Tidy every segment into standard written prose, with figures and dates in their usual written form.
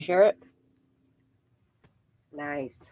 share it? Nice.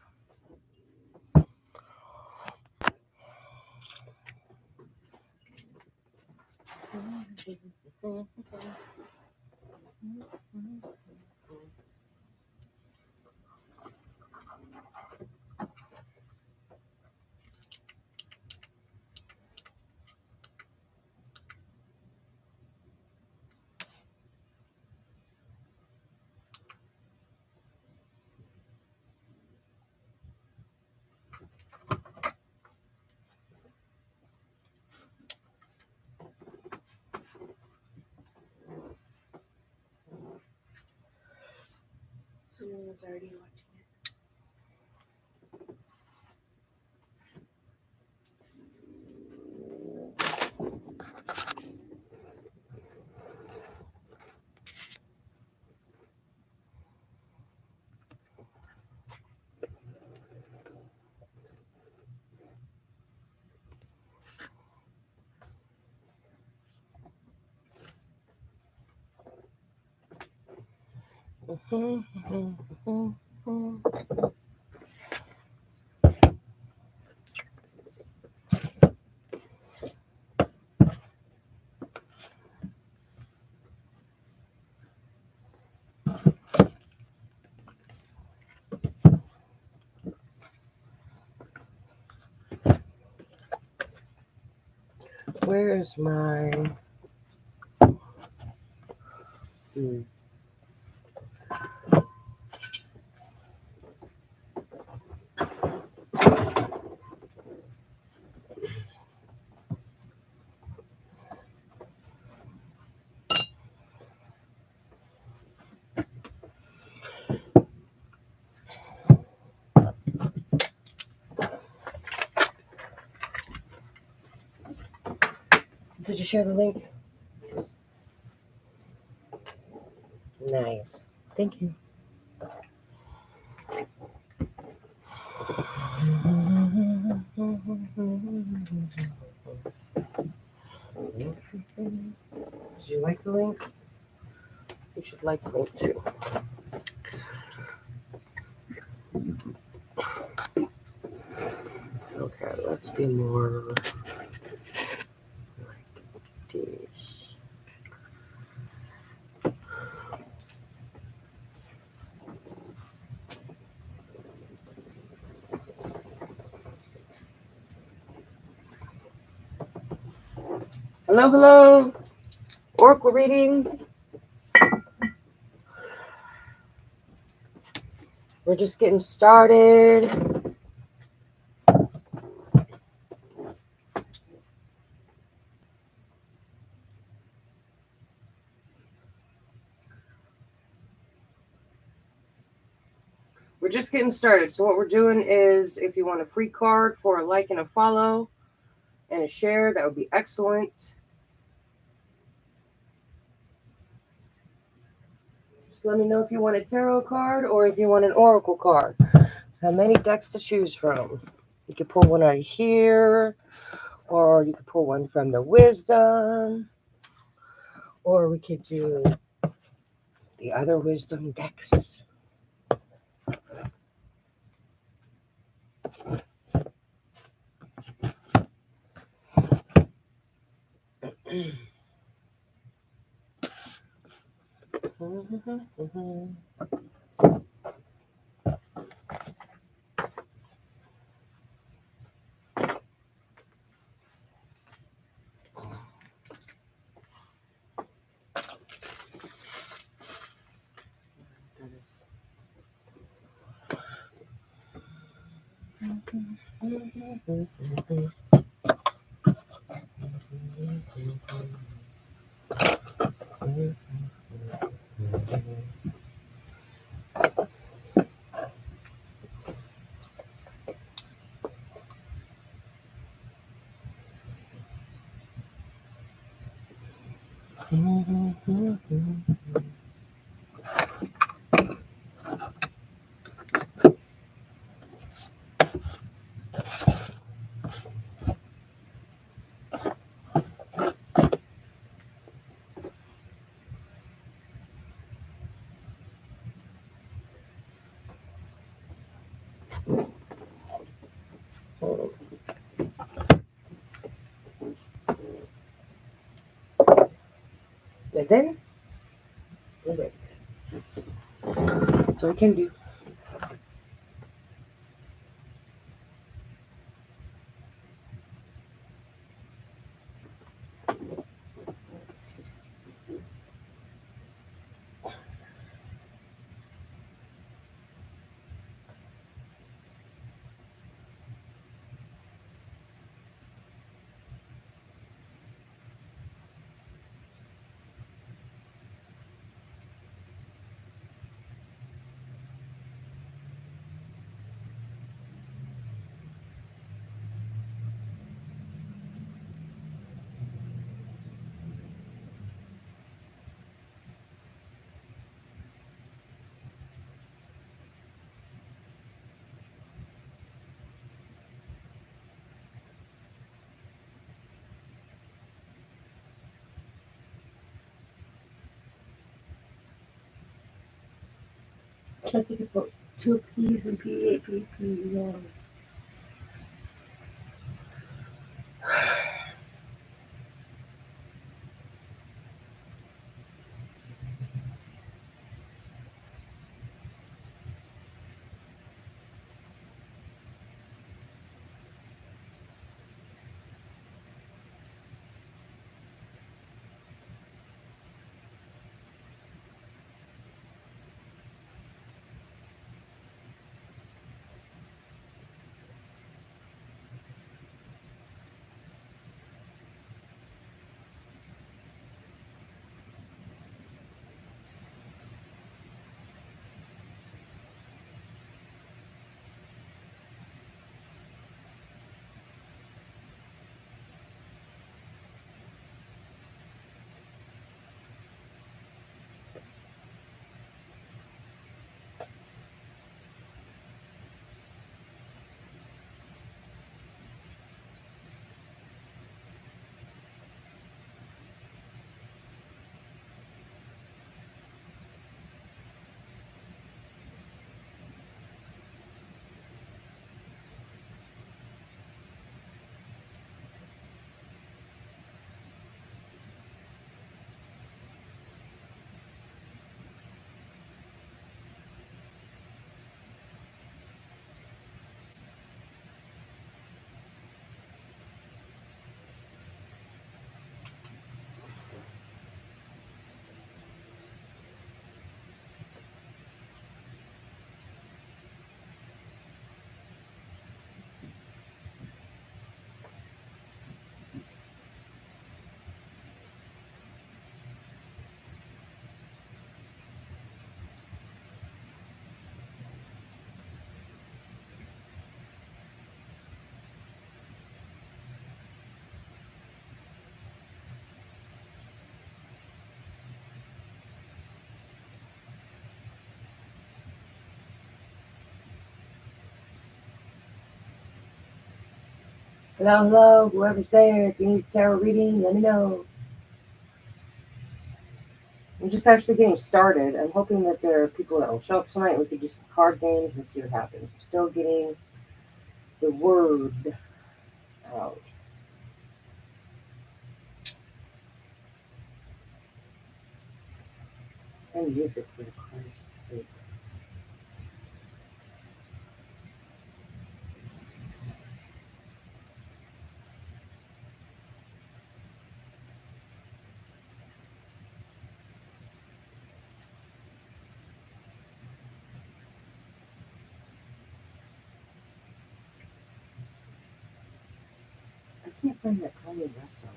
Someone was already watching it. Where's my... Did you share the link? Yes. Nice. Thank you. Did you like the link? You should like the link too. Okay, let's be more like this. Hello, hello. Oracle reading. We're just getting started. We're just getting started. So what we're doing is, if you want a free card for a like and a follow and a share, that would be excellent. Just let me know if you want a tarot card or if you want an oracle card. How many decks to choose from? You could pull one out of here, or you could pull one from the wisdom, or we could do the other wisdom decks. And then, so we can do. I think about two P's and P. Hello, whoever's there. If you need tarot reading, let me know. I'm just actually getting started. I'm hoping that there are people that will show up tonight. We could do some card games and see what happens. I'm still getting the word out. And music, for Christ's sake. I can't find that Kanye West song.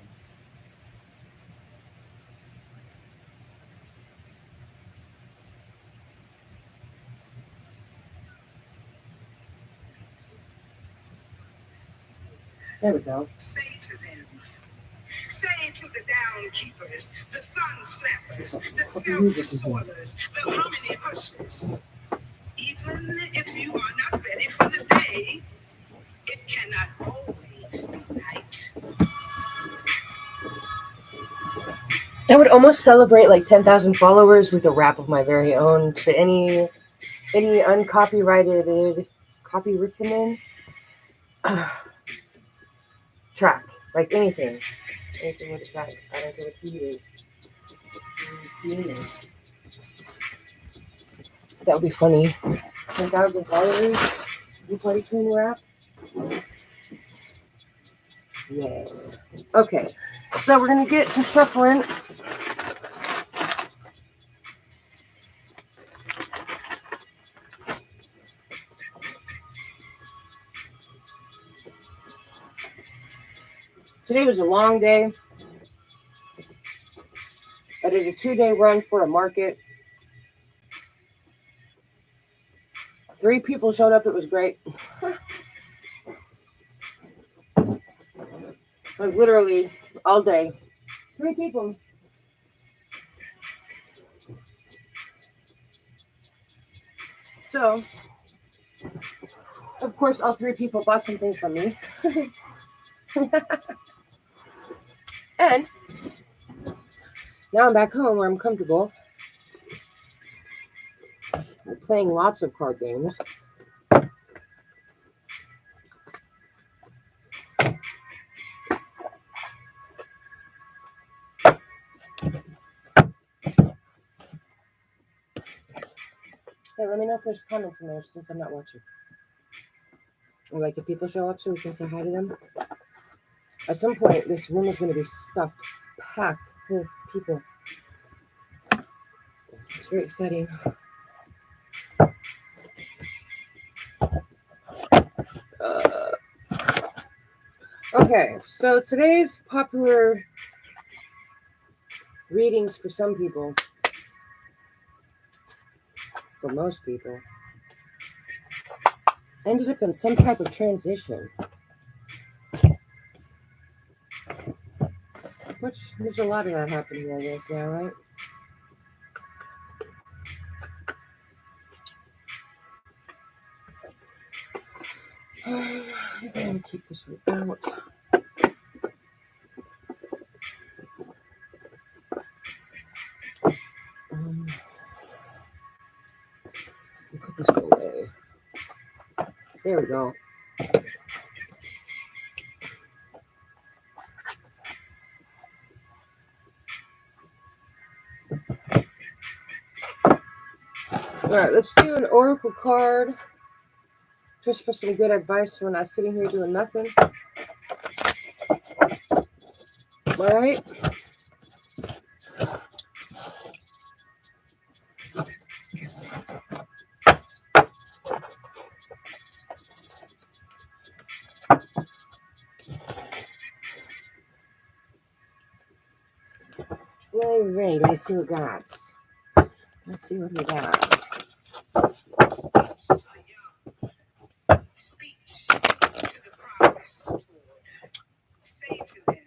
There we go. Say to them, say to the downkeepers, the sun snappers, the self-soilers, the harmony hushers, even if you are not ready for the day, it cannot always be night. I would almost celebrate like 10,000 followers with a rap of my very own to any uncopyrighted copy written in. Track, like anything with a track. I don't care what key it is. That would be funny. $10,000 UPartyQueen wrap. Yes. Okay. So we're gonna get to shuffling. Today was a long day. I did a 2-day run for a market. 3 people showed up. It was great. Like literally all day. 3 people. So, of course, all 3 people bought something from me. And now I'm back home where I'm comfortable. I'm playing lots of card games. Hey, let me know if there's comments in there since I'm not watching. Or like if people show up so we can say hi to them. At some point, this room is going to be stuffed, packed full of people. It's very exciting. Okay, so today's popular readings for some people, for most people, ended up in some type of transition. Which, there's a lot of that happening, I guess, now, right? I'm going to keep this one out. Put this away. There we go. All right, let's do an oracle card just for some good advice when I'm sitting here doing nothing. All right. All right, let's see what got. Let's see what we got. Speech to the progress toward. Say to them,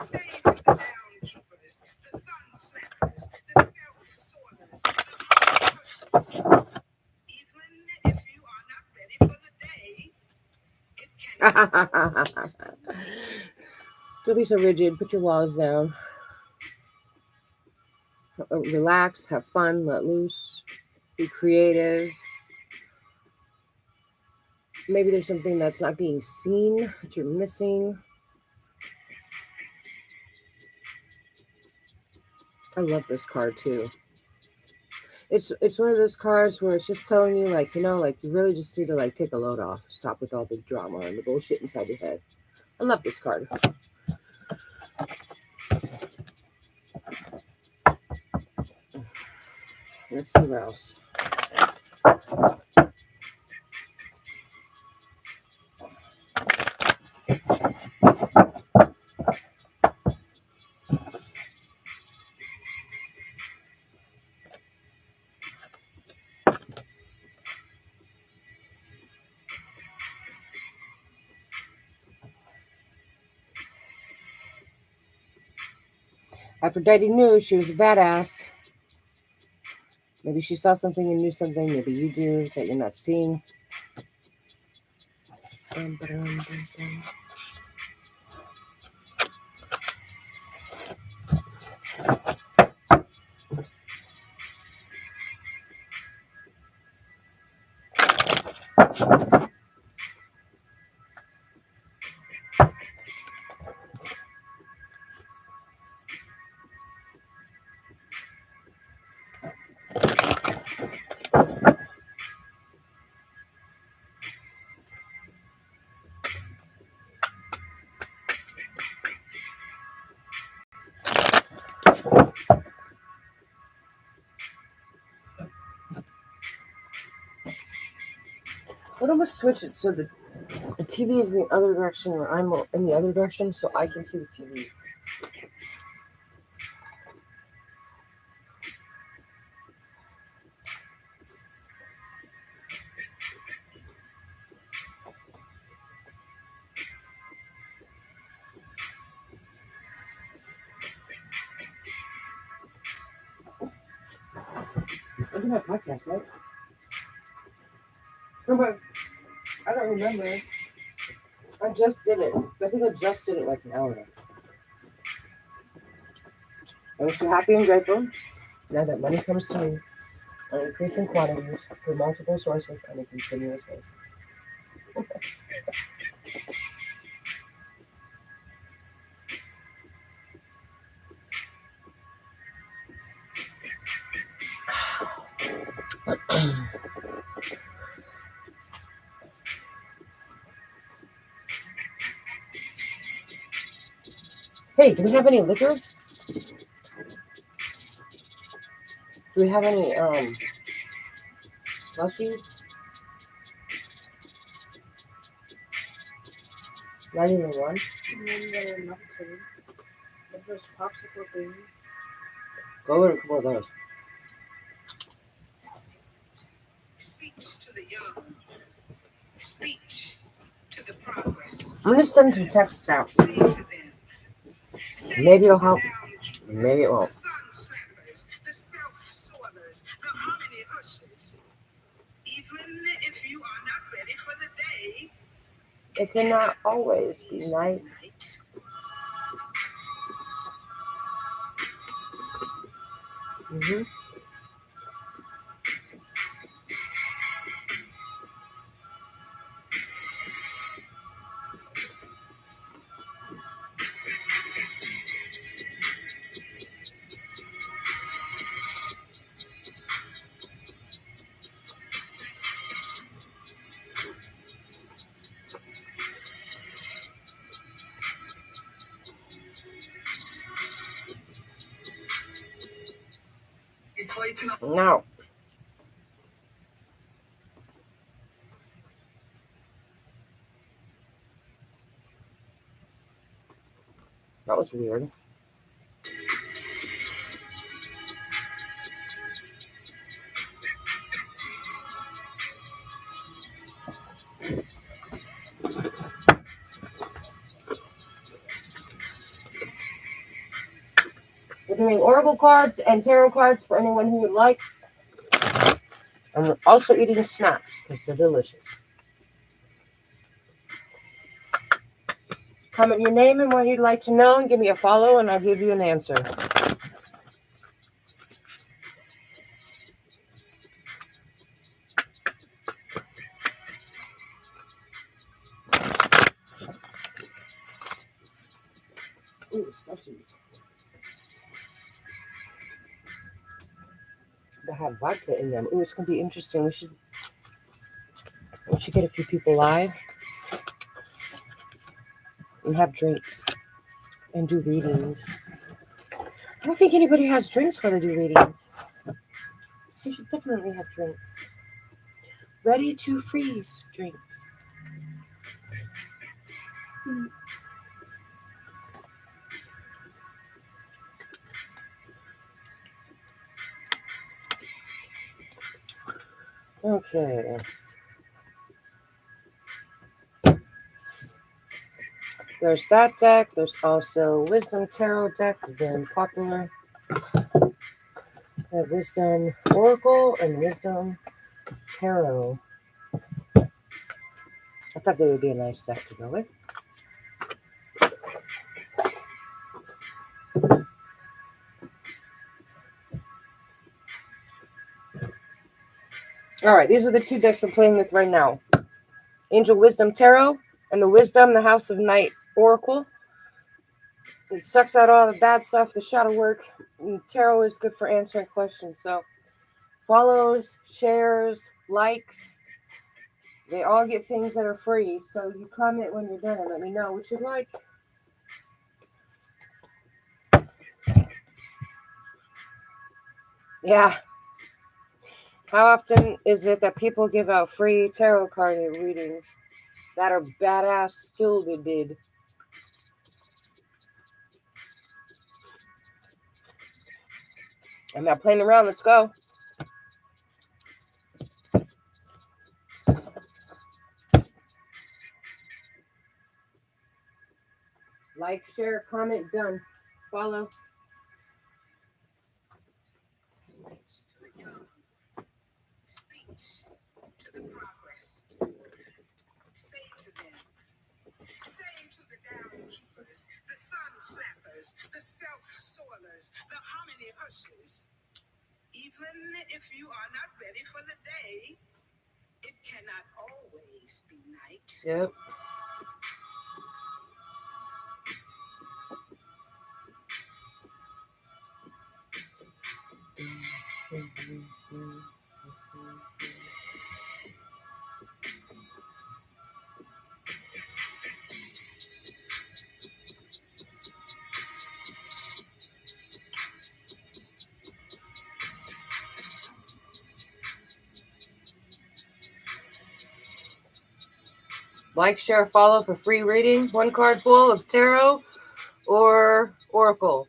say to the downkeepers, the sun slappers, the self-soilers, the hushers. Even if you are not ready for the day, it can. Don't be so rigid. Put your walls down. Relax, have fun, let loose, be creative. Maybe there's something that's not being seen that you're missing. I love this card too. It's one of those cards where it's just telling you, like, you know, like you really just need to like take a load off, stop with all the drama and the bullshit inside your head. I love this card. Let's see what else. Aphrodite knew she was a badass. Maybe she saw something and knew something. Maybe you do that you're not seeing. What almost switch it so the TV is in the other direction, or I'm in the other direction, so I can see the TV. I did my podcast, right? No, but I don't remember. I just did it. I think I just did it like an hour ago. I'm so happy and grateful now that money comes to me in increasing quantities through multiple sources on a continuous basis. Hey, do we have any liquor? Do we have any slushies? Not even one. And then there are enough too. Like those popsicle things. Go get a couple of those. Speech to the young. Speech to the progress. I'm gonna send some texts out. Say to them. Say Maybe to it'll the help. downkeepers, Maybe it won't. The sun slappers, the self-soilers, the harmony hushers. Even if you are not ready for the day, It cannot always be night. night. Mm-hmm. No. That was weird. We're doing oracle cards and tarot cards for anyone who would like. And we're also eating snacks because they're delicious. Comment your name and what you'd like to know and give me a follow and I'll give you an answer. Ooh, slushies. They have vodka in them. Ooh, it's gonna be interesting. We should get a few people live and have drinks and do readings. I don't think anybody has drinks while they do readings. We should definitely have drinks. Ready to freeze drinks. Okay. There's that deck. There's also Wisdom Tarot deck, very popular. We have Wisdom Oracle and Wisdom Tarot. I thought they would be a nice set to go with. All right, these are the two decks we're playing with right now. Angel Wisdom Tarot, and the Wisdom, the House of Night Oracle. It sucks out all the bad stuff, the shadow work. And tarot is good for answering questions. So follows, shares, likes, they all get things that are free. So you comment when you're done and let me know what you like. Yeah. How often is it that people give out free tarot card readings that are badass skilled? I'm not playing around. Let's go. Like, share, comment, done. Follow. Speech to the progress. Say to them, say to the downkeepers, the sun slappers, the self-soilers, the hominy ushers. Even if you are not ready for the day, it cannot always be night. Yep. Like, share, follow for free reading. One card pull of tarot or oracle.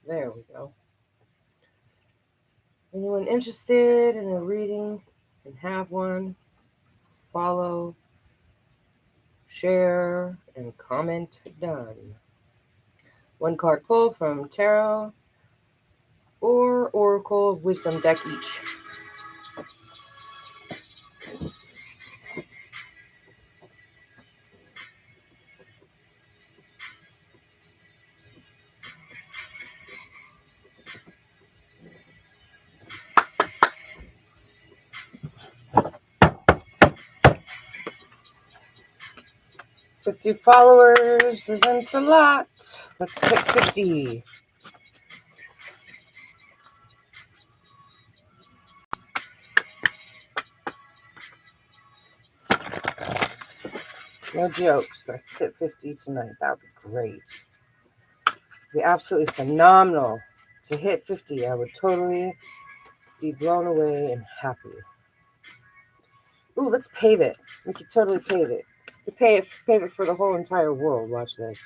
There we go. Anyone interested in a reading can have one. Follow, share, and comment done. One card pull from tarot or oracle of wisdom deck each. Fifty followers isn't a lot. Let's hit 50. No jokes. Let's hit 50 tonight. That would be great. It'd be absolutely phenomenal to hit 50. I would totally be blown away and happy. Ooh, let's pave it. We could totally pave it. We pave it for the whole entire world. Watch this.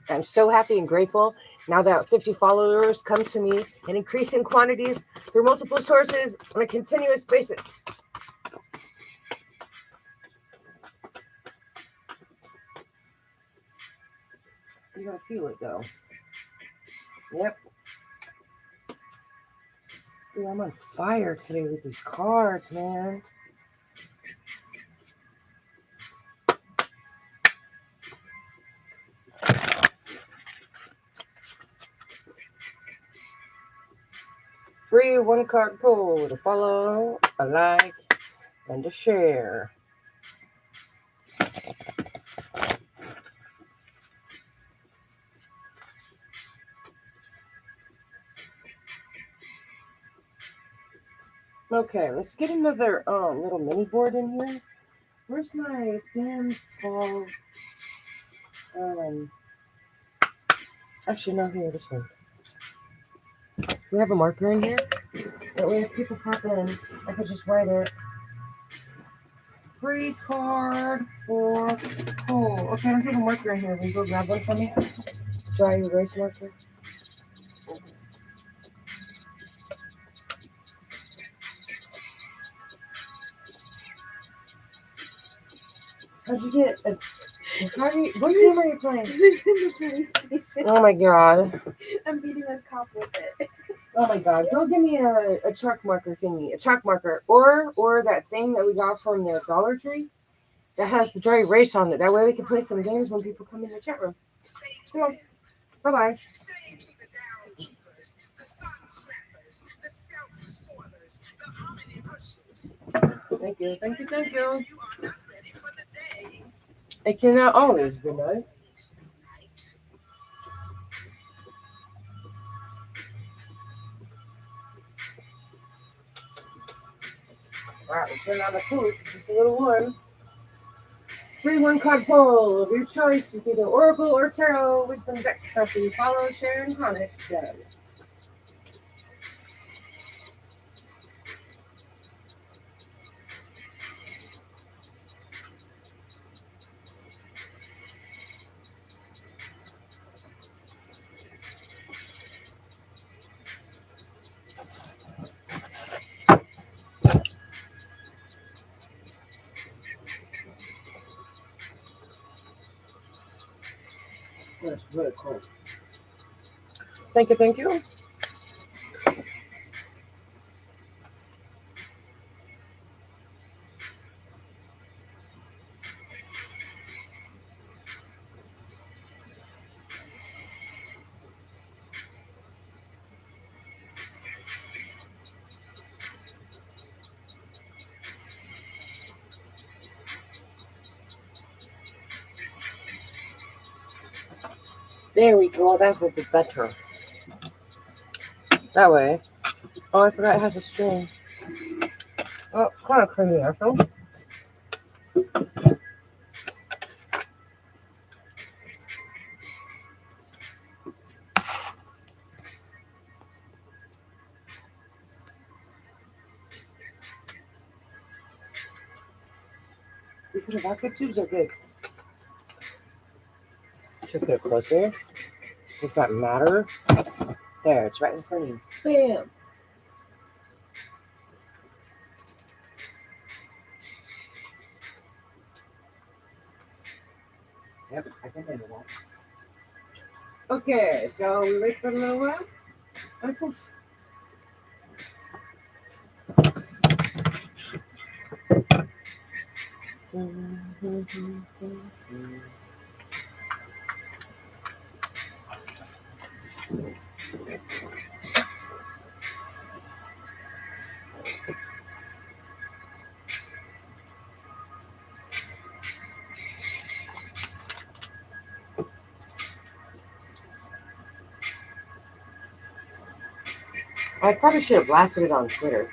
I'm so happy and grateful now that 50 followers come to me in increasing quantities through multiple sources on a continuous basis. You gotta feel it though. Yep. Ooh, I'm on fire today with these cards, man. Free one card pull with a follow, a like, and a share. Okay, let's get another little mini board in here. Where's my stand tall? Um, actually, no, here, this one. We have a marker in here. That way, if people pop in, I could just write it. Free card for coal. Okay, I don't have a marker in here. Will you go grab one for me? Dry erase marker. How'd you get a... What game are you playing? It was in the police station. Oh my god. I'm beating a cop with it. Oh my god. Go give me a chalk marker thingy. A chalk marker. Or that thing that we got from the Dollar Tree that has the dry erase on it. That way we can play some games when people come in the chat room. Come on. Bye-bye. Say to the downkeepers, the sun slappers, the self-soilers, the hominy ushers. Thank you. Thank you. Thank If you. you are not ready for the day, It cannot always be night. it's night. Alright, we turn on the food. This is a little one. 3-1 card pull of your choice with either Oracle or Tarot Wisdom decks after you follow, share, and comment. Done. That's really cool. Thank you, thank you. There we go. That will be better. That way. Oh, I forgot it has a string. Oh, kind of clean the apple. These little vodka tubes are good. Should put it closer. Does that matter? There, it's right in front of you. Bam. Yep, I can handle that. Okay, so we wait for a little while. And poof. I probably should have blasted it on Twitter.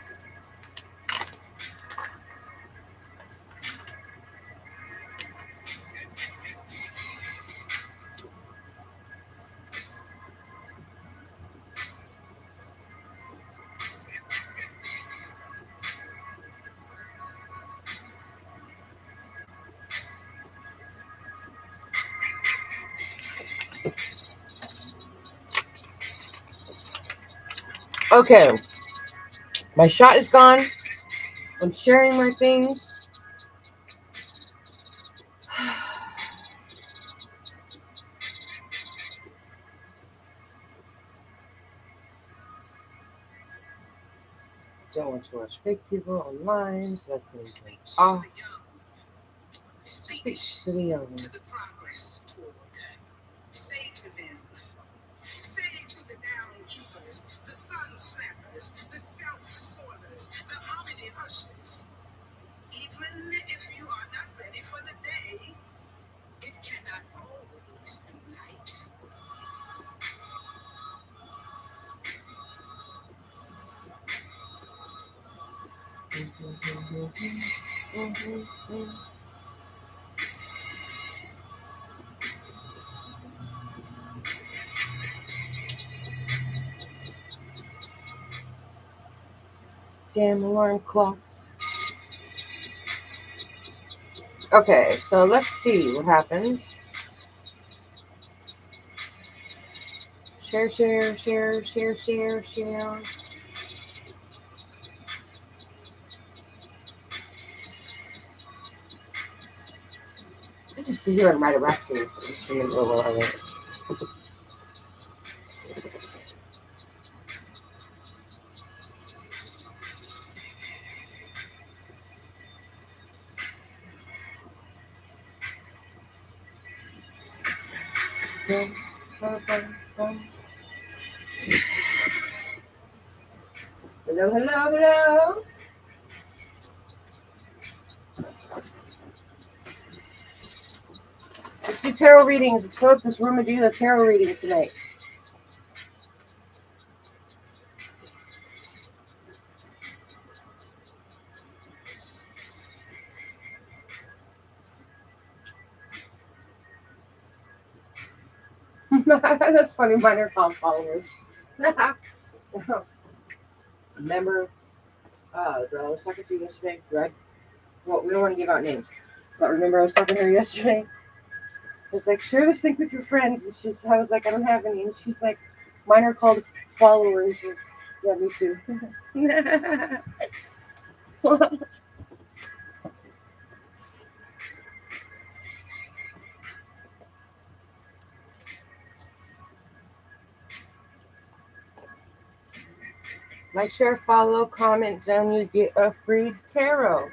Okay, my shot is gone. I'm sharing my things. Don't want to watch fake people online, so that's going to be off. Speak to the young. To the progress toward. Say to them, say to the downkeepers, the sun slappers, the self-soilers, the hominy ushers. Even if you are not ready for the day, it cannot always be night. Damn alarm clocks. Okay, so let's see what happens. Share, share, share, share, share, share. I just sit here and write a rap to this instrument level of it. Dum, dum, dum, dum. Hello, hello, hello. Let's do tarot readings. Let's fill up this room and do the tarot reading tonight. That's funny. Mine are called followers. Remember, the girl I was talking to yesterday, Greg? Well, we don't want to give out names, but remember I was talking to her yesterday? I was like, share this link with your friends. And I was like, I don't have any. And she's like, mine are called followers. And, yeah, me too. Like, share, follow, comment, then you get a free tarot.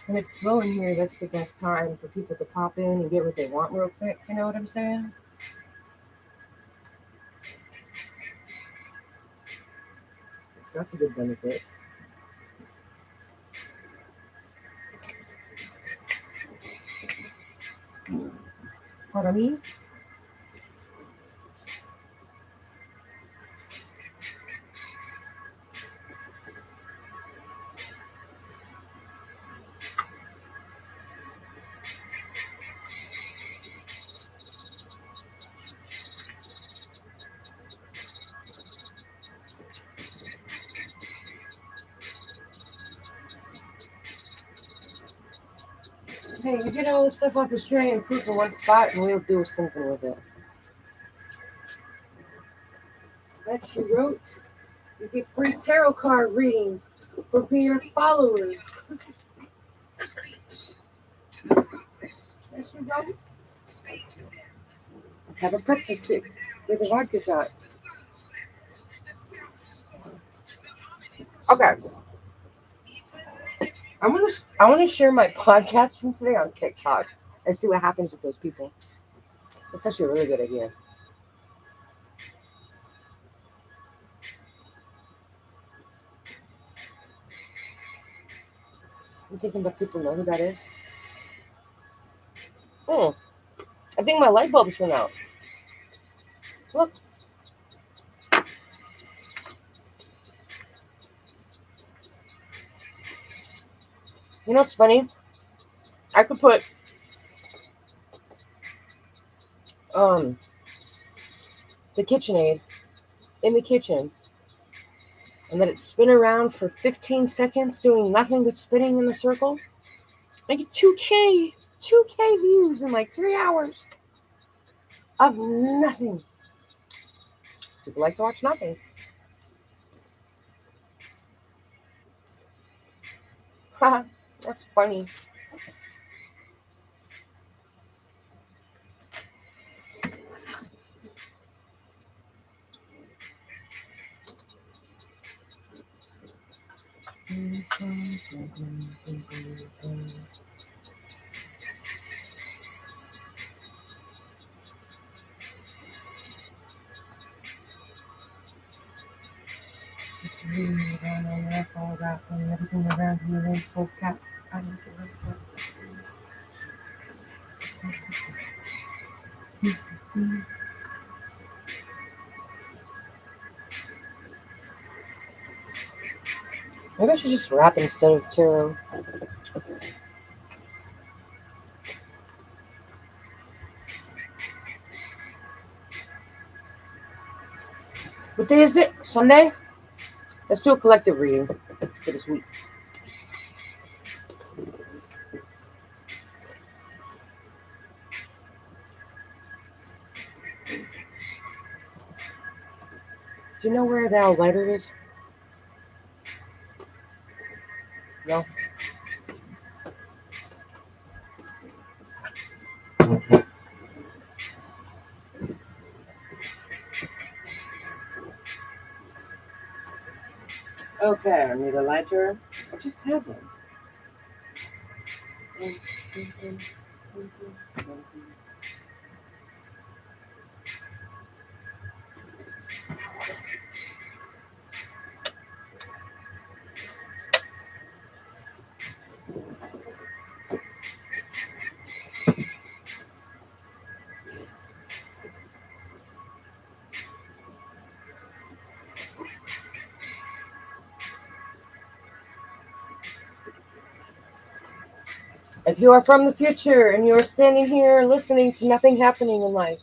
When it's slow in here, that's the best time for people to pop in and get what they want real quick. You know what I'm saying? So that's a good benefit. Pardon me? Hey, you get all this stuff off the tray and put it in one spot, and we'll do something with it. That she wrote. You get free tarot card readings for being your followers. That she wrote. Have a pretzel stick with a vodka shot. Okay. I want to share my podcast from today on TikTok and see what happens with those people. It's actually a really good idea. I'm thinking that people know who that is. I think my light bulbs went out. Look. You know what's funny? I could put the KitchenAid in the kitchen and let it spin around for 15 seconds doing nothing but spinning in a circle. I get 2K views in like 3 hours of nothing. People like to watch nothing. Haha, that's funny. Everything around you is full cap. I don't give a fuck. Maybe I should just rap instead of tarot. What day is it? Sunday? Let's do a collective reading for this week. Do you know where that lighter is? No? Okay, I need a lighter. I just have one. If you are from the future and you are standing here listening to nothing happening in life,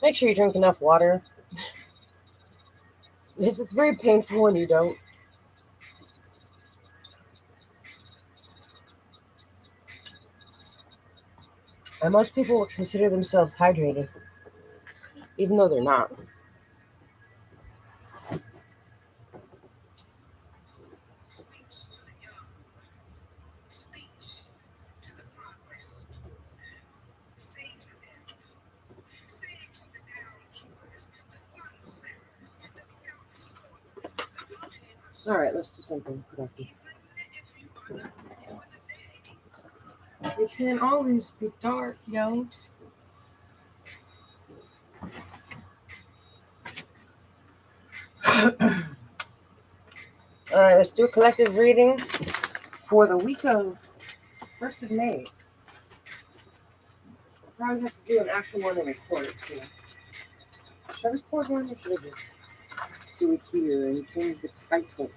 make sure you drink enough water. Because it's very painful when you don't. And most people consider themselves hydrated, even though they're not. Speech to the young, speech to the progress. Say to them, say to the downkeepers, the sun slappers, the self-soilers, the permanent All right, let's do something productive. even if you are not ready for the day. It can't always be dark, yo. All right, let's do a collective reading for the week of 1st of May. Probably have to do an actual one and record it too. Should I record one or should I just do it here and change the title?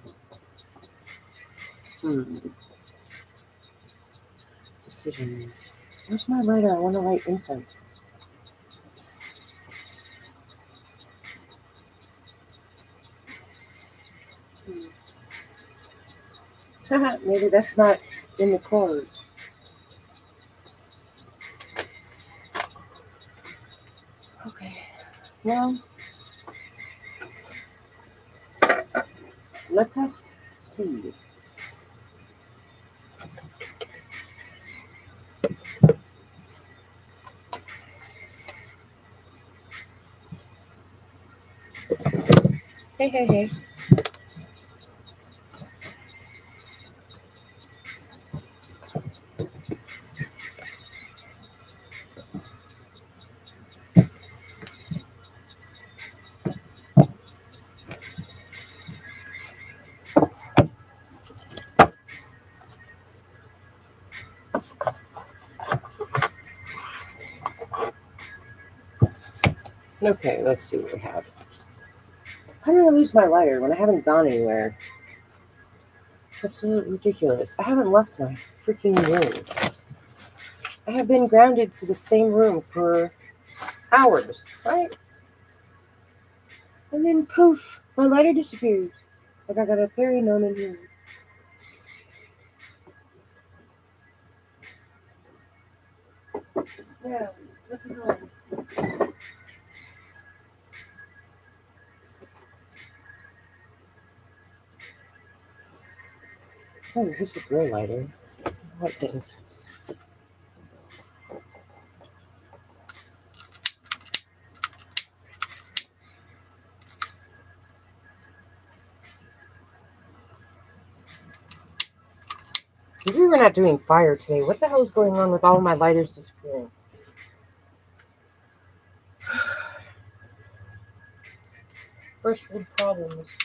Decisions. Where's my lighter? I want to light incense. Maybe that's not in the cards. Okay. Well, let us see. Hey, hey, hey. Okay, let's see what we have. How did I lose my lighter when I haven't gone anywhere? That's so ridiculous. I haven't left my freaking room. I have been grounded to the same room for hours, right? And then poof, my lighter disappeared. Like I got a fairy gnome in here. Yeah, look at that. Oh, here's a real lighter. What things? Maybe we're not doing fire today. What the hell is going on with all of my lighters disappearing? First world problems.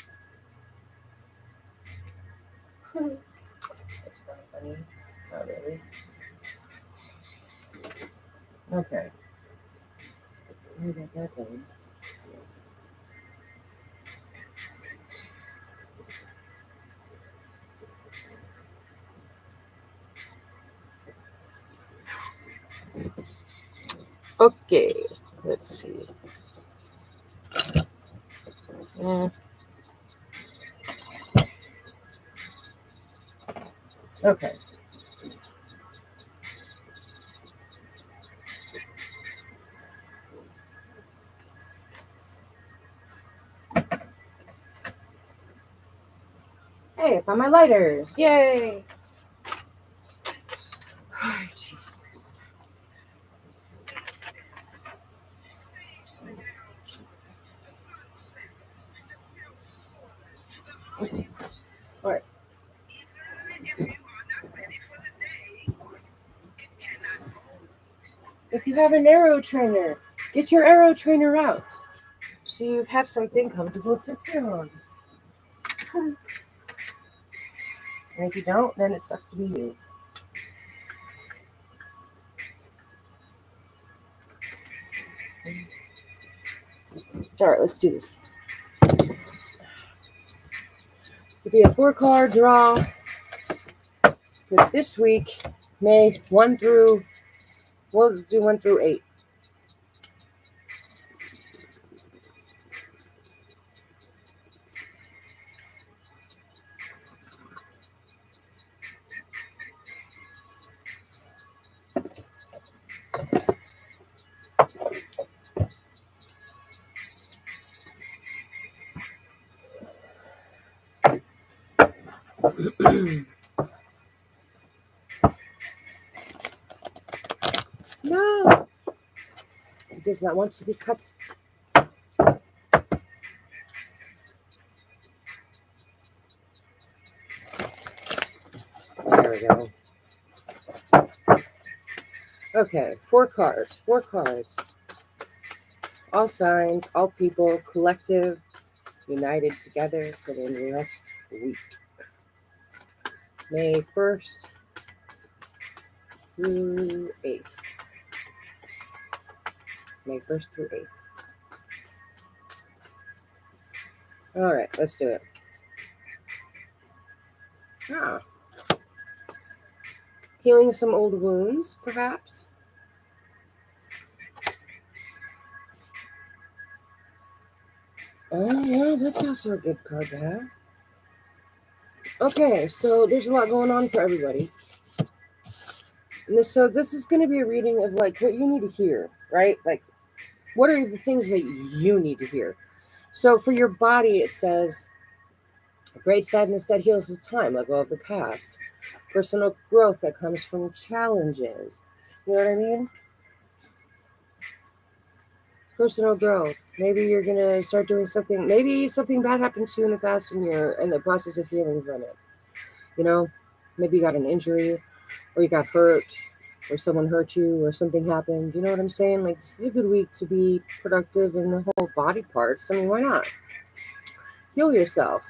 That's kind of funny. Not really. Okay. Where did that go? Okay, let's see. Okay. Hey, I found my lighter. Yay! Oh, Jesus. Say to the groundkeepers, the sun slappers, the self-soilers, the harmony hushers. All right. Even if you are not ready for the day, it cannot always. If you have an arrow trainer, get your arrow trainer out so you have something comfortable to sit on. And if you don't, then it sucks to be you. All right, let's do this. It'll be a 4-card draw for this week, May 1 through, we'll do 1 through 8. No, it does not want to be cut. There we go. Okay, 4 cards. 4 cards. All signs, all people, collective, united together for the next week. May 1st through 8th. May 1st through 8th. All right, let's do it. Ah. Healing some old wounds, perhaps. Oh, yeah, that's also a good card to have. Okay, so there's a lot going on for everybody. And so this is going to be a reading of like what you need to hear, right? Like, what are the things that you need to hear? So for your body, it says, great sadness that heals with time, let go of the past. Personal growth that comes from challenges. You know what I mean? Personal growth. Maybe you're gonna start doing something. Maybe something bad happened to you in the past, and you're in the process of healing from it. You know, maybe you got an injury, or you got hurt, or someone hurt you, or something happened. You know what I'm saying? Like, this is a good week to be productive in the whole body parts. I mean, why not? Heal yourself.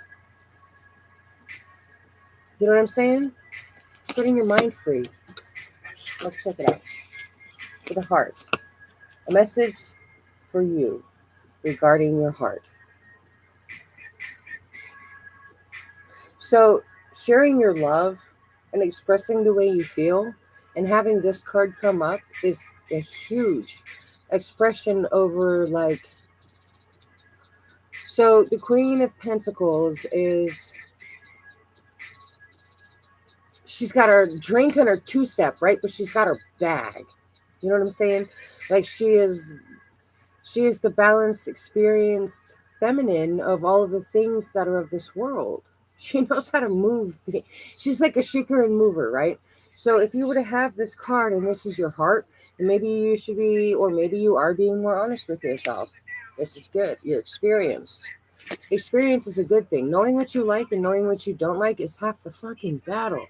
You know what I'm saying? Setting your mind free. Let's check it out. For the heart. A message for you regarding your heart. So, sharing your love and expressing the way you feel and having this card come up is a huge expression over, like, so the Queen of Pentacles is, she's got her drink and her 2-step, right? But she's got her bag. You know what I'm saying? Like, she is the balanced, experienced feminine of all of the things that are of this world. She knows how to move. She's like a shaker and mover, right? So if you were to have this card and this is your heart, and maybe you should be, or maybe you are being more honest with yourself. This is good. You're experienced. Experience is a good thing. Knowing what you like and knowing what you don't like is half the fucking battle.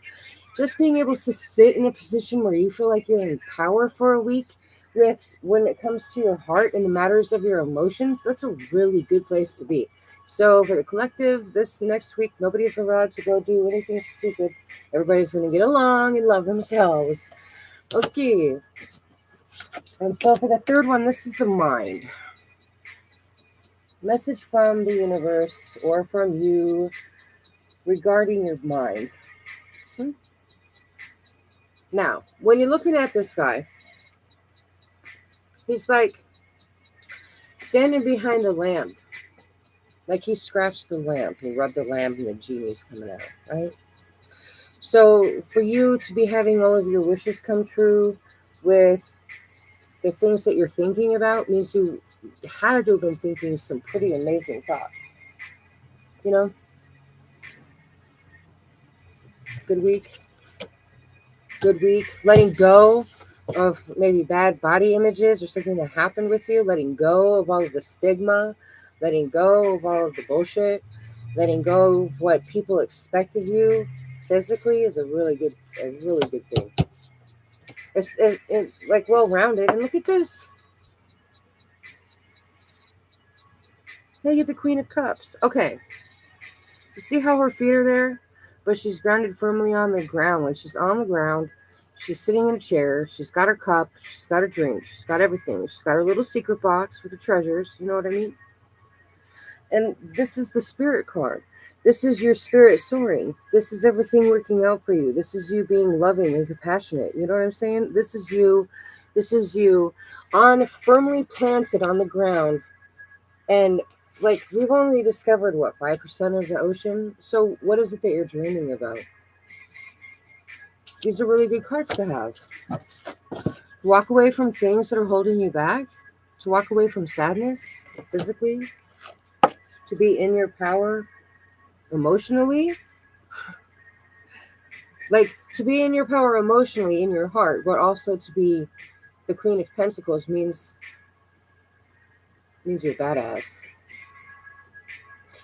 Just being able to sit in a position where you feel like you're in power for a week with, when it comes to your heart and the matters of your emotions, that's a really good place to be. So for the collective, this next week, nobody's allowed to go do anything stupid. Everybody's going to get along and love themselves. Okay. And so for the third one, this is the mind. Message from the universe or from you regarding your mind. Now, when you're looking at this guy, He's like standing behind the lamp. Like he scratched the lamp, he rubbed the lamp, and the genie's coming out, right? So for you to be having all of your wishes come true with the things that you're thinking about means you had to have been thinking some pretty amazing thoughts. You know? Good week. Good week. Letting go of maybe bad body images or something that happened with you. Letting go of all of the stigma. Letting go of all of the bullshit. Letting go of what people expect of you physically is a really good thing. It's like well-rounded. And look at this. Now you get the Queen of Cups. Okay. You see how her feet are there? But she's grounded firmly on the ground. Like she's on the ground. She's sitting in a chair. She's got her cup. She's got her drink. She's got everything. She's got her little secret box with the treasures. You know what I mean? And this is the spirit card. This is your spirit soaring. This is everything working out for you. This is you being loving and compassionate. You know what I'm saying? This is you. This is you on firmly planted on the ground. And like we've only discovered what 5% of the ocean. So what is it that you're dreaming about? These are really good cards to have. Walk away from things that are holding you back. To walk away from sadness physically. To be in your power emotionally. Like to be in your power emotionally in your heart, but also to be the Queen of Pentacles means you're badass.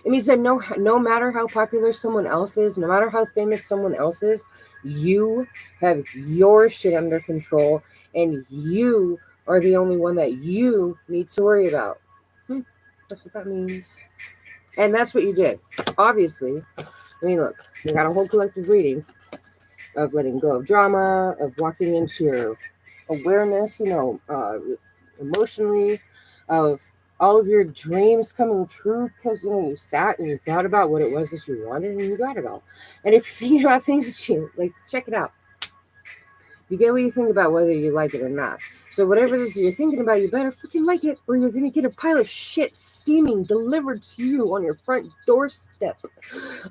It means that no matter how popular someone else is, no matter how famous someone else is, you have your shit under control and you are the only one that you need to worry about. That's what that means. And that's what you did. Obviously, I mean, look, you got a whole collective reading of letting go of drama, of walking into your awareness, emotionally, of all of your dreams coming true because you sat and you thought about what it was that you wanted and you got it all. And if you're thinking about things that you like, check it out. You get what you think about whether you like it or not. So whatever it is that you're thinking about, you better freaking like it, or you're gonna get a pile of shit steaming delivered to you on your front doorstep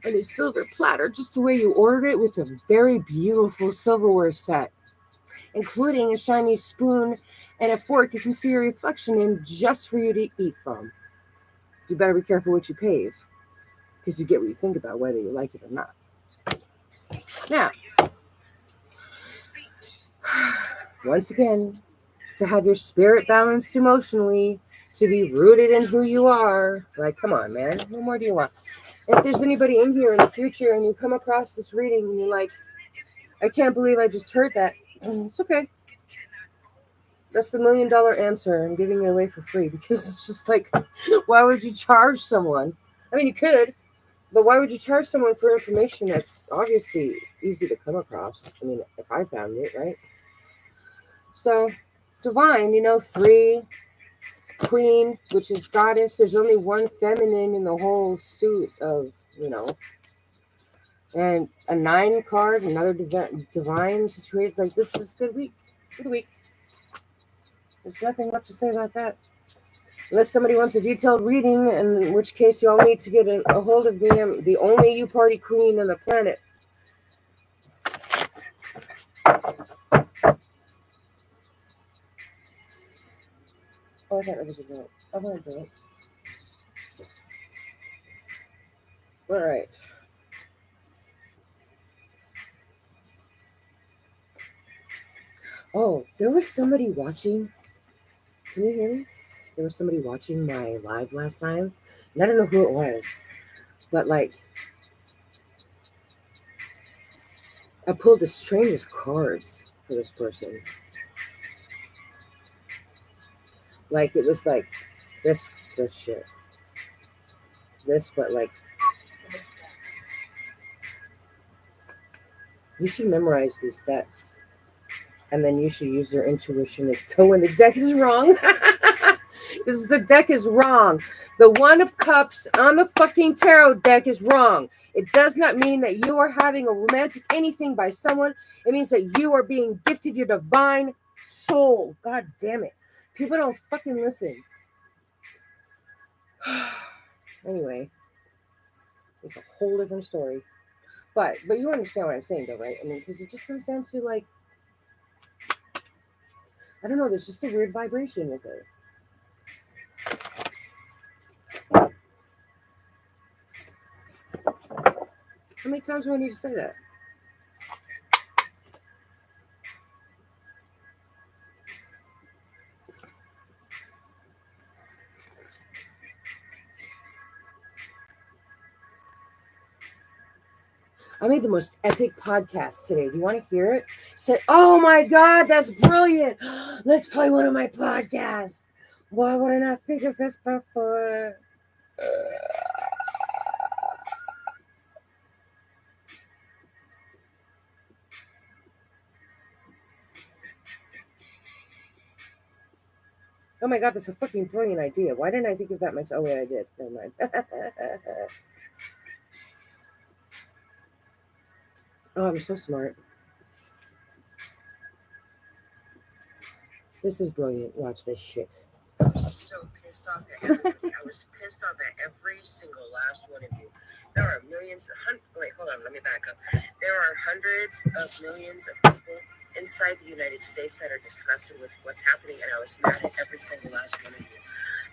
on a silver platter, just the way you ordered it, with a very beautiful silverware set, including a shiny spoon and a fork you can see your reflection in, just for you to eat from. You better be careful what you pave, because you get what you think about whether you like it or not. Now, once again, to have your spirit balanced emotionally, to be rooted in who you are. Like, come on, man. What more do you want? If there's anybody in here in the future and you come across this reading and you're like, I can't believe I just heard that. It's okay. That's the $1 million answer. I'm giving it away for free because it's just like, why would you charge someone? I mean, you could, but why would you charge someone for information that's obviously easy to come across? I mean, if I found it, right? So, divine, 3, queen, which is goddess. There's only one feminine in the whole suit of, and a 9 card, another divine situation. Like, this is a good week. Good week. There's nothing left to say about that. Unless somebody wants a detailed reading, in which case you all need to get a hold of me. I'm the only UParty Queen on the planet. Oh, I thought that was a joke. I want to do it. All right. Oh, there was somebody watching. Can you hear me? There was somebody watching my live last time, and I don't know who it was, but like, I pulled the strangest cards for this person. Like, it was like this shit. This, but like, you should memorize these decks, and then you should use your intuition to tell when the deck is wrong. Because the deck is wrong. The 1 of Cups on the fucking tarot deck is wrong. It does not mean that you are having a romantic anything by someone. It means that you are being gifted your divine soul. God damn it. People don't fucking listen. Anyway, it's a whole different story. But you understand what I'm saying, though, right? I mean, because it just comes down to like, I don't know. There's just a weird vibration with it. How many times do I need to say that? I made the most epic podcast today. Do you want to hear it? Said, oh my God, that's brilliant. Let's play one of my podcasts. Why would I not think of this before? Oh my God, that's a fucking brilliant idea. Why didn't I think of that myself? Oh, wait, I did. Never mind. Oh, I'm so smart. This is brilliant. Watch this shit. I was so pissed off at everybody. I was pissed off at every single last one of you. There are millions. Wait, hold on. Let me back up. There are hundreds of millions of people inside the United States that are disgusted with what's happening, and I was mad at every single last one of you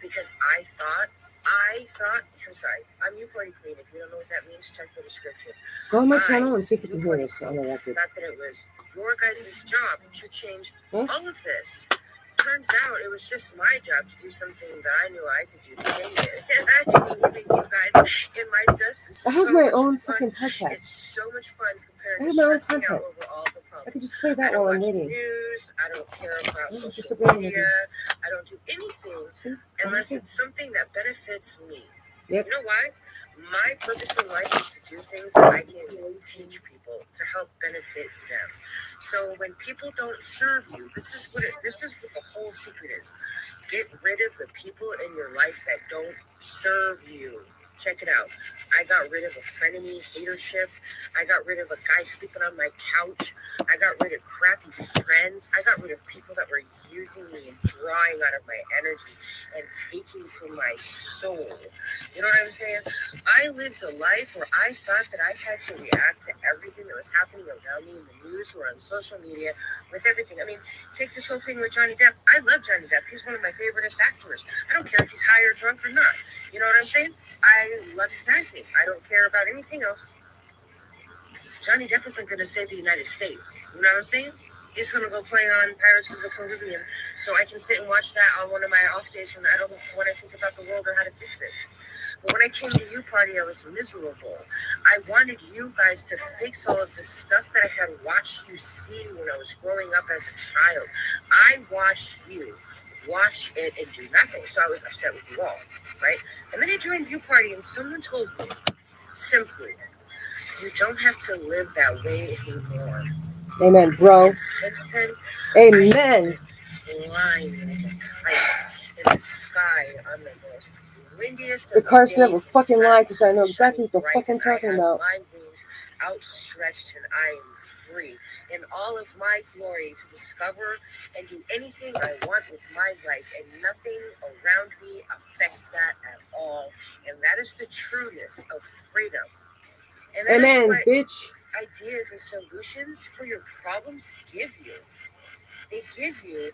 because I thought. I'm sorry. I'm UPartyQueen. If you don't know what that means, check the description. Go on my channel and see if you can hear this on the record. Thought that it was your guys' job to change all of this. Turns out it was just my job to do something that I knew I could do to change it. And I think leaving you guys in my dust is so much fun. I have my own fucking podcast. It's so much fun compared to stressing out over all the problems. I could just play that while I'm waiting. News. I don't care about social media. I don't do anything unless it's something that benefits me. Yep. You know why? My purpose in life is to do things that I can teach people to help benefit them. So when people don't serve you, this is what the whole secret is. Get rid of the people in your life that don't serve you. Check it out. I got rid of a frenemy hatership. I got rid of a guy sleeping on my couch. I got rid of crappy friends. I got rid of people that were using me and drawing out of my energy and taking from my soul. You know what I'm saying? I lived a life where I thought that I had to react to everything that was happening around me in the news or on social media with everything. I mean, take this whole thing with Johnny Depp. I love Johnny Depp. He's one of my favoriteest actors. I don't care if he's high or drunk or not. You know what I'm saying? I love his acting. I don't care about anything else. Johnny Depp isn't going to save the United States. You know what I'm saying? He's going to go play on Pirates of the Caribbean so I can sit and watch that on one of my off days when I don't want to think about the world or how to fix it. But when I came to UParty, I was miserable. I wanted you guys to fix all of the stuff that I had watched you see when I was growing up as a child. I watched you watch it and do nothing. So I was upset with you all, right? And then I joined UParty and someone told me simply, you don't have to live that way anymore. Amen, bro. And since then, amen. I've been flying like a kite in the sky on the most windiest of the cars never fucking lie because I know exactly what the fuck I'm talking about. My wings outstretched and I am free in all of my glory to discover and do anything I want with my life, and nothing around me affects that at all. And that is the trueness of freedom. And that is what bitch. Ideas and solutions for your problems give you. They give you,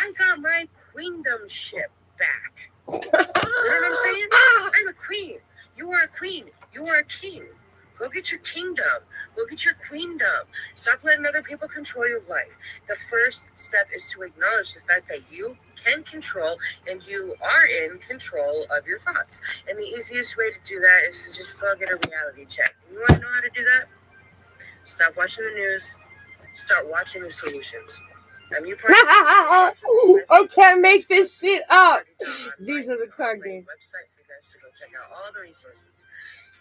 I got my queendom ship back. You know what I'm saying? I'm a queen. You are a queen. You are a king. Go get your kingdom. Go get your queendom. Stop letting other people control your life. The first step is to acknowledge the fact that you can control and you are in control of your thoughts. And the easiest way to do that is to just go get a reality check. You want to know how to do that? Stop watching the news. Start watching the solutions. I can't make this shit up. These are the card games. Website for you guys to go check out all the resources.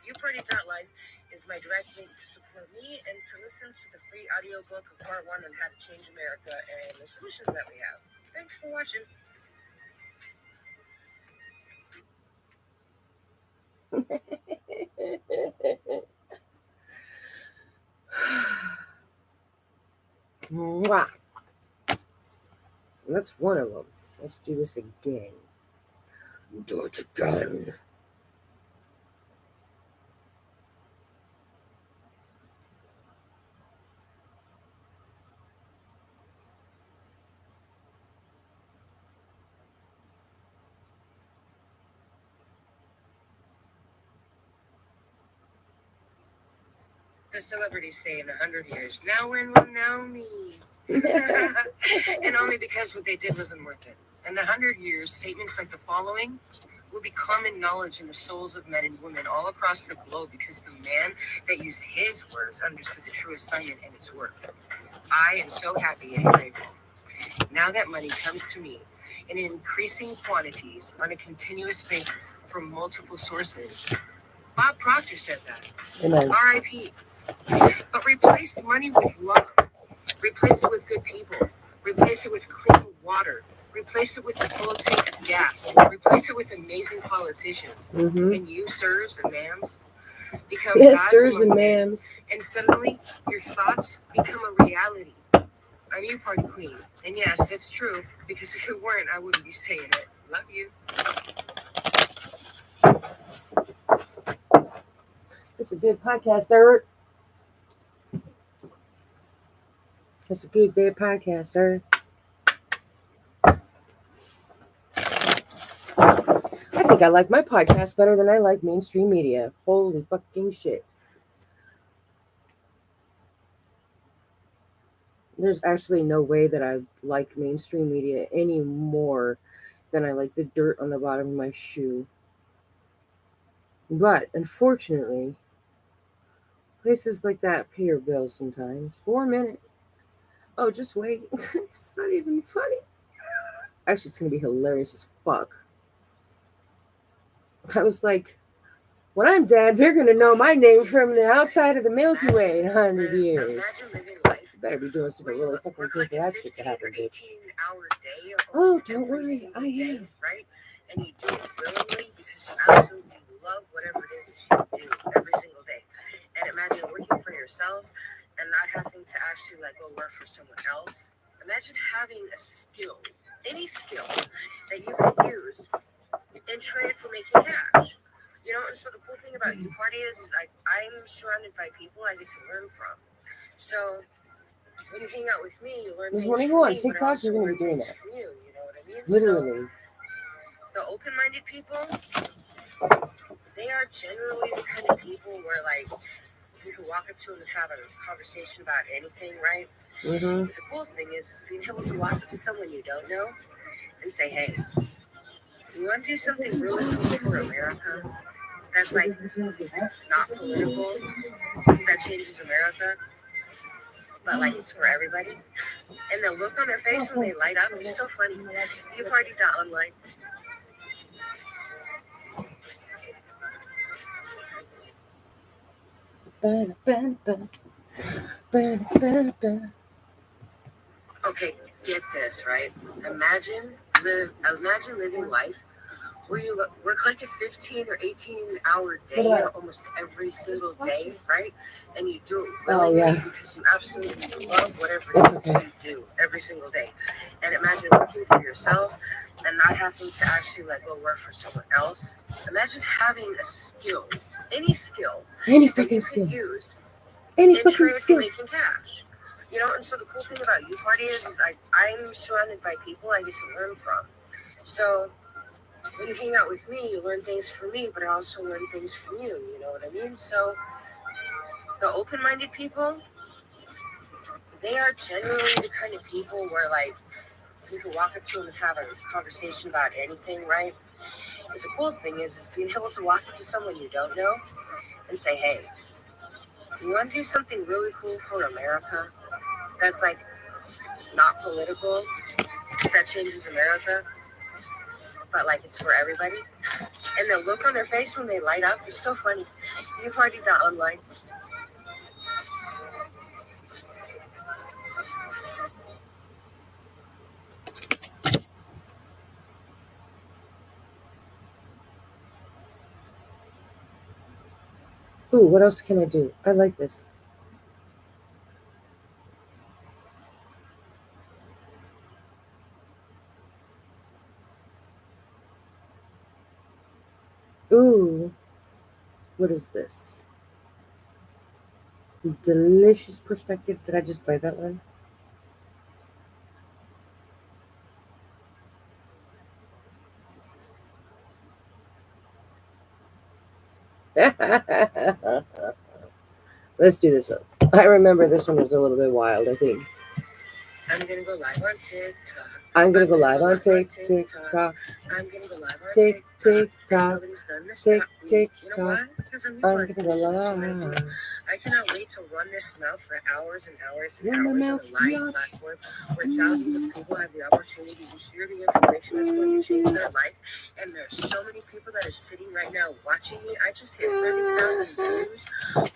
UParty.life is my direct link to support me and to listen to the free audiobook of part 1 on how to change America and the solutions that we have. Thanks for watching. Mwah. That's one of them. Let's do this again. Do it again. The celebrities say in 100 years, now when will now me? And only because what they did wasn't working. In 100 years, statements like the following will be common knowledge in the souls of men and women all across the globe because the man that used his words understood the true assignment and its work. I am so happy and grateful. Now that money comes to me in increasing quantities on a continuous basis from multiple sources. Bob Proctor said that. Amen. R.I.P. But replace money with love. Replace it with good people. Replace it with clean water. Replace it with a full tank of gas. Replace it with amazing politicians. And you, sirs and ma'ams, become gods sirs and ma'ams. And suddenly, your thoughts become a reality. I'm UPartyQueen. And yes, it's true, because if it weren't, I wouldn't be saying it. Love you. It's a good podcast, Eric. It's a good podcast, sir. I think I like my podcast better than I like mainstream media. Holy fucking shit. There's actually no way that I like mainstream media any more than I like the dirt on the bottom of my shoe. But, unfortunately, places like that pay your bills sometimes. 4 minutes. Oh, just wait. It's not even funny. Actually, it's going to be hilarious as fuck. I was like, when I'm dead, they're going to know my name from the outside of the Milky Way in 100 years. You better be doing something really fucking cool for that shit to happen, bitch. Oh, don't worry, I am. Right? And you do it willingly because you absolutely love whatever it is that you do every single day. And imagine working for yourself and not having to actually go work for someone else. Imagine having a skill, any skill that you can use and trade for making cash. And so the cool thing about UParty is I'm surrounded by people I get to learn from. So when you hang out with me, you learn things from me, on TikTok, you're going to be doing that. From you know what I mean? Literally. So the open-minded people, they are generally the kind of people where you can walk up to them and have a conversation about anything, right? But the cool thing is being able to walk up to someone you don't know and say, hey, you want to do something really cool for America that's not political, that changes America, but it's for everybody? And the look on their face when they light up is so funny. UParty.online. Okay, get this, right? Imagine living life where you work like a 15 or 18-hour day almost every single day, right? And you do it willingly because you absolutely love whatever it is that you do every single day. And imagine working for yourself and not having to actually go work for someone else. Imagine having a skill, any fucking skill, use any fucking skill, making cash. And so the cool thing about UParty is I'm surrounded by people I get to learn from. So when you hang out with me, you learn things from me, but I also learn things from you. You know what I mean? So the open-minded people, they are generally the kind of people where you can walk up to them and have a conversation about anything, right? But the cool thing is being able to walk up to someone you don't know and say, hey, you want to do something really cool for America that's not political, that changes America, but it's for everybody? And the look on their face when they light up is so funny. UParty.online. Ooh, what else can I do? I like this. What is this? Delicious Perspective. Did I just play that one? Let's do this one. I remember this one was a little bit wild, I think. I'm gonna go live on TikTok. I'm gonna go live on TikTok. I'm gonna go live on TikTok. Nobody's gonna stop me. You know TikTok. why? Because I'm I'm UPartyQueen. gonna go That's what I do. live. I cannot wait to run this mouth for hours and hours and Run my hours on mouth, a live biatch. platform where thousands of people have the opportunity to hear the information that's going to change their life. And there's so many people that are sitting right now watching me. I just hit 30,000 views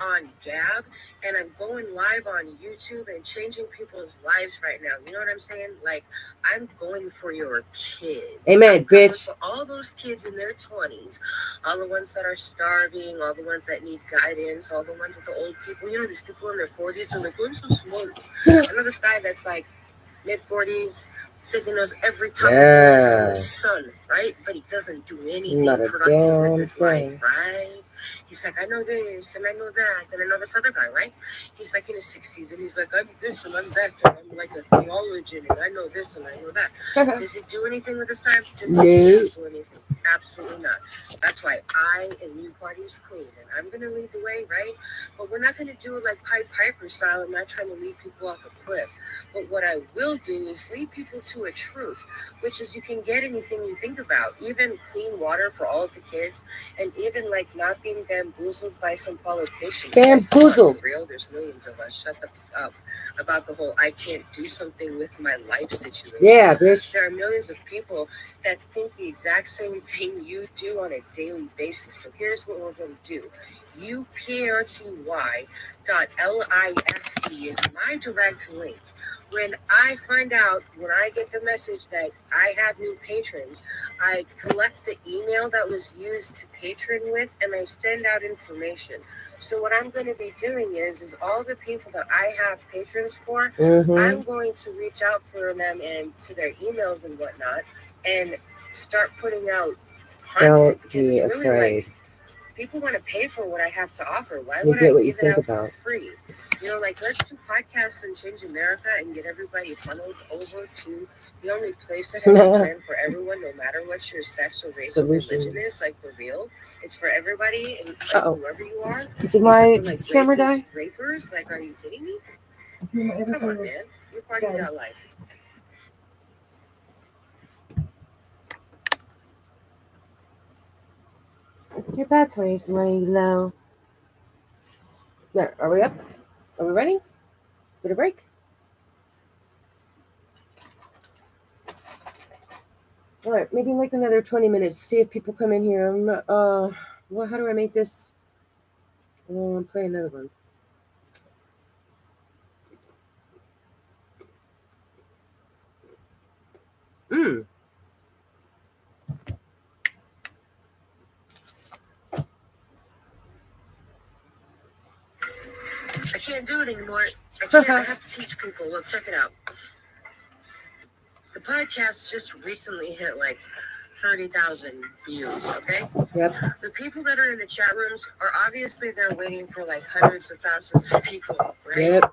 on Gab, and I'm going live on YouTube and changing people's lives right now. You know what I'm saying? Like, I'm going for your kids. Amen, I'm coming bitch. for all those kids in their 20s, all the ones that are starving, all the ones that need guidance, all the ones with the old people. You know, these people in their 40s are like, I'm so smart. I know this guy that's like mid 40s, says he knows every topic under the sun, right? But he doesn't do anything Not a productive damn with his thing. life, right? He's like, I know this and I know that, and I know this other guy, right? He's like in his 60s and he's like, I'm this and I'm that, and I'm like a theologian and I know this and I know that. Does he do anything with his time? Does he No. do anything? Absolutely not. That's why I am UPartyQueen, and I'm gonna lead the way, right? But we're not gonna do it like Pied Piper style. I'm not trying to lead people off a cliff. But what I will do is lead people to a truth, which is you can get anything you think about, even clean water for all of the kids, and even like not being bamboozled by some politicians. Bamboozled. Like, real, there's millions of us. Shut the f up about the whole I can't do something with my life situation. Yeah, bitch. There are millions of people that think the exact same thing you do on a daily basis. So here's what we're going to do. UPartyQueen.life is my direct link. When I find out, when I get the message that I have new patrons, I collect the email that was used to patron with and I send out information. So what I'm going to be doing is all the people that I have patrons for, I'm going to reach out for them and to their emails and whatnot and start putting out content, because it's really like people want to pay for what I have to offer. Why would I give it out for free? You know, like, let's do podcasts and change America and get everybody funneled over to the only place that has a plan for everyone, no matter what your sex or race or religion is. Like, for real, it's for everybody, and like, whoever you are. Did my like, camera die? Rapers, like, are you kidding me? Come on, man. You're part of that life. Your battery's way low. There, are we up? Are we ready? Did it break? All right, maybe like another 20 minutes. See if people come in here. Well, how do I make this? Play another one. I can't do it anymore. I have to teach people. Look, check it out. The podcast just recently hit like 30,000 views, okay? Yep. The people that are in the chat rooms are obviously they're waiting for like hundreds of thousands of people, right? Yep.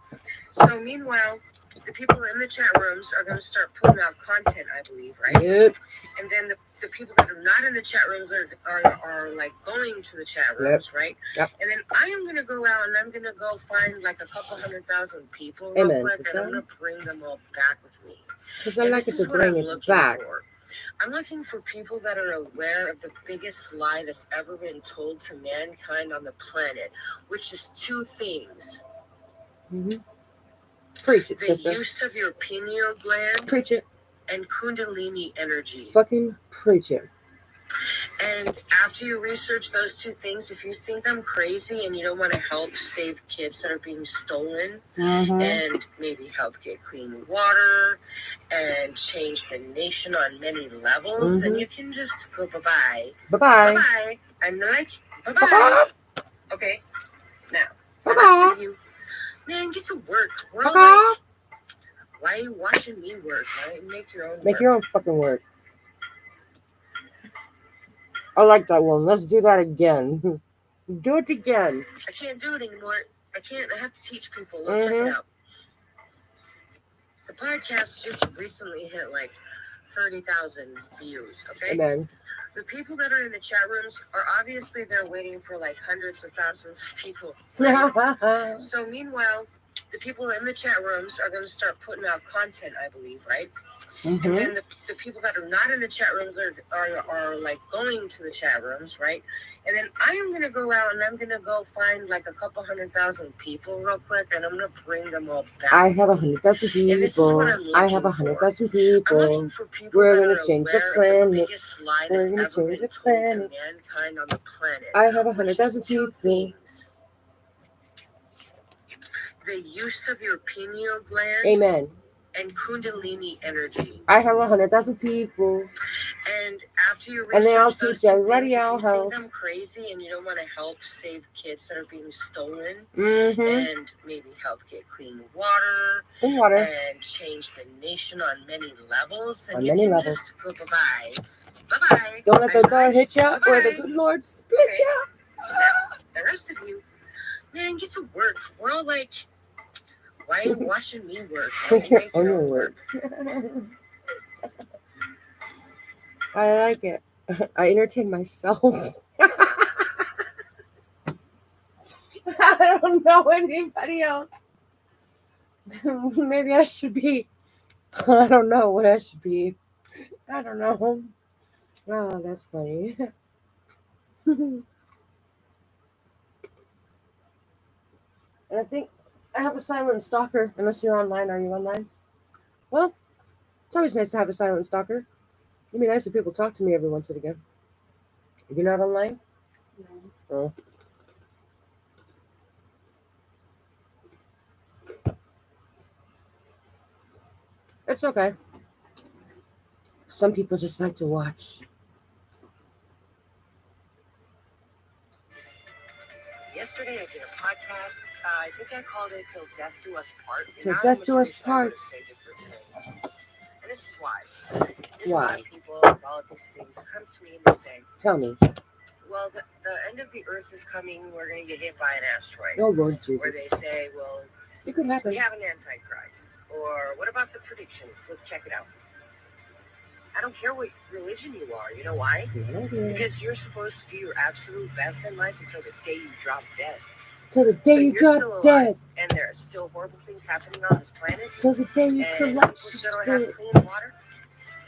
So meanwhile, the people in the chat rooms are going to start putting out content, I believe, right? Yep. And then the people that are not in the chat rooms are like going to the chat rooms, right? Yep. And then I am going to go out and I'm going to go find like a couple 100,000 people Amen, real quick, sister. and I'm going to bring them all back with me. Because I like it to bring it back. I'm looking for people that are aware of the biggest lie that's ever been told to mankind on the planet, which is two things. Preach it, the sister. The use of your pineal gland. Preach it. And kundalini energy. Fucking preach it. And after you research those two things, if you think I'm crazy and you don't want to help save kids that are being stolen, and maybe help get clean water and change the nation on many levels, then you can just go bye-bye. Bye-bye. Bye-bye. I'm like, bye-bye. Okay. Now, the rest of you, man, get to work. We're all like, why are you watching me work? Right? Make your own work. Make your own fucking work. I like that one. Let's do that again. Do it again. I can't do it anymore. I can't. I have to teach people. Look, check it out. The podcast just recently hit like 30,000 views. Okay. Amen. The people that are in the chat rooms are obviously they're waiting for like hundreds of thousands of people. Right? So meanwhile, the people in the chat rooms are going to start putting out content, I believe, right? And then the people that are not in the chat rooms are like going to the chat rooms, right? And then I am going to go out and I'm going to go find like a couple 100,000 people real quick and I'm going to bring them all back. I have 100,000 people. And this is what I'm I have looking 100,000 I'm looking people. for people We're that gonna are change the aware of planet. the biggest lie We're that's gonna ever change been the told planet. to mankind on the planet. I have Which is 100,000 two people. things. The use of your pineal gland Amen. and kundalini energy. I have 100,000 people. And after you And then I'll research those teach two everybody things, if else. you think I'm crazy and you don't want to help save kids that are being stolen and maybe help get clean water Clean water. and change the nation on many levels, then On you many can levels. just go bye-bye. Bye-bye. Don't let the Bye-bye. door hit you or the Bye-bye. good Lord split Okay. you. Now, the rest of you, man, get to work. We're all like, why are you watching me work? Why don't you make your own work? I like it. I entertain myself. I don't know anybody else. Maybe I should be. I don't know what I should be. I don't know. Oh, that's funny. And I think I have a silent stalker. Unless you're online. Are you online? Well, it's always nice to have a silent stalker. It'd be nice if people talk to me every once and again. You're not online? No. Oh. It's okay. Some people just like to watch. Yesterday I did a podcast. I think I called it "Till Death Do Us Part." Till And I Death almost Do Us wish I Part. would've saved it for today. And this is why. There's a lot Why? of people with all of these things that come to me and they say, Tell me. well, the end of the earth is coming. We're going to get hit by an asteroid. Oh, Lord Or Jesus. they say, well, It could happen. we have an antichrist. Or what about the predictions? Look, check it out. I don't care what religion you are. You know why? Because you're supposed to do your absolute best in life until the day you drop dead. Till the day So you you're drop still alive, dead. and there are still horrible things happening on this planet. Till the day you And collapse people your still don't have spirit. clean water.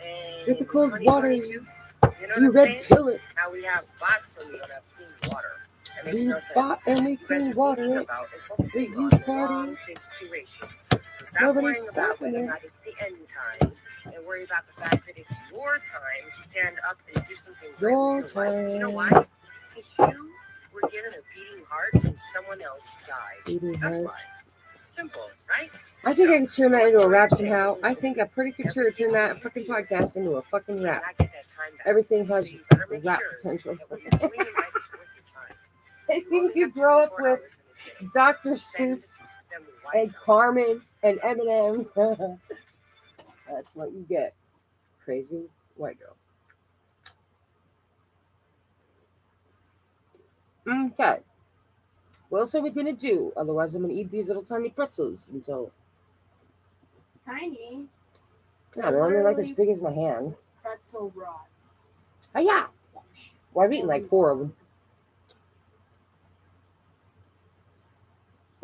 And Get the cold water. 2022, you know what You I'm red saying? pill it. How we have bots and we don't have clean water. That makes We no sense. bought and we You guys are clean thinking water. about and focusing The on youth the wrong party. situations. So stop Nobody's worrying about stopping whether or it. not it's the end times and worry about the fact that it's your time to stand up and do something great Your with your life. You know time. why? Because you were given a beating heart and someone else died. Beating That's heart. why. Simple, right? I think I could turn that into a rap somehow. I think I pretty could turn that fucking podcast into a fucking You rap. cannot get that time back. Everything has So you better make rap sure potential. that what you're doing in life is worth your time. I think you grow up with Dr. Seuss and Carmen and Eminem. That's what you get. Crazy white girl. Okay. What else are we gonna do? Otherwise, I'm gonna eat these little tiny pretzels until Tiny yeah, they're only like as big as my hand. pretzel rods. Oh yeah. Well, I've eaten like 4 of them.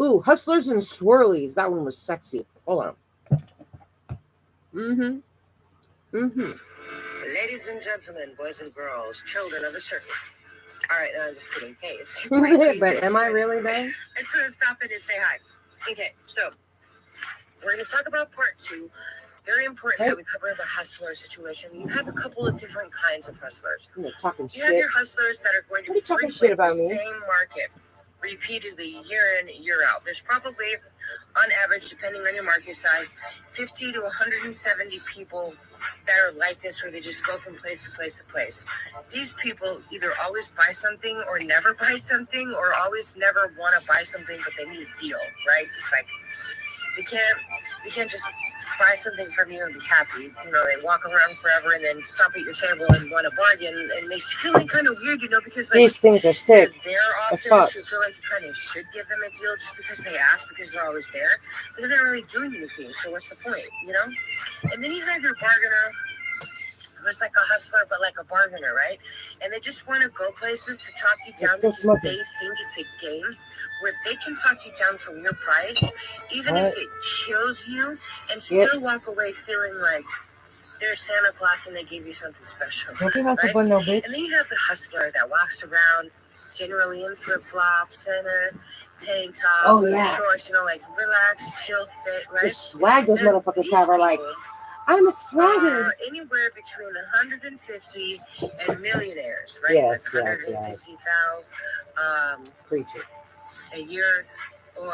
Ooh, Hustlers and Swirlies. That one was sexy. Hold on. Ladies and gentlemen, boys and girls, children of the circus. All right, no, I'm just kidding. Hey, it's But am I really there? And so stop it and say hi. Okay, so we're going to talk about part 2. Very important that we cover the hustler situation. You have a couple of different kinds of hustlers. You're talking You have shit. your hustlers that are going to What are you talking frequent shit about the me? same market repeatedly year in, year out. There's probably, on average, depending on your market size, 50 to 170 people that are like this, where they just go from place to place to place. These people either always buy something or never buy something, or always never want to buy something, but they need a deal, right? It's like they can't just buy something from you and be happy. You know, they walk around forever and then stop at your table and want a bargain, and it makes you feel like kind of weird, you know, because like These things are sick. you're there As often, fuck. so you feel like you kind of should give them a deal just because they ask, because they're always there. But they're not really doing anything, so what's the point, you know? And then you have your bargainer, who's like a hustler, but like a bargainer, right? And they just want to go places to talk you down still because smoking. they think it's a game where they can talk you down from your price, even if it kills you, and still walk away feeling like they're Santa Claus and they gave you something special. Don't be hustle Right? for no bitch. And then you have the hustler that walks around generally in flip-flops and a tank top and shorts, you know, like relaxed, chill fit, The right? swag those And motherfuckers these have are like, people I'm a swagger. are anywhere between 150 and millionaires, right? Yes, like yes, 150,000 Preach it. a year or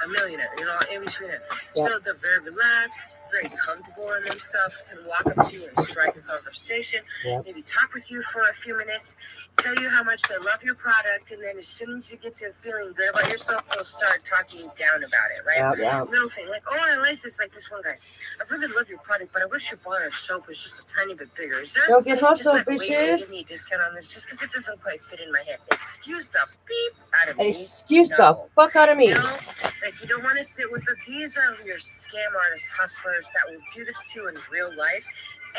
a millionaire, you know, in between it. Yep. So they're very relaxed, very comfortable in themselves, can walk up to you and strike a conversation, maybe talk with you for a few minutes, tell you how much they love your product, and then as soon as you get to feeling good about yourself, they'll start talking down about it, right? Little thing, like, oh, I like this, like this one guy. I really love your product, but I wish your bar of soap was just a tiny bit bigger. Is there Don't get hustled, just like way to bitches. give me a discount on this just because it doesn't quite fit in my head? Excuse the beep out of me. Excuse the fuck out of me. You know, like you don't want to sit with these are your scam artist hustlers that will do this to you in real life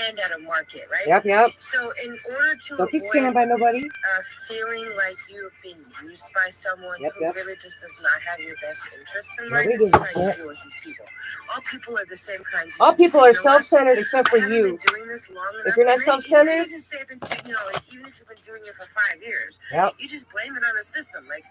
and at a market, right? Yep. So in order to Don't be avoid scammed by nobody. feeling like you've been used by someone who really just does not have your best interests in mind, Nobody this is gives a how you shit. deal with these people. All people are the same kinds. All people So, are you know what? self-centered except for I haven't you. been doing this long enough. If you're not And self-centered, even if you say I've been, you know, like even if you've been doing it for 5 years, you just blame it on the system. Like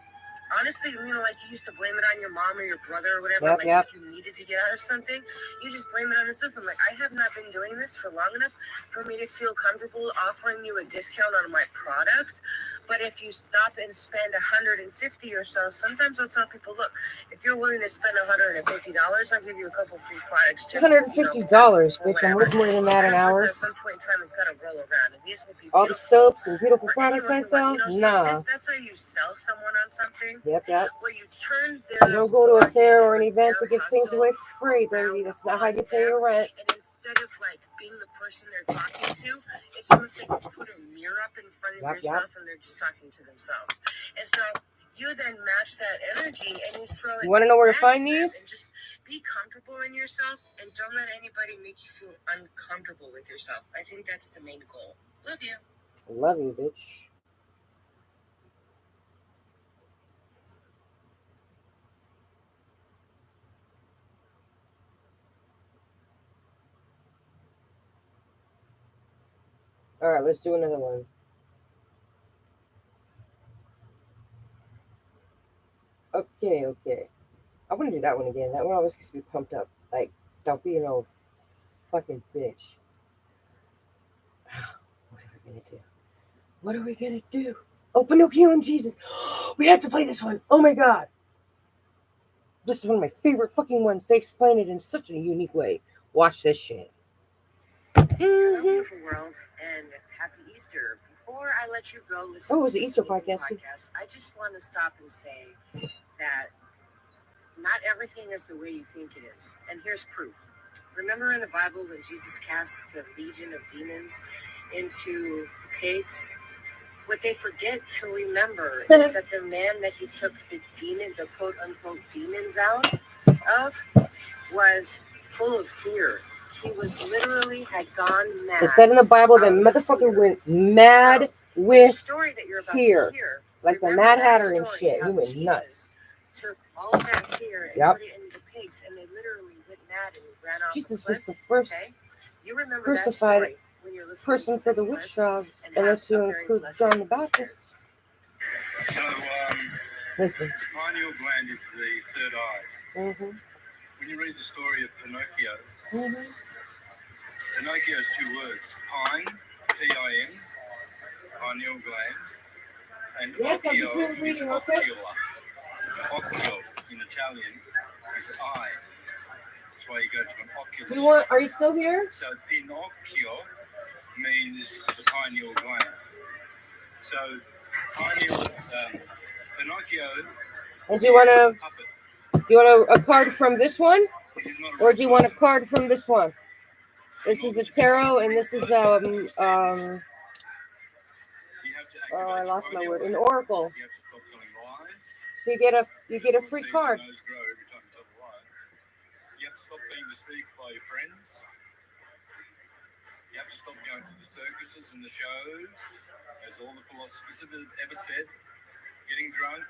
honestly, you know, like you used to blame it on your mom or your brother or whatever. If you needed to get out of something, you just blame it on the system. Like I have not been doing this for long enough for me to feel comfortable offering you a discount on my products. But if you stop and spend $150 or so, sometimes I'll tell people, look, if you're willing to spend $150, I'll give you a couple free products. Just, $150, bitch. I'm worth more than that an hour. At some point in time, it's got to roll around. And these will be all the soaps and beautiful products I sell? Nah. So that's how you sell someone on something. Yep. Where you turn their You don't go to a fair or an event to give things away for free, baby. That's not how you pay your rent. And instead of like being the person they're talking to, it's almost like you put a mirror up in front of yourself and they're just talking to themselves. And so you then match that energy and you throw it. You want to know where to find these? And just be comfortable in yourself and don't let anybody make you feel uncomfortable with yourself. I think that's the main goal. Love you. Love you, bitch. All right, let's do another one. Okay. I want to do that one again. That one always gets me pumped up. Like, don't be an old fucking bitch. What are we gonna do? Oh, Pinocchio and Jesus. We have to play this one. Oh my god. This is one of my favorite fucking ones. They explain it in such a unique way. Watch this shit. Hello, beautiful world, and happy Easter. Before I let you go listen it was to an Easter this podcast. I just want to stop and say that not everything is the way you think it is. And here's proof. Remember in the Bible when Jesus cast the legion of demons into the pigs? What they forget to remember is that the man that he took the quote-unquote demons out of was full of fear. He was literally had gone mad. It said in the Bible that motherfucker went mad with fear. Like the Mad Hatter and shit. He went nuts. Took all of that fear and put it in the pigs, and they literally went mad and ran off. Jesus was the first crucified person for the witch trial, unless you include John the Baptist. So, Listen. pineal gland is the third eye. Mm-hmm. When you read the story of Pinocchio, Mm-hmm. Pinocchio has two words: pine, P-I-N, pineal gland, and occhio is ocula. Occhio in Italian is eye. That's why you go to an oculist. Are you still here? So Pinocchio means the pineal gland. So Pinocchio. And do you want a card from this one? It is not a Or real do you want a person. card from this one? This is a In order to tarot, become a and real this is person, which is said, you have to oh, I activate your lost my pineal word. An gland. oracle. You have to stop telling lies. So you get a Your free seeds card. and nose grow every time you tell a lie. You have to stop being deceived by your friends. You have to stop going to the circuses and the shows, as all the philosophers have ever said. Getting drunk,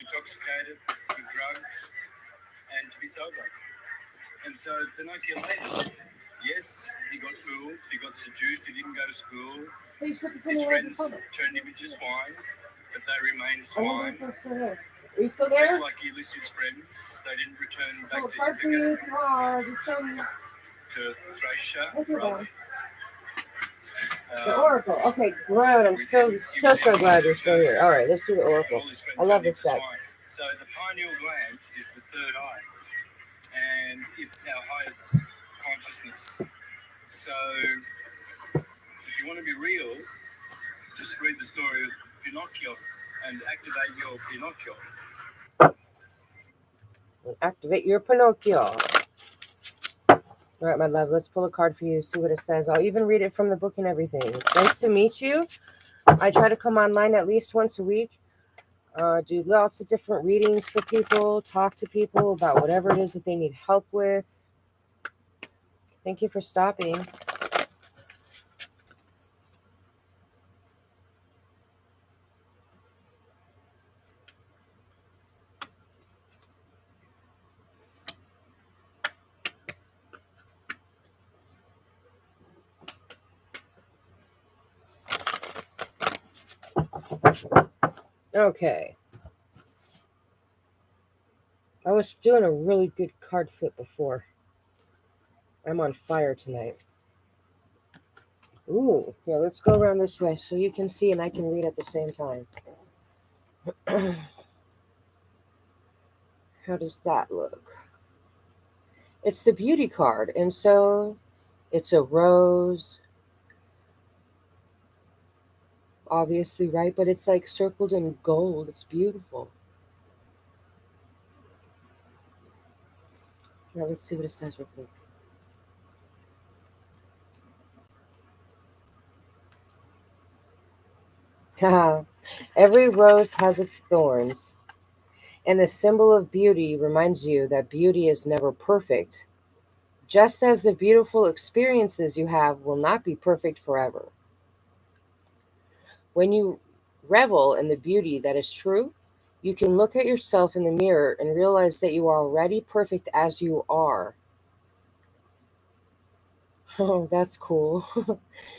intoxicated with drugs, and to be sober. And so Pinocchio made it. Yes, he got fooled, he got seduced, he didn't go to school. His friends turned him into swine, but they remained swine. Are you still there? Just like Ulysses' friends, they didn't return back to Ithaca, to Thracia, rather. The oracle. Okay, good. I'm so glad you're still here. All right, let's do the oracle. I love this deck. So the pineal gland is the third eye, and it's our highest consciousness. So if you want to be real, just read the story of Pinocchio and activate your Pinocchio. Activate your Pinocchio. All right, my love, let's pull a card for you, see what it says. I'll even read it from the book and everything. It's nice to meet you. I try to come online at least once a week, do lots of different readings for people, talk to people about whatever it is that they need help with. Thank you for stopping. Okay. I was doing a really good card flip before. I'm on fire tonight. Ooh, here, let's go around this way so you can see and I can read at the same time. How does that look? It's the beauty card, and so it's a rose, obviously, right? But it's like circled in gold. It's beautiful. Now let's see what it says real quick. Every rose has its thorns, and the symbol of beauty reminds you that beauty is never perfect, just as the beautiful experiences you have will not be perfect forever. When you revel in the beauty that is true, you can look at yourself in the mirror and realize that you are already perfect as you are. Oh, that's cool.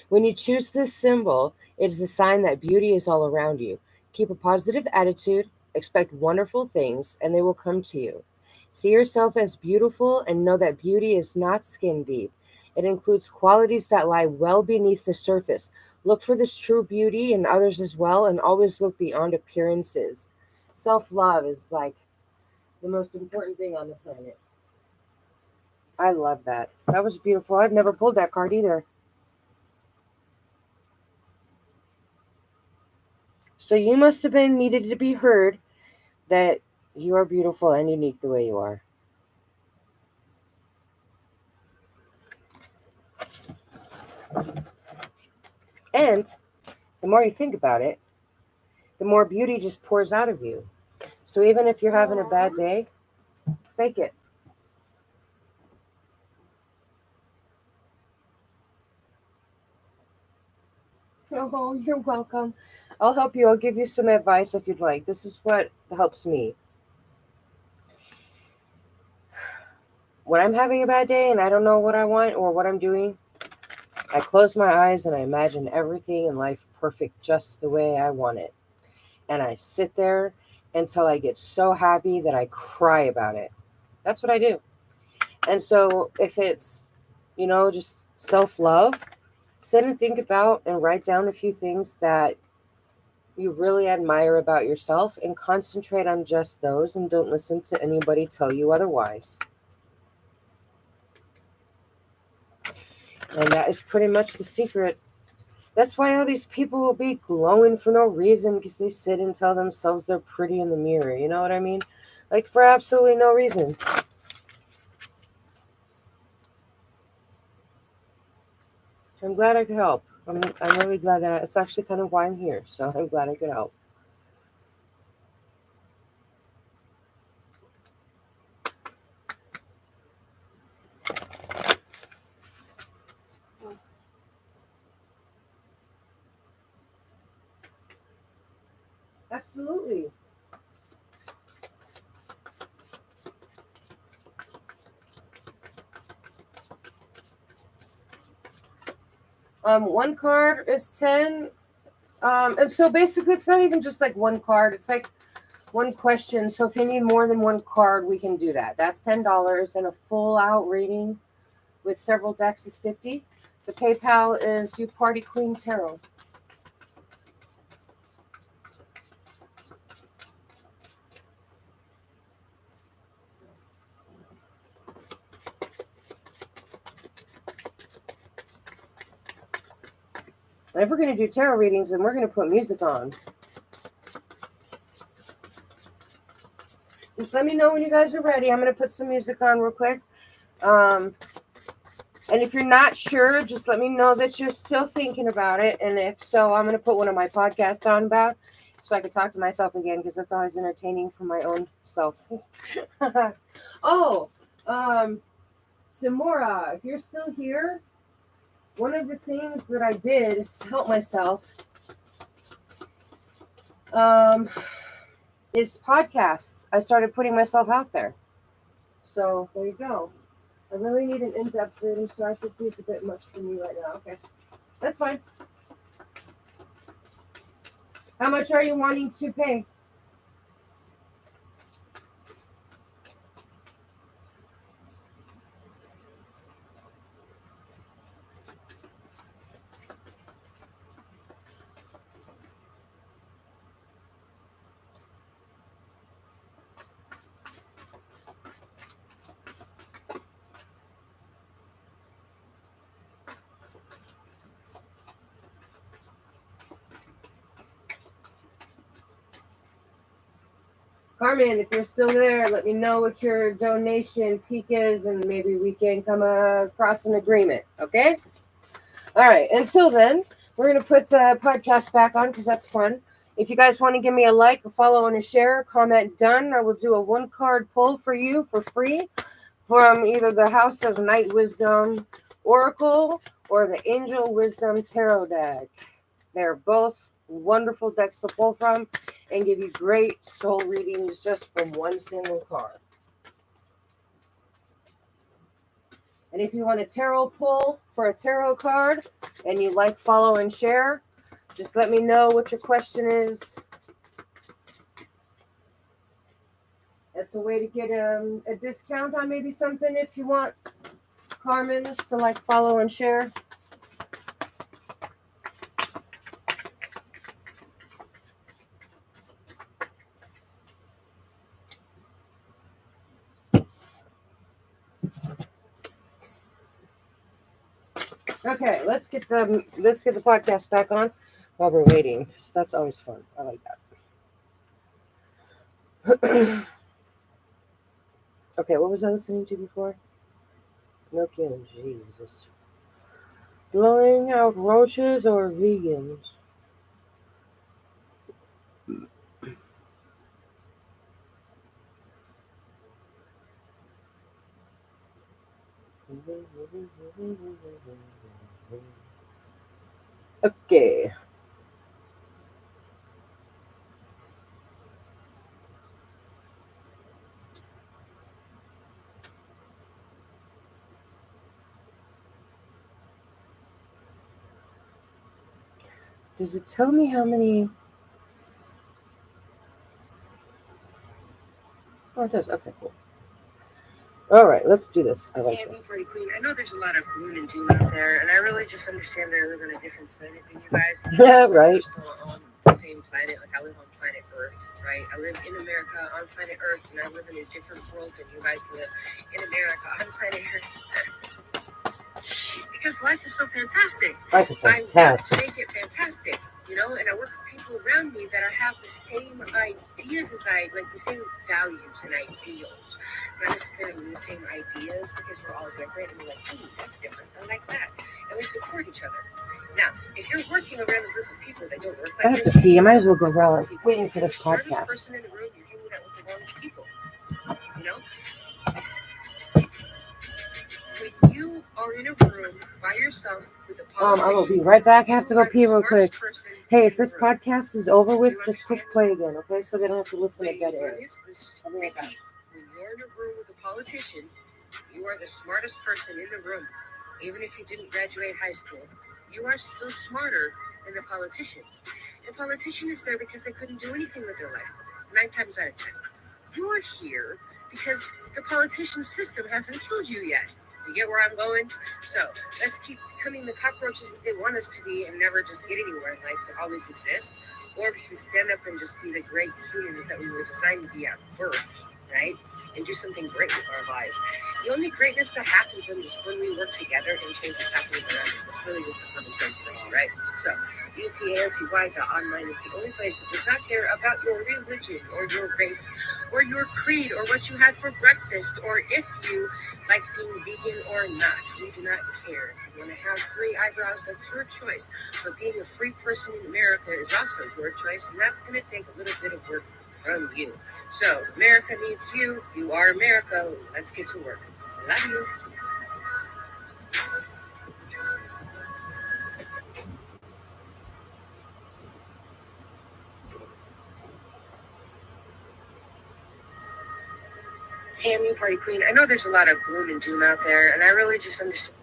When you choose this symbol, it is a sign that beauty is all around you. Keep a positive attitude, expect wonderful things, and they will come to you. See yourself as beautiful and know that beauty is not skin deep. It includes qualities that lie well beneath the surface. Look for this true beauty in others as well, and always look beyond appearances. Self love is like the most important thing on the planet. I love that. That was beautiful. I've never pulled that card either. So you must have been needed to be heard that you are beautiful and unique the way you are. And the more you think about it, the more beauty just pours out of you. So even if you're having a bad day, fake it. Oh, you're welcome. I'll help you. I'll give you some advice if you'd like. This is what helps me. When I'm having a bad day and I don't know what I want or what I'm doing, I close my eyes and I imagine everything in life perfect just the way I want it. And I sit there until I get so happy that I cry about it. That's what I do. And so if it's, just self-love, sit and think about and write down a few things that you really admire about yourself and concentrate on just those and don't listen to anybody tell you otherwise. And that is pretty much the secret. That's why all these people will be glowing for no reason because they sit and tell themselves they're pretty in the mirror. You know what I mean? Like for absolutely no reason. I'm glad I could help. I'm really glad that it's actually kind of why I'm here. So I'm glad I could help. Absolutely. One card is 10. And so basically it's not even just like one card, it's like one question. So if you need more than one card, we can do that. That's $10, and a full out reading with several decks is $50. The PayPal is UPartyQueen Tarot. And if we're going to do tarot readings, then we're going to put music on. Just let me know when you guys are ready. I'm going to put some music on real quick. And if you're not sure, just let me know that you're still thinking about it. And if so, I'm going to put one of my podcasts on back so I can talk to myself again, because that's always entertaining for my own self. Oh, Samora, if you're still here, one of the things that I did to help myself is podcasts. I started putting myself out there. So there you go. I really need an in-depth reading, so I think it's a bit much for me right now. Okay, that's fine. How much are you wanting to pay? Carmen, if you're still there, let me know what your donation peak is, and maybe we can come across an agreement, okay? All right, until then, we're going to put the podcast back on because that's fun. If you guys want to give me a like, a follow, and a share, comment done. I will do a one-card pull for you for free from either the House of Night Wisdom Oracle or the Angel Wisdom Tarot deck. They're both wonderful decks to pull from and give you great soul readings just from one single card. And if you want a tarot pull for a tarot card and you like, follow, and share, just let me know what your question is. That's a way to get a discount on maybe something if you want Carmen's to like, follow, and share. Okay, let's get the podcast back on while we're waiting, because that's always fun. I like that. Okay, what was I listening to before? Pinocchio, Jesus. Blowing out roaches or vegans? Okay. Does it tell me how many? Oh, it does. Okay, cool. All right, let's do this. I like this. UPartyQueen, I know there's a lot of gloom and doom out there, and I really just understand that I live on a different planet than you guys. Yeah, right. We're still on the same planet. Like, I live on planet Earth, right? I live in America on planet Earth, and I live in a different world than you guys live in America on planet Earth. Because life is so fantastic. Life is I want fantastic. to make it fantastic, you know, and I work with people people around me that have the same ideas as I, like the same values and ideals. Not necessarily the same ideas because we're all different and we're like, ooh, that's different. I like that. And we support each other. Now, if you're working around a group of people that don't work I like have this, to pee. I might as well go around waiting for you're the this smartest podcast. person in the room, you're hanging out with the wrong people. You know? When you are in a room by yourself with a politician, I will be right back. I have to go pee real quick. Hey, if this podcast podcast is over with, just push play again, okay? So they don't have to listen to dead air. I'll be right back. When you're in a room with a politician, you are the smartest person in the room. Even if you didn't graduate high school, you are still smarter than the politician. The politician is there because they couldn't do anything with their life. 9 times out of 10. You're here because the politician system hasn't killed you yet. You get where I'm going? So let's keep becoming the cockroaches that they want us to be and never just get anywhere in life, but always exist. Or we can stand up and just be the great humans that we were designed to be at birth, right? And do something great with our lives. The only greatness that happens is when we work together and change is happening around us. It's really just a common sense thing, right? So UPartyQueen is the only place that does not care about your religion or your race or your creed or what you had for breakfast or if you like being vegan or not. We do not care. If you want to have 3 eyebrows, that's your choice. But being a free person in America is also your choice, and that's going to take a little bit of work from you. So America needs you. You are America. Let's get to work. Love you. Hey, I'm UPartyQueen. I know there's a lot of gloom and doom out there, and I really just understand.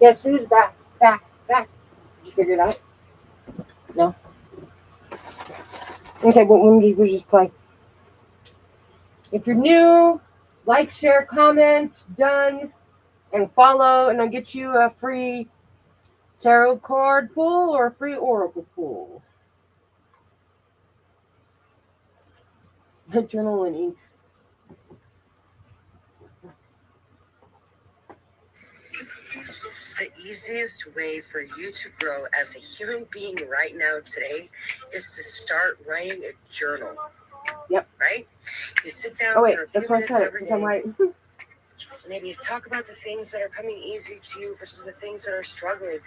Yes, who's back? Back. Did you figure it out? No? Okay, but we'll just play. If you're new, like, share, comment, done, and follow, and I'll get you a free tarot card pull or a free oracle pull. The journal and ink. The easiest way for you to grow as a human being right now today is to start writing a journal. Yep. Right? You sit down Oh, wait, for a few that's why I minutes said it, every because I'm day. right. Maybe talk about the things that are coming easy to you versus the things that are struggling.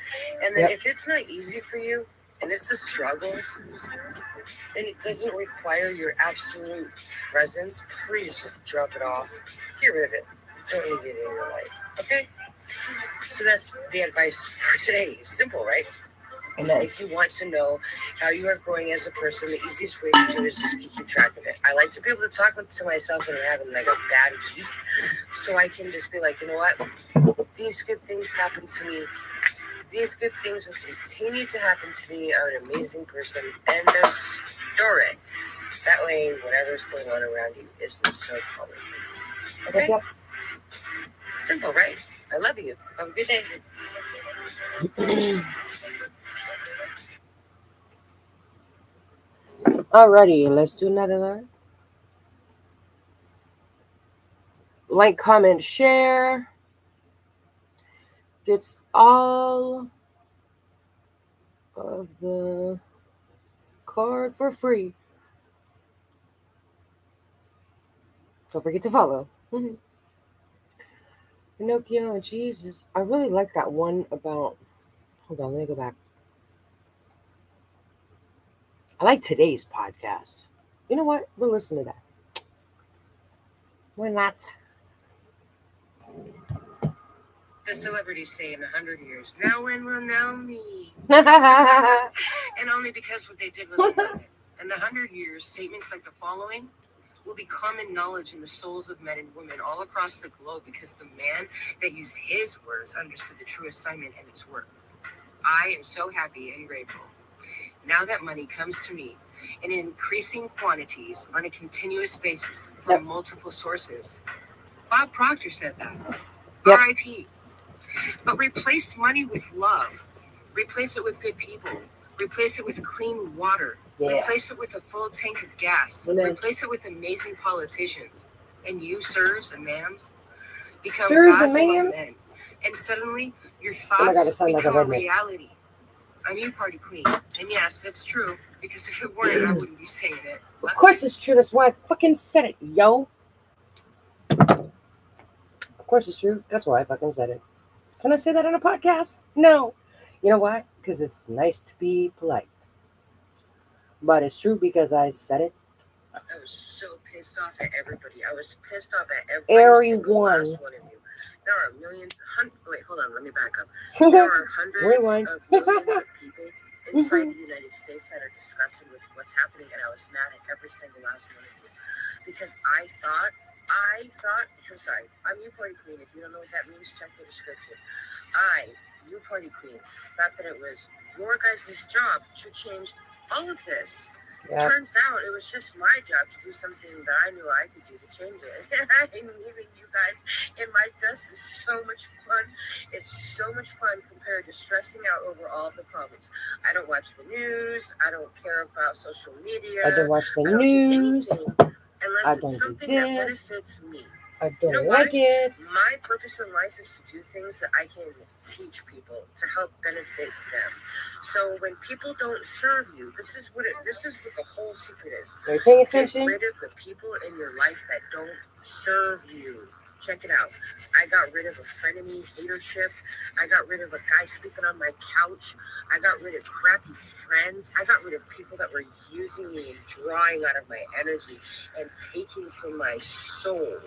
And then if it's not easy for you and it's a struggle, then it doesn't require your absolute presence. Please just drop it off. Get rid of it. Don't need it in your life. Okay? So that's the advice for today. It's simple, right? If you want to know how you are growing as a person, the easiest way to do it is just keep track of it. I like to be able to talk to myself when I'm having like a bad week, so I can just be like, you know what? These good things happen to me. These good things will continue to happen to me. I'm an amazing person. End of story. That way, whatever's going on around you isn't so common. Okay? Yep. Simple, right? I love you. Have a good day. Alrighty, let's do another one. Like, comment, share. Gets all of the card for free. Don't forget to follow. Pinocchio and Jesus. I really like that one about. Hold on, let me go back. I like today's podcast. You know what? We'll listen to that. Why not? The celebrities say in 100 years, no one will know me. And only because what they did was worth it. In 100 years, statements like the following will be common knowledge in the souls of men and women all across the globe because the man that used his words understood the true assignment and its worth. I am so happy and grateful Now that money comes to me in increasing quantities on a continuous basis from multiple sources. Bob Proctor said that. Yep. R.I.P. But replace money with love. Replace it with good people. Replace it with clean water. Yeah. Replace it with a full tank of gas. Amen. Replace it with amazing politicians. And you, sirs and ma'ams, become Sirs gods and among ma'ams? men. And suddenly, your Oh my God, it thoughts sounds like a become a redneck. reality. I'm UPartyQueen. And yes, it's true. Because if it weren't, I wouldn't be saying it. Of course it's true. That's why I fucking said it, yo. Of course it's true. That's why I fucking said it. Can I say that on a podcast? No. You know why? Because it's nice to be polite. But it's true because I said it. I was so pissed off at everybody. I was pissed off at every single last Everyone. one of you. There are millions, wait, hold on, let me back up. There are hundreds Rewind. of millions of people inside the United States that are disgusted with what's happening, and I was mad at every single last one of you. Because I thought, I'm sorry, I'm UPartyQueen. If you don't know what that means, check the description. UPartyQueen, thought that it was your guys' job to change all of this. Yeah. Turns out it was just my job to do something that I knew I could do to change it. And leaving you guys in my dust is so much fun. It's so much fun compared to stressing out over all of the problems. I don't watch the news. I don't care about social media. I don't watch the I don't news. do anything unless I it's don't do something that this. benefits me. I don't You know like it. My purpose in life is to do things that I can teach people to help benefit them. So when people don't serve you, this is what the whole secret is. Are you paying Get attention? rid of the people in your life that don't serve you. Check it out. I got rid of a frenemy hatership. I got rid of a guy sleeping on my couch. I got rid of crappy friends. I got rid of people that were using me and drawing out of my energy and taking from my soul.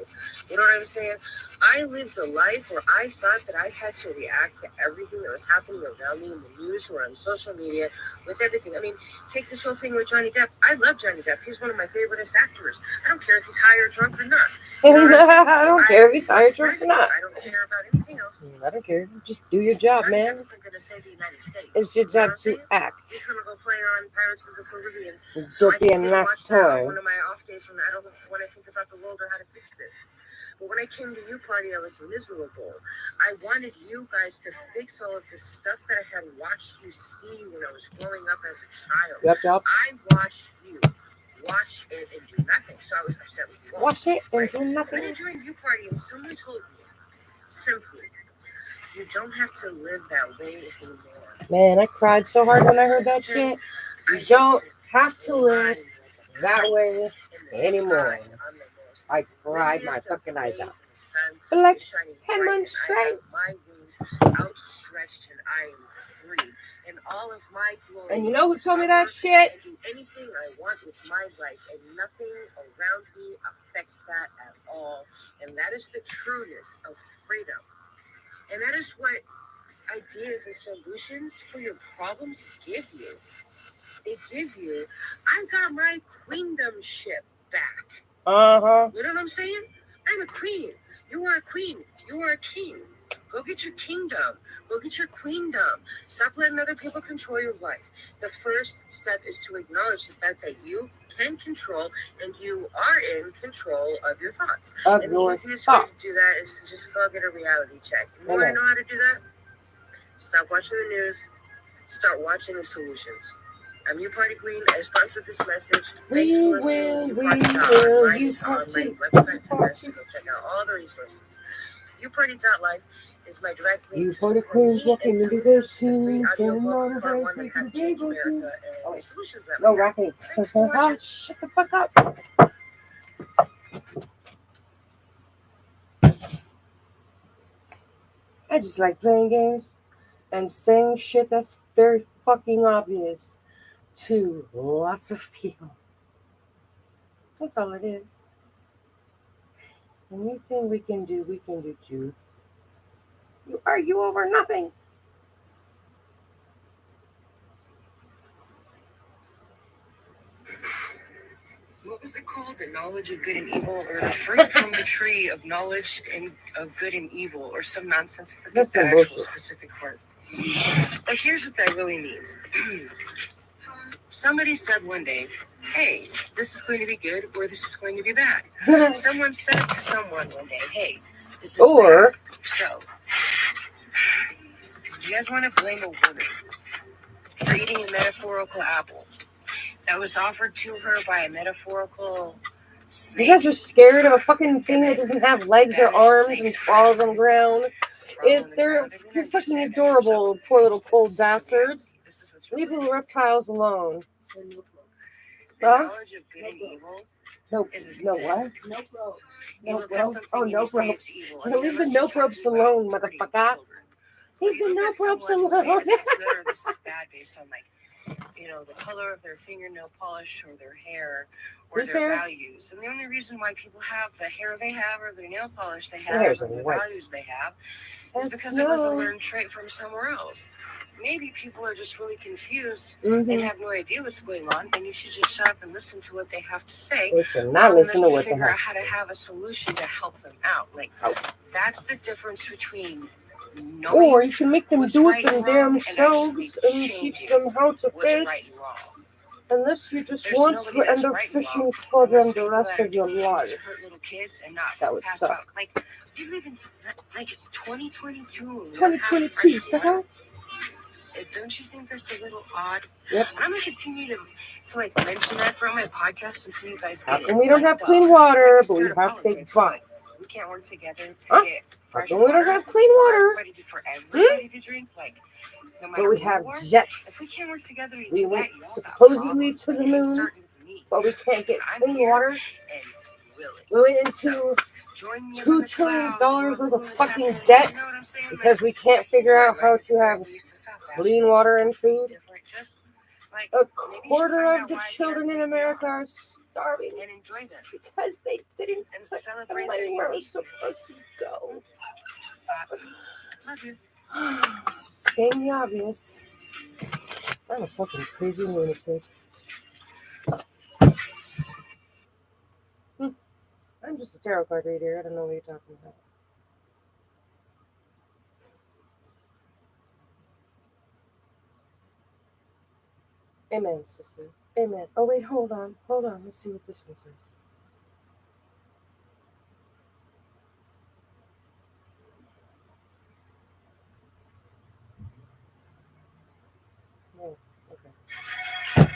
You know what I'm saying? I lived a life where I thought that I had to react to everything that was happening around me in the news or on social media with everything. I mean, take this whole thing with Johnny Depp. I love Johnny Depp. He's one of my favoriteest actors. I don't care if he's high or drunk or not. You know what I'm saying? I don't care if he's high or drunk or not. I don't care about anything else. I don't care. Just do your job, Johnny man. Depp isn't going to save the United States. It's your You know job what I'm to saying? act. He's going to go play on Pirates of the Caribbean. So I Don't be can an sit and watch that on actor. one of my off days when I think about the world or how to fix it. But when I came to you party, I was miserable. I wanted you guys to fix all of the stuff that I had watched you see when I was growing up as a child. Yep. I watched you watch it and do nothing. So I was upset with you all. Watch it and Right? do And then I nothing. joined you party and someone told me, simply, you don't have to live that way anymore. Man, I cried so hard when I heard that shit. You don't have to live that way anymore. I cried my fucking eyes out. For like 10 months straight. My wings outstretched and I am free. And all of my glory. And you know who told me that shit? I do anything I want with my life, and nothing around me affects that at all. And that is the trueness of freedom. And that is what ideas and solutions for your problems give you. They give you, I got my queendom ship back. Uh-huh. You know what I'm saying? I'm a queen. You are a queen. You are a king. Go get your kingdom. Go get your queendom. Stop letting other people control your life. The first step is to acknowledge the fact that you can control and you are in control of your thoughts. Of And your the easiest thoughts. way to do that is to just go get a reality check. You want to Amen. know how to do that? Stop watching the news. Start watching the solutions. I'm UPartyQueen. I sponsored this message. Thanks for listening. UParty.life is on my website for you guys to go check out all the resources. UParty.life is my direct link to support UPartyQueen's me walking and to into listen this to the free scene. audiobook part 1 on how to change America and solutions that No we have. rapping. Thanks for watching. Shut the fuck up. I just like playing games and saying shit that's very fucking obvious to lots of people. That's all it is. Anything we can do too. You argue over nothing. What was it called? The knowledge of good and evil, or the fruit from the tree of knowledge and of good and evil, or some nonsense. I forget That's the some actual bullshit. specific part. But here's what that really means. Somebody said one day, hey, this is going to be good or this is going to be bad. Someone said to someone one day, hey, this is Or bad. So, you guys want to blame a woman for eating a metaphorical apple that was offered to her by a metaphorical snake? you guys are scared of a fucking thing that doesn't have legs or arms and crawls on the ground. They're fucking adorable, poor little cold bastards. Leave the reptiles alone. The knowledge of good and evil No, is a no sin. what? No, bro. You No look at ropes. something Oh, and no you say ropes. it's evil, Yeah, and leave the unless no you're talking ropes about alone, hurting motherfucker. children. Leave the You no look at ropes someone and say alone. this is good or this is bad based on the color of their fingernail polish or their hair or Whose their hair? values. And the only reason why people have the hair they have or the nail polish they Their have hair's or the white. values they have is Yes, because it was a no. learned trait from somewhere else. Maybe people are just really confused Mm-hmm. and have no idea what's going on, and you should just shut up and listen to what they have to say. We should not listen to what they Figure out have how to to say. have a solution to help them out. That's the difference between knowing Or you can make them what's do right it and them wrong damn and selves actually and teach changing them how to what's fish. right and wrong. Unless you just There's want nobody to that's end up right and fishing wrong for them unless the people rest that of your are used life. to hurt little kids and not That would pass suck. out. We live in it's 2022. We don't have 2022, fresh sucker. water. Don't you think that's a little odd? Yep. I'm gonna continue to mention that throughout my podcast until you guys How get come it. we don't have clean water, but we have fake butts? We can't work together to Huh? get How fresh come we don't water have clean water? for everybody to drink. No matter But we who have you are. If jets. we can't work together to We do went that, y'all got supposedly problems. to the It ain't moon, starting with me. but we can't get I'm clean here water. and willing. We went into Join me $2 among the trillion clouds, worth of what's fucking happening, debt you know what I'm saying? because we can't figure out how to have clean water and food. A quarter of the children in America are starving and enjoy them because they didn't and put celebrate the money their where it was supposed to go. Love you. Saying the obvious. I'm a fucking crazy lunatic. I'm just a tarot card reader. I don't know what you're talking about. Amen, sister. Amen. Oh, wait, hold on. Hold on. Let's see what this one says. Oh, okay.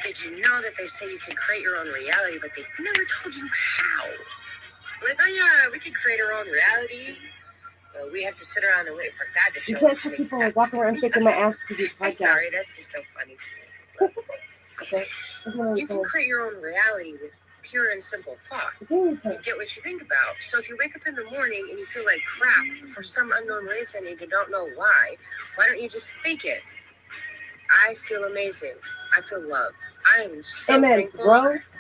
Did you know that they say you can create your own reality, but they never told you how? Oh yeah, we can create our own reality. But we have to sit around and wait for God to show You can't us. tell people like walking around shaking my ass to these podcasts. I'm sorry, that's just so funny to me. Okay. You can create your own reality with pure and simple thought. You get what you think about. So if you wake up in the morning and you feel like crap for some unknown reason and you don't know why don't you just fake it? I feel amazing. I feel loved. I am so thankful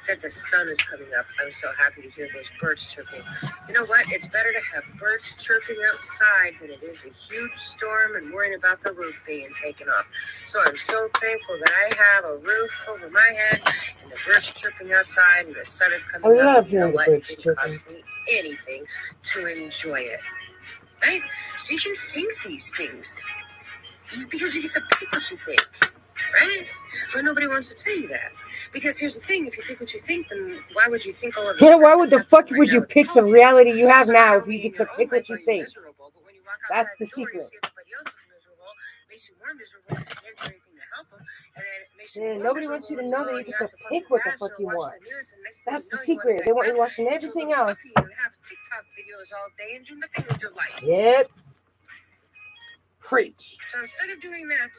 that the sun is coming up. I'm so happy to hear those birds chirping. You know what? It's better to have birds chirping outside than it is a huge storm and worrying about the roof being taken off. So I'm so thankful that I have a roof over my head and the birds chirping outside and the sun is coming up. I love hearing the birds chirping. It chirping. cost me anything to enjoy it. Right? So you can think these things because you get to pick what you think. Right? But nobody wants to tell you that. Because here's the thing, if you pick what you think, then why would you think all of this? Yeah, why would the fuck would you pick the reality you have now if you get to pick what you think? That's the secret. Makes you more miserable because you can't do anything to help them. And then it makes you Yeah, nobody wants you to know that you get to pick what the fuck you want. That's the secret. They want you watching everything else. You have TikTok videos all day and do nothing with your life. Yep. Preach. So instead of doing that,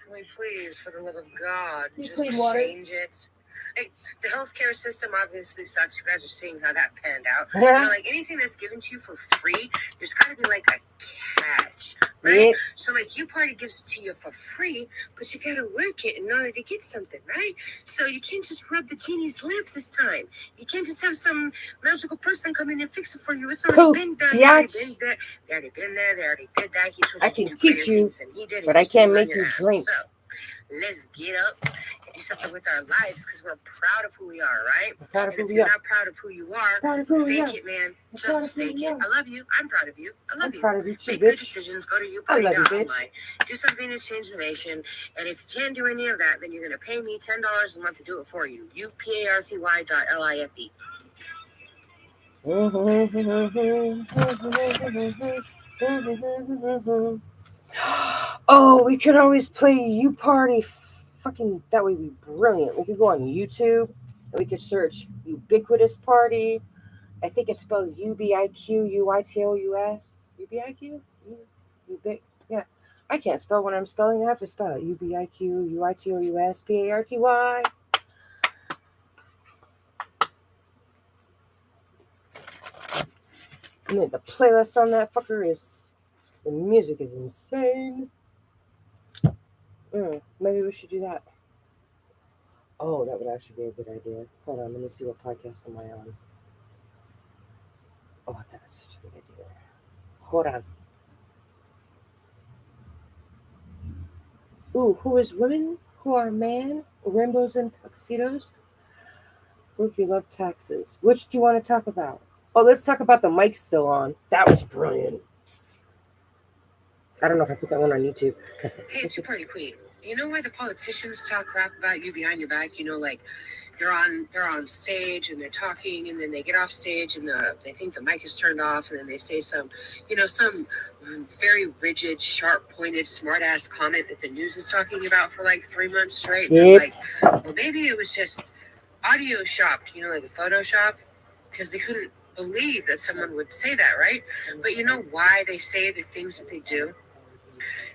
can we please, for the love of God, just change it? Like, the healthcare system obviously sucks. You guys are seeing how that panned out. Yeah. Like anything that's given to you for free, there's got to be like a catch, right? Yep. So like UParty gives it to you for free, but you got to work it in order to get something, right? So you can't just rub the genie's lamp this time. You can't just have some magical person come in and fix it for you. It's already been done. They already been there. They already been there. They already did that. I can teach you, but I can't make you drink. So let's get up and do something with our lives because we're proud of who we are, right? Proud of And who if we you're are. not proud of who you are, Proud of who we are. fake it, man. I'm proud Just of who fake we it. are. I love you. I'm proud of you. I love I'm you. proud of you too, Make good bitch. decisions. Go to I love you, UParty.online. bitch. Do something to change the nation. And if you can't do any of that, then you're going to pay me $10 a month to do it for you. UParty.life. Oh, we could always play U Party. Fucking, that would be brilliant. We could go on YouTube and we could search Ubiquitous Party. I think it's spelled UBIQUITOUS. UBIQ? Ubiq? Yeah. I can't spell when I'm spelling. I have to spell it. UBIQUITOUS PARTY. And then the playlist on that fucker is, the music is insane. Maybe we should do that. Oh, that would actually be a good idea. Hold on, let me see what podcast am I on. Oh, that's such a good idea. Hold on. Ooh, who is women? Who are man? Rainbows and tuxedos? Or if you love taxes. Which do you want to talk about? Oh, let's talk about the mic still on. That was brilliant. I don't know if I put that one on YouTube. Hey, it's UPartyQueen. You know why the politicians talk crap about you behind your back? You know, like they're on stage and they're talking, and then they get off stage and they think the mic is turned off, and then they say some very rigid, sharp-pointed, smart-ass comment that the news is talking about for like 3 months straight. And they're like, well, maybe it was just audio shopped, like a Photoshop, because they couldn't believe that someone would say that, right? But you know why they say the things that they do?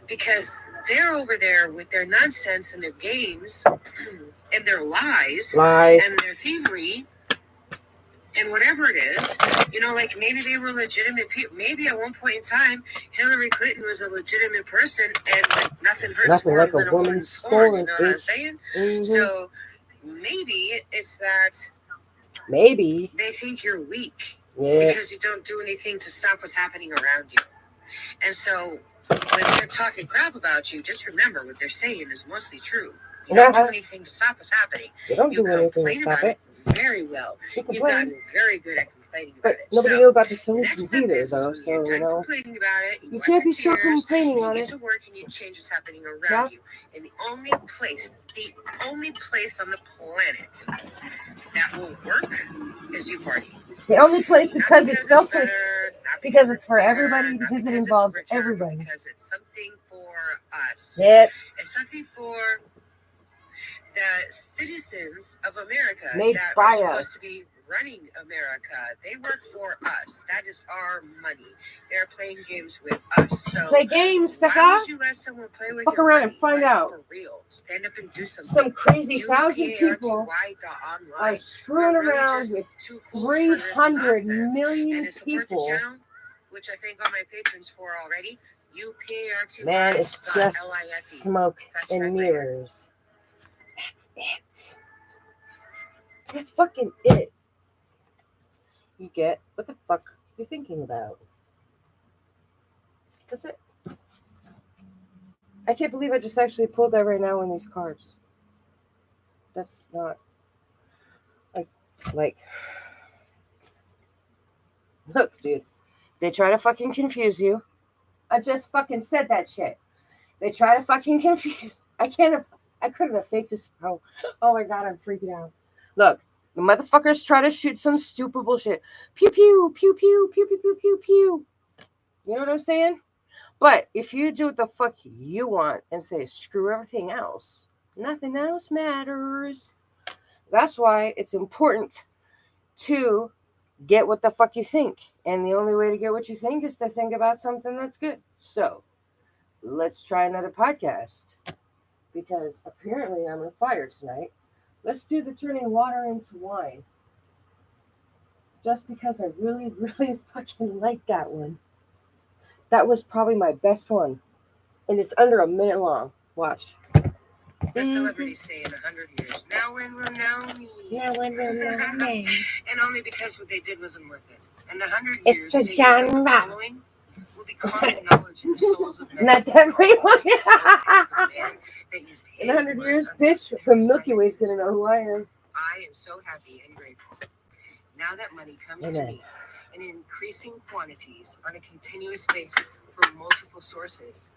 Because they're over there with their nonsense and their games and their lies and their thievery and whatever it is, like maybe they were legitimate people. Maybe at one point in time, Hillary Clinton was a legitimate person and like nothing hurts more like than a woman's scorn. You know what I'm saying? Mm-hmm. So maybe it's that maybe they think you're weak because you don't do anything to stop what's happening around you. And so when they're talking crap about you, just remember what they're saying is mostly true. You don't do anything to stop what's happening. You don't do anything to complain stop about it. Very well. You've gotten very good at complaining about it. Nobody knew about the solutions either, though. So complaining about it, you can't be still complaining on you it. get to work and you change what's happening around you. And the only place on the planet that will work is UParty. The only place because it's selfless, because it's for everybody, because it involves everybody. Because it's something for us. Yep. It's something for the citizens of America Made that by are supposed us. to be running America. They work for us. That is our money. They're playing games with us. So play games, sucker. Why would you let someone play with Fuck your around money? and find Like, out. For real. Stand up and do something. Some crazy 1,000 people are screwing around with 300 million people. The channel, which I thank all my patrons for already. UParty. Man, it's just smoke and mirrors. That's it. That's fucking it. You get what the fuck you're thinking about. That's it. I can't believe I just actually pulled that right now in these cards. That's not like look, dude. They try to fucking confuse you. I just fucking said that shit. They try to fucking confuse. I couldn't have faked this. Oh my god, I'm freaking out. Look, the motherfuckers try to shoot some stupid bullshit. Pew pew pew pew pew pew pew pew pew. You know what I'm saying? But if you do what the fuck you want and say screw everything else, nothing else matters. That's why it's important to get what the fuck you think. And the only way to get what you think is to think about something that's good. So let's try another podcast. Because apparently I'm on fire tonight. Let's do the turning water into wine. Just because I really, really fucking like that one. That was probably my best one. And it's under a minute long. Watch. The celebrities say in 100 years, now when will know me. Now when will know me. And only because what they did wasn't worth it. In 100 years, It's the genre. will be common knowledge in the souls of men. Not everyone. In In 100 years, bitch, the Milky Way is going to know who I am. I am so happy and grateful. Now that money comes to me in increasing quantities on a continuous basis from multiple sources.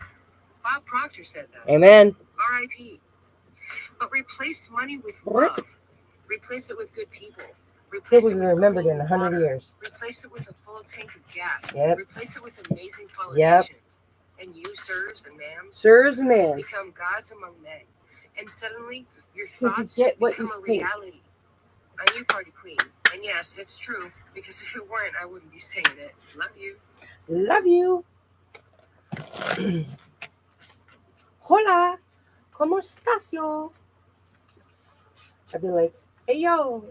Bob Proctor said that. Amen. R.I.P. But replace money with love. Replace it with good people. Replace People will be remembered in 100 years. Replace it with a full tank of gas. Yep. Replace it with amazing politicians. And you, sirs and ma'ams, become gods among men. And suddenly, your thoughts become a reality. I'm UPartyQueen. And yes, it's true. Because if it weren't, I wouldn't be saying it. Love you. Love you. Hola. ¿Cómo estás, yo? I'd be like, hey, yo.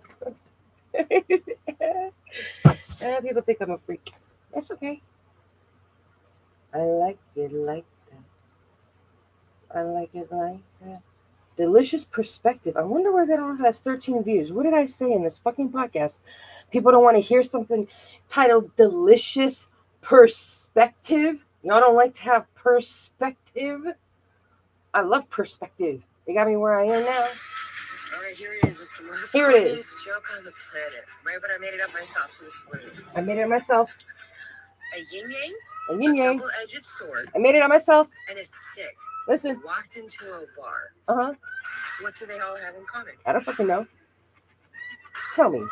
People think I'm a freak. That's okay. I like it like that. I like it like that. Delicious perspective. I wonder why that all has 13 views. What did I say in this fucking podcast? People don't want to hear something titled Delicious Perspective. Y'all don't like to have perspective. I love perspective. They got me where I am now. All right, here it is. It's the most Here it is. joke on the planet, right? But I made it up myself, so this is what it is. I made it up myself. A yin-yang, A yin-yang. double-edged sword, I made it up myself. and a stick Listen. walked into a bar. Uh-huh. What do they all have in common? I don't fucking know. Tell me.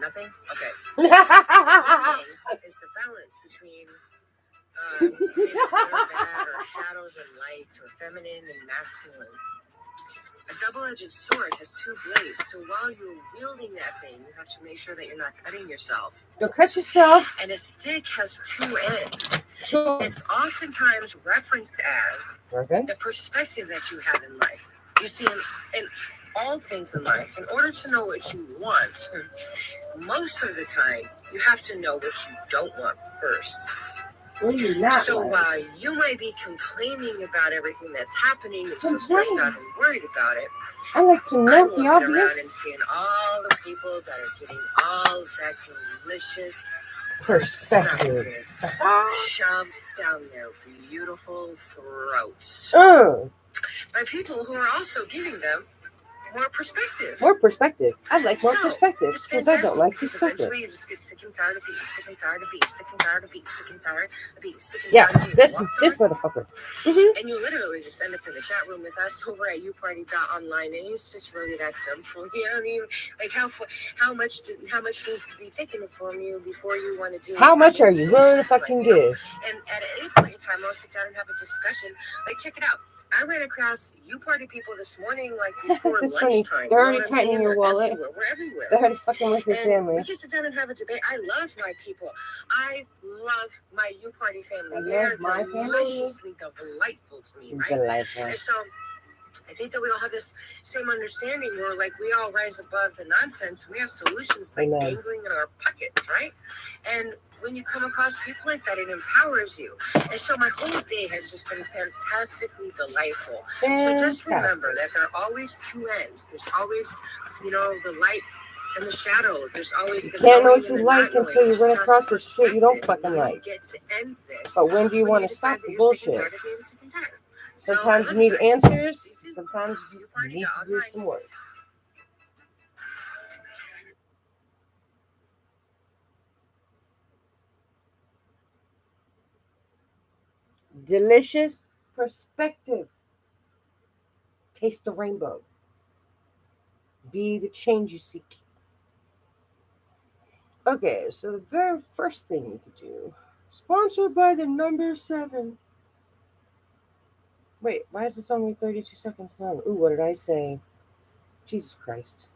Nothing? Okay. Yin-yang is the balance between good or bad, or shadows and lights, or feminine and masculine. A double-edged sword has two blades, so while you're wielding that thing, you have to make sure that you're not cutting yourself. Don't cut yourself. And a stick has two ends. It's oftentimes referenced as the perspective that you have in life. You see, in all things in life, in order to know what you want, most of the time, you have to know what you don't want first. So while you might be complaining about everything that's happening and so stressed out and worried about it, I like to know the I'm looking around and obvious seeing all the people that are getting all of that delicious perspective shoved down their beautiful throats by people who are also giving them more perspective. More perspective. I like more So, perspective it's because I don't like fantastic, because perspective. eventually you just get sick and tired of being sick and tired of being sick and tired of being sick and tired of being sick and Yeah, tired of being this walked on. motherfucker. And you literally just end up in the chat room with us over at uparty.online, and it's just really that simple. You know what I mean? Like how much needs to be taken from you before you want to do? How much are you willing to fucking give? And at any point in time, I'll sit down and have a discussion. Like, check it out. I ran across UParty people this morning, like before It's funny. lunchtime. They're You know already what I'm tightening saying? your They're wallet. everywhere. We're everywhere. They're already fucking with your And family. we can sit down and have a debate. I love my people. I love my UParty family. They're deliciously delightful to me, right? Delightful. And so I think that we all have this same understanding where, like, we all rise above the nonsense. We have solutions like dangling in our pockets, right? And when you come across people like that, it empowers you. And so my whole day has just been fantastically delightful. So just remember that there are always two ends. There's always, the light and the shadow. There's always the can't know what you like until you run across the shit you don't fucking like. Get to end this. But when do you want to stop the bullshit? Sometimes you need answers. Sometimes you just need to do some work. Delicious perspective. Taste the rainbow. Be the change you seek. Okay, so the very first thing you could do, sponsored by the number 7. Wait, why is this only 32 seconds long? Ooh, what did I say? Jesus Christ.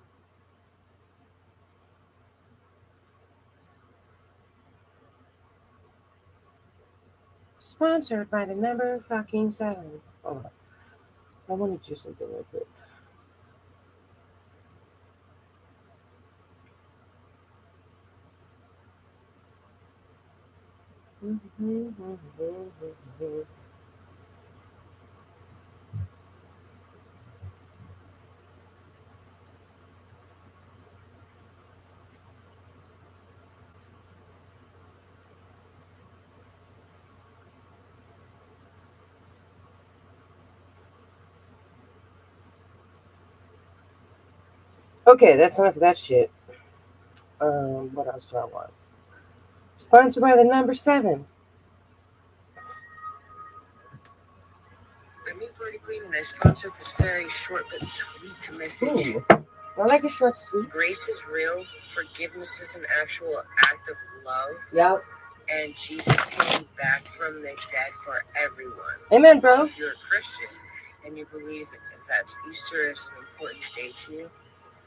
Sponsored by the number fucking 7. Hold on. I want to do something real quick. Okay, that's enough of that shit. What else do I want? Sponsored by the number 7. I'm UPartyQueen, and I sponsored this very short but sweet message. Ooh, I like a short sweet. Grace is real. Forgiveness is an actual act of love. Yep. And Jesus came back from the dead for everyone. Amen, So bro. if you're a Christian and you believe that Easter is an important day to you,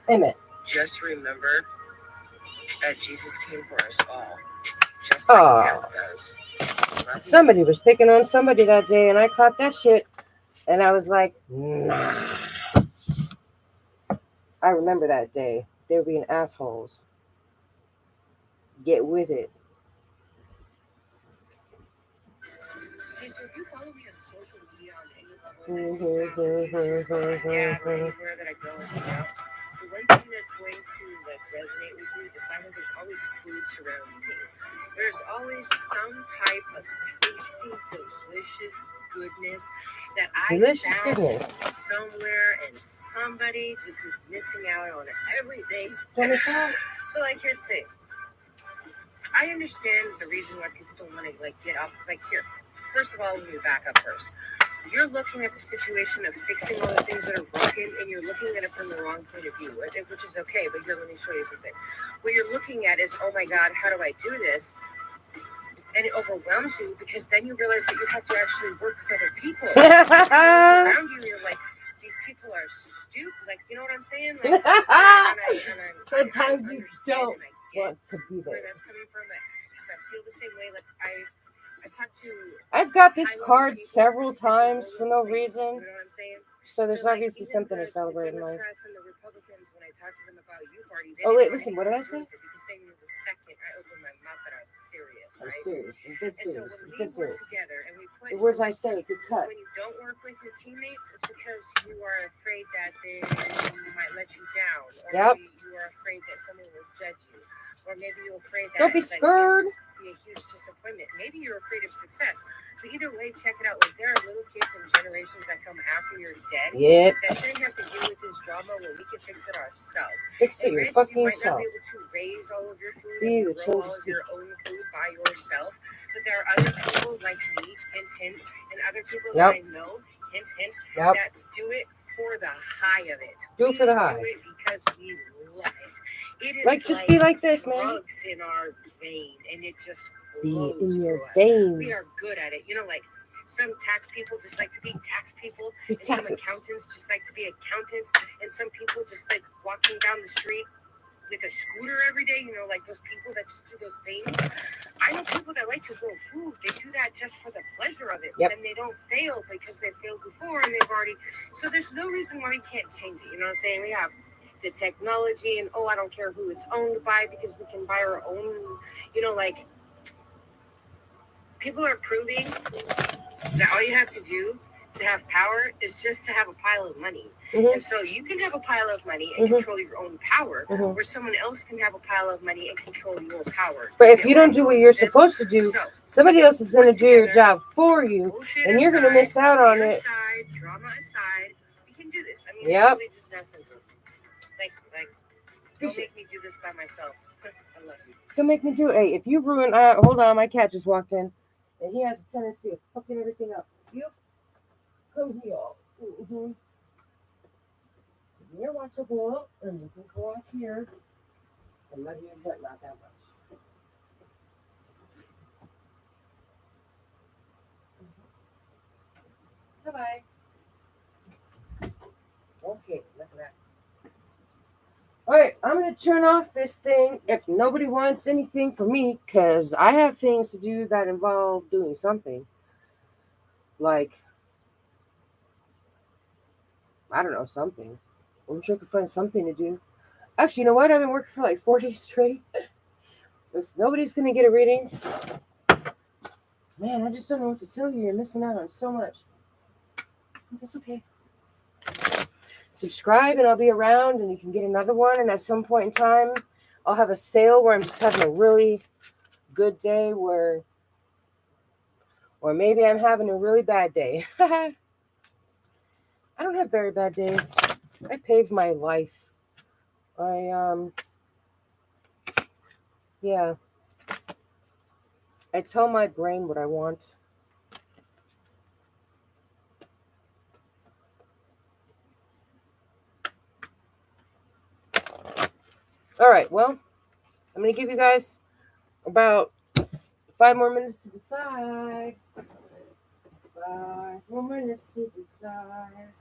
Amen. just remember that Jesus came for us all, just like death does. Love you. Somebody was picking on somebody that day, and I caught that shit, and I was like, nah. I remember that day. They were being assholes. Get with it. Okay, so if you follow me on social media on any level, YouTube, anywhere that I go and hang out, the one thing that's going to like resonate with you is the fact that there's always food surrounding me. There's always some type of tasty, delicious goodness that I found somewhere, and somebody just is missing out on everything. So like, here's the thing. I understand the reason why people don't want to like get up. Like here, first of all, let me back up first. You're looking at the situation of fixing all the things that are broken, and you're looking at it from the wrong point of view, which is okay. But here, let me show you something. What you're looking at is, oh my God, how do I do this? And it overwhelms you because then you realize that you have to actually work with other people. Around you, you're like, these people are stupid. Like, you know what I'm saying? Like, sometimes you don't want to be there. Where that's coming from, because I feel the same way. Like I talk to. I've got this card several times for no reason. You know what I'm saying? So there's like, obviously something to celebrate in life. Democrats and the Republicans, when I talk to them about UParty, Oh wait, listen. What did I say? Because they knew the second I opened my mouth that I was serious. I'm Right? serious. I'm dead And so serious. when I'm we dead work serious. together and we put The words I say could cut. when you don't work with your teammates, it's because you are afraid that they might let you down, or maybe you are afraid that someone will judge you, or maybe you're afraid that don't be scared. Be a huge disappointment. Maybe you're afraid of success. But either way, check it out. Like there are little kids and generations that come after you're dead. Yep. That shouldn't have to deal with this drama when we can fix it ourselves. Fix it your fucking you might self. not be able to raise all of your food Be and the grow change all of to your own food by yourself. But there are other people like me, hint, hint, and other people that I know, hint, hint, that do it for the high of it. Do it for the high. Do it because we love it. It is like just be like this, man. Drugs in our vein, and it just Be flows in your through us. veins. We are good at it. You know, like some tax people just like to be tax people, Be and some taxes. accountants just like to be accountants, and some people just like walking down the street with a scooter every day. You know, like those people that just do those things. I know people that like to grow food. They do that just for the pleasure of it, and they don't fail because they failed before, and they've already. So there's no reason why we can't change it. You know what I'm saying? We have the technology, and I don't care who it's owned by because we can buy our own. You know, like people are proving that all you have to do to have power is just to have a pile of money. And so you can have a pile of money and control your own power, where someone else can have a pile of money and control your power. But if you don't do what you're supposed to do, somebody else is going to do your job for you, and you're going to miss out on it. Drama aside, we can do this. I mean, Yep. it's really just that simple. Like, don't make me do this by myself. I love you. Don't make me do it. Hey, if you ruin, hold on, my cat just walked in, and he has a tendency of fucking everything up. You come here. Here, watch the ball, and you can go up here and let your butt not that much. Bye-bye. Okay, look at that. All right, I'm going to turn off this thing if nobody wants anything from me, because I have things to do that involve doing something. Like, I don't know, something. I'm sure I could find something to do. Actually, you know what? I've been working for like 4 days straight. Nobody's going to get a reading. Man, I just don't know what to tell you. You're missing out on so much. That's okay. Subscribe and I'll be around and you can get another one. And at some point in time, I'll have a sale where I'm just having a really good day or maybe I'm having a really bad day. I don't have very bad days. I pave my life Yeah. I tell my brain what I want. All right, well, I'm going to give you guys about 5 more minutes to decide. 5 more minutes to decide.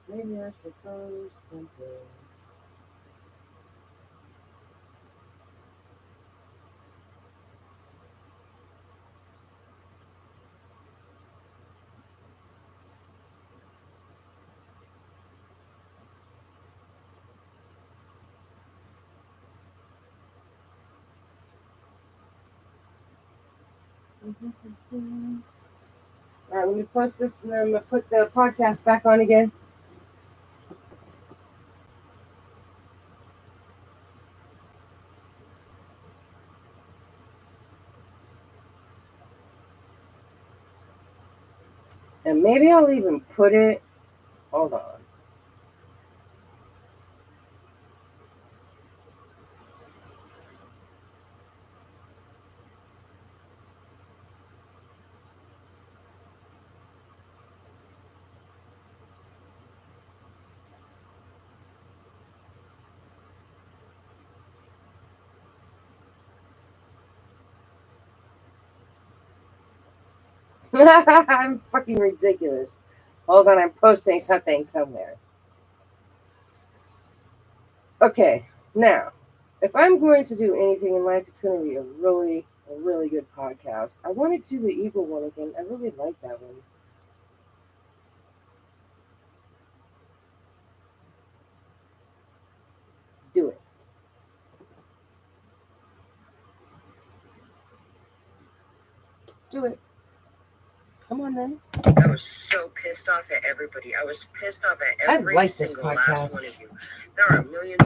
Maybe I should post something. All right, let me post this and then I'm going to put the podcast back on again. And maybe I'll even put it. Hold on. I'm fucking ridiculous. Hold on, I'm posting something somewhere. Okay, now, if I'm going to do anything in life, it's going to be a really good podcast. I want to do the evil one again. I really like that one. Do it. Do it. Come on, then. I was so pissed off at everybody. I was pissed off at every single last one of you. There are millions,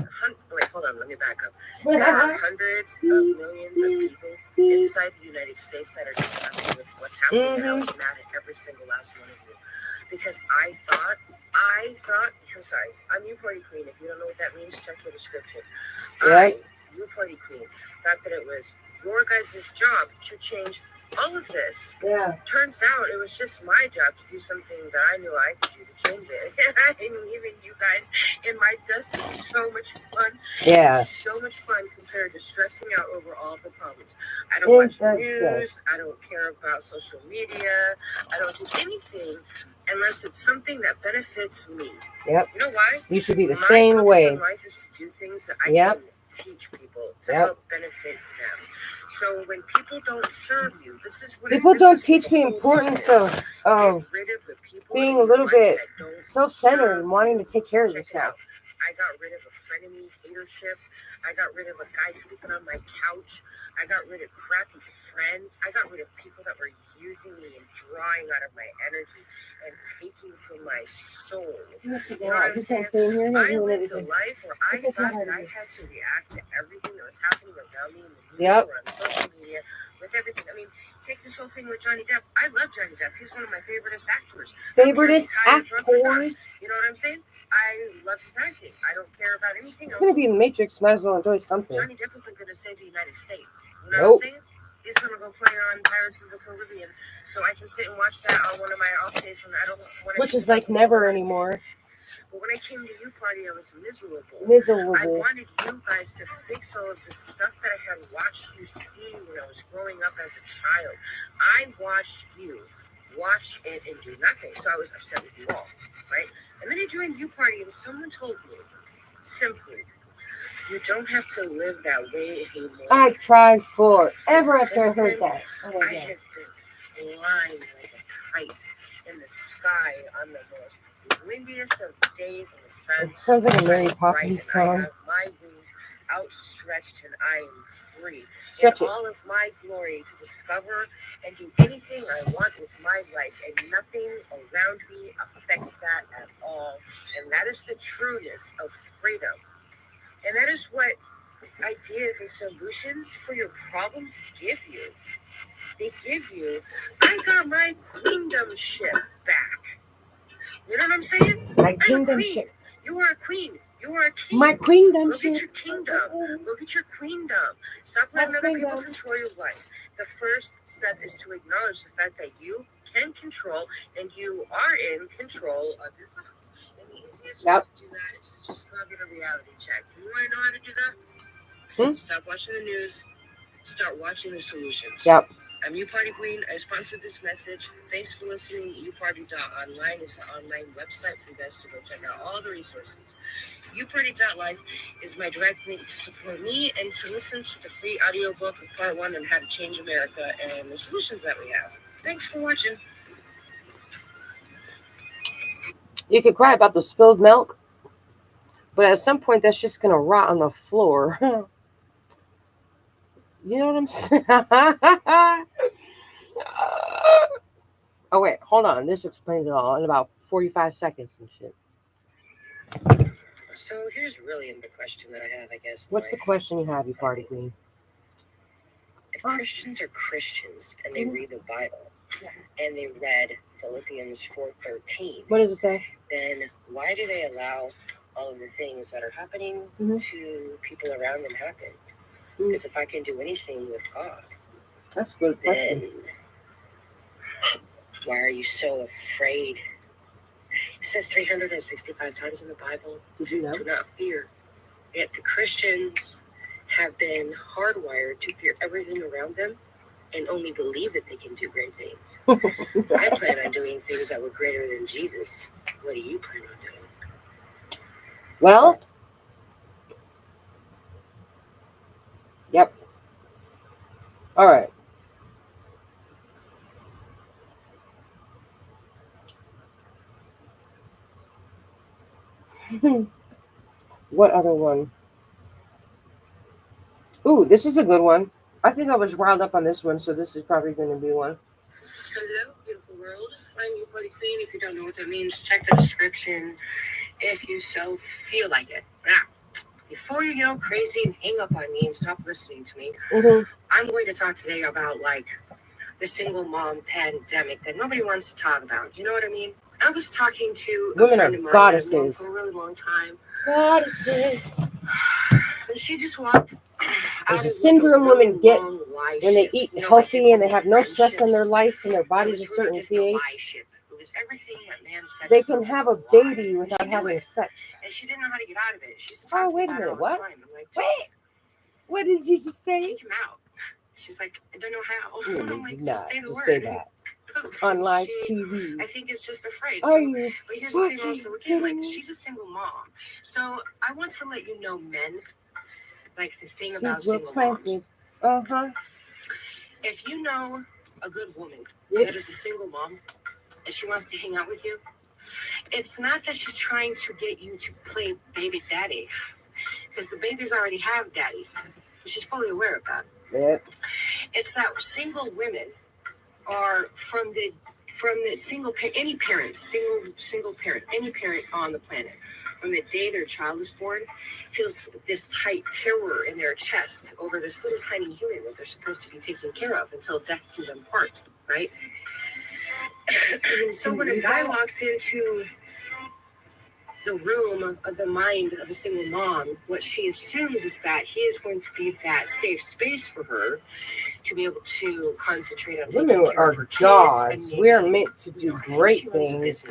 wait, hold on, let me back up. There are hundreds of millions of people inside the United States that are disgusted with what's happening, and I was mad at every single last one of you. Because I thought, I'm sorry, I'm UPartyQueen. If you don't know what that means, check the description. Right. UPartyQueen thought that it was your guys' job to change all of this. Yeah. Turns out it was just my job to do something that I knew I could do to change it. And leaving you guys in my dust is so much fun. Yeah. It's so much fun compared to stressing out over all the problems. I don't watch news. I don't care about social media. I don't do anything unless it's something that benefits me. Yep. You know why? You should be the same way. My purpose in life is to do things that I can teach people to help benefit them. So when people don't serve you, this is what people don't teach the importance of being a little bit self-centered and wanting to take care of yourself. I got rid of a frenemy hatership. I got rid of a guy sleeping on my couch. I got rid of crappy friends. I got rid of people that were using me and drawing out of my energy and taking from my soul. You know what I'm saying? I lived a life where I thought that I had to react to everything that was happening around me in the news or on social media with everything. I mean, take this whole thing with Johnny Depp. I love Johnny Depp. He's one of my favoriteest actors. You know what I'm saying? I love his acting. I don't care about anything else. It's going to be in the Matrix. Might as well enjoy something. Johnny Depp isn't going to save the United States. You know what I'm saying? He's going to go play on Pirates of the Caribbean, so I can sit and watch that on one of my off days when I don't want to. Which is like never anymore. But when I came to UParty, I was miserable. I wanted you guys to fix all of the stuff that I had watched you see when I was growing up as a child. I watched you watch it and do nothing, so I was upset with you all, right? And then I joined UParty, and someone told me simply, you don't have to live that way anymore. I cried forever after I heard that. Oh, I have been flying like a kite in the sky on the most windiest of days in the sun. It sounds like a Mary Poppins song. I have my wings outstretched and I am free. Stretch in it. all of my glory to discover and do anything I want with my life, and nothing around me affects that at all. And that is the trueness of freedom. And that is what ideas and solutions for your problems give you. They give you, I got my queendomship back. You know what I'm saying? My I'm a kingdom queen. ship. You are a queen. You are a king. My queendom Go get ship. your kingdom. Go get your queendom. Stop letting other people control your life. The first step is to acknowledge the fact that you can control and you are in control of your thoughts. And the easiest way to do that is to just go get a reality check. You want to know how to do that? Stop watching the news. Start watching the solutions. Yep. I'm UPartyQueen. I sponsored this message. Thanks for listening. UParty.online is an online website for you guys to go check out all the resources. UParty.life is my direct link to support me and to listen to the free audiobook of part 1 on how to change America and the solutions that we have. Thanks for watching. You could cry about the spilled milk, but at some point that's just going to rot on the floor. You know what I'm saying? Oh, wait. Hold on. This explains it all in about 45 seconds and shit. So here's really the question that I have, I guess. What's the question you have, you party queen? If Christians are Christians and they read the Bible and they read Philippians 4:13, What does it say? then why do they allow all of the things that are happening to people around them happen? Because if I can do anything with God, that's a good question. Then why are you so afraid? It says 365 times in the Bible, Did you know? do not fear. Yet the Christians have been hardwired to fear everything around them and only believe that they can do great things. I plan on doing things that were greater than Jesus. What do you plan on doing? Well, yep. All right. What other one? Ooh, this is a good one. I think I was riled up on this one, so this is probably going to be one. Hello, beautiful world. I'm UPartyQueen. If you don't know what that means, check the description if you so feel like it. Now, before you get crazy and hang up on me and stop listening to me, I'm going to talk today about the single mom pandemic that nobody wants to talk about. You know what I mean? I was talking to a Women friend are of mine goddesses. for a really long time. Goddesses. And she just walked There's a syndrome women get when they eat healthy and they have no stress in their life and their body's a certain pH. They can have a baby without having sex. And she didn't know how to get out of it. She's Oh, wait a minute. What? Wait. What did you just say? Take him out. She's like, I don't know how. You I'm like, did just not say the word. say that on live TV. I think it's just afraid. Are you? But here's the thing also, again, she's a single mom. So I want to let you know, men, the thing about single moms. If you know a good woman that is a single mom and she wants to hang out with you, it's not that she's trying to get you to play baby daddy, because the babies already have daddies. She's fully aware of that. Yep. It's that single women are from the single parent, any parent, single parent, any parent on the planet, from the day their child is born, feels this tight terror in their chest over this little tiny human that they're supposed to be taking care of until death do them part, right? So when a guy walks into the room of the mind of a single mom, what she assumes is that he is going to be that safe space for her to be able to concentrate on taking care of her kids. Gods. We are meant to do great things.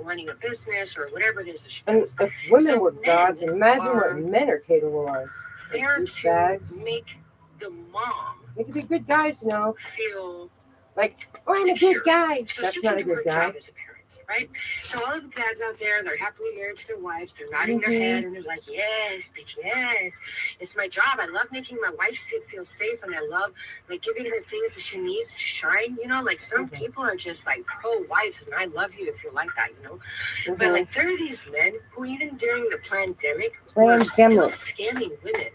Running a business or whatever it is that she And does. if women were gods, imagine what men are capable of. They're to make the mom. They could be good guys, feel like, oh, I'm a good guy. So that's not a good guy. right? So all of the dads out there, they're happily married to their wives. They're nodding their head and they're like, yes, bitch, yes. It's my job. I love making my wife feel safe, and I love like giving her things that she needs to shine. You know, like some people are just like pro-wives, and I love you if you're like that, you know. But like there are these men who even during the pandemic were still scamming women.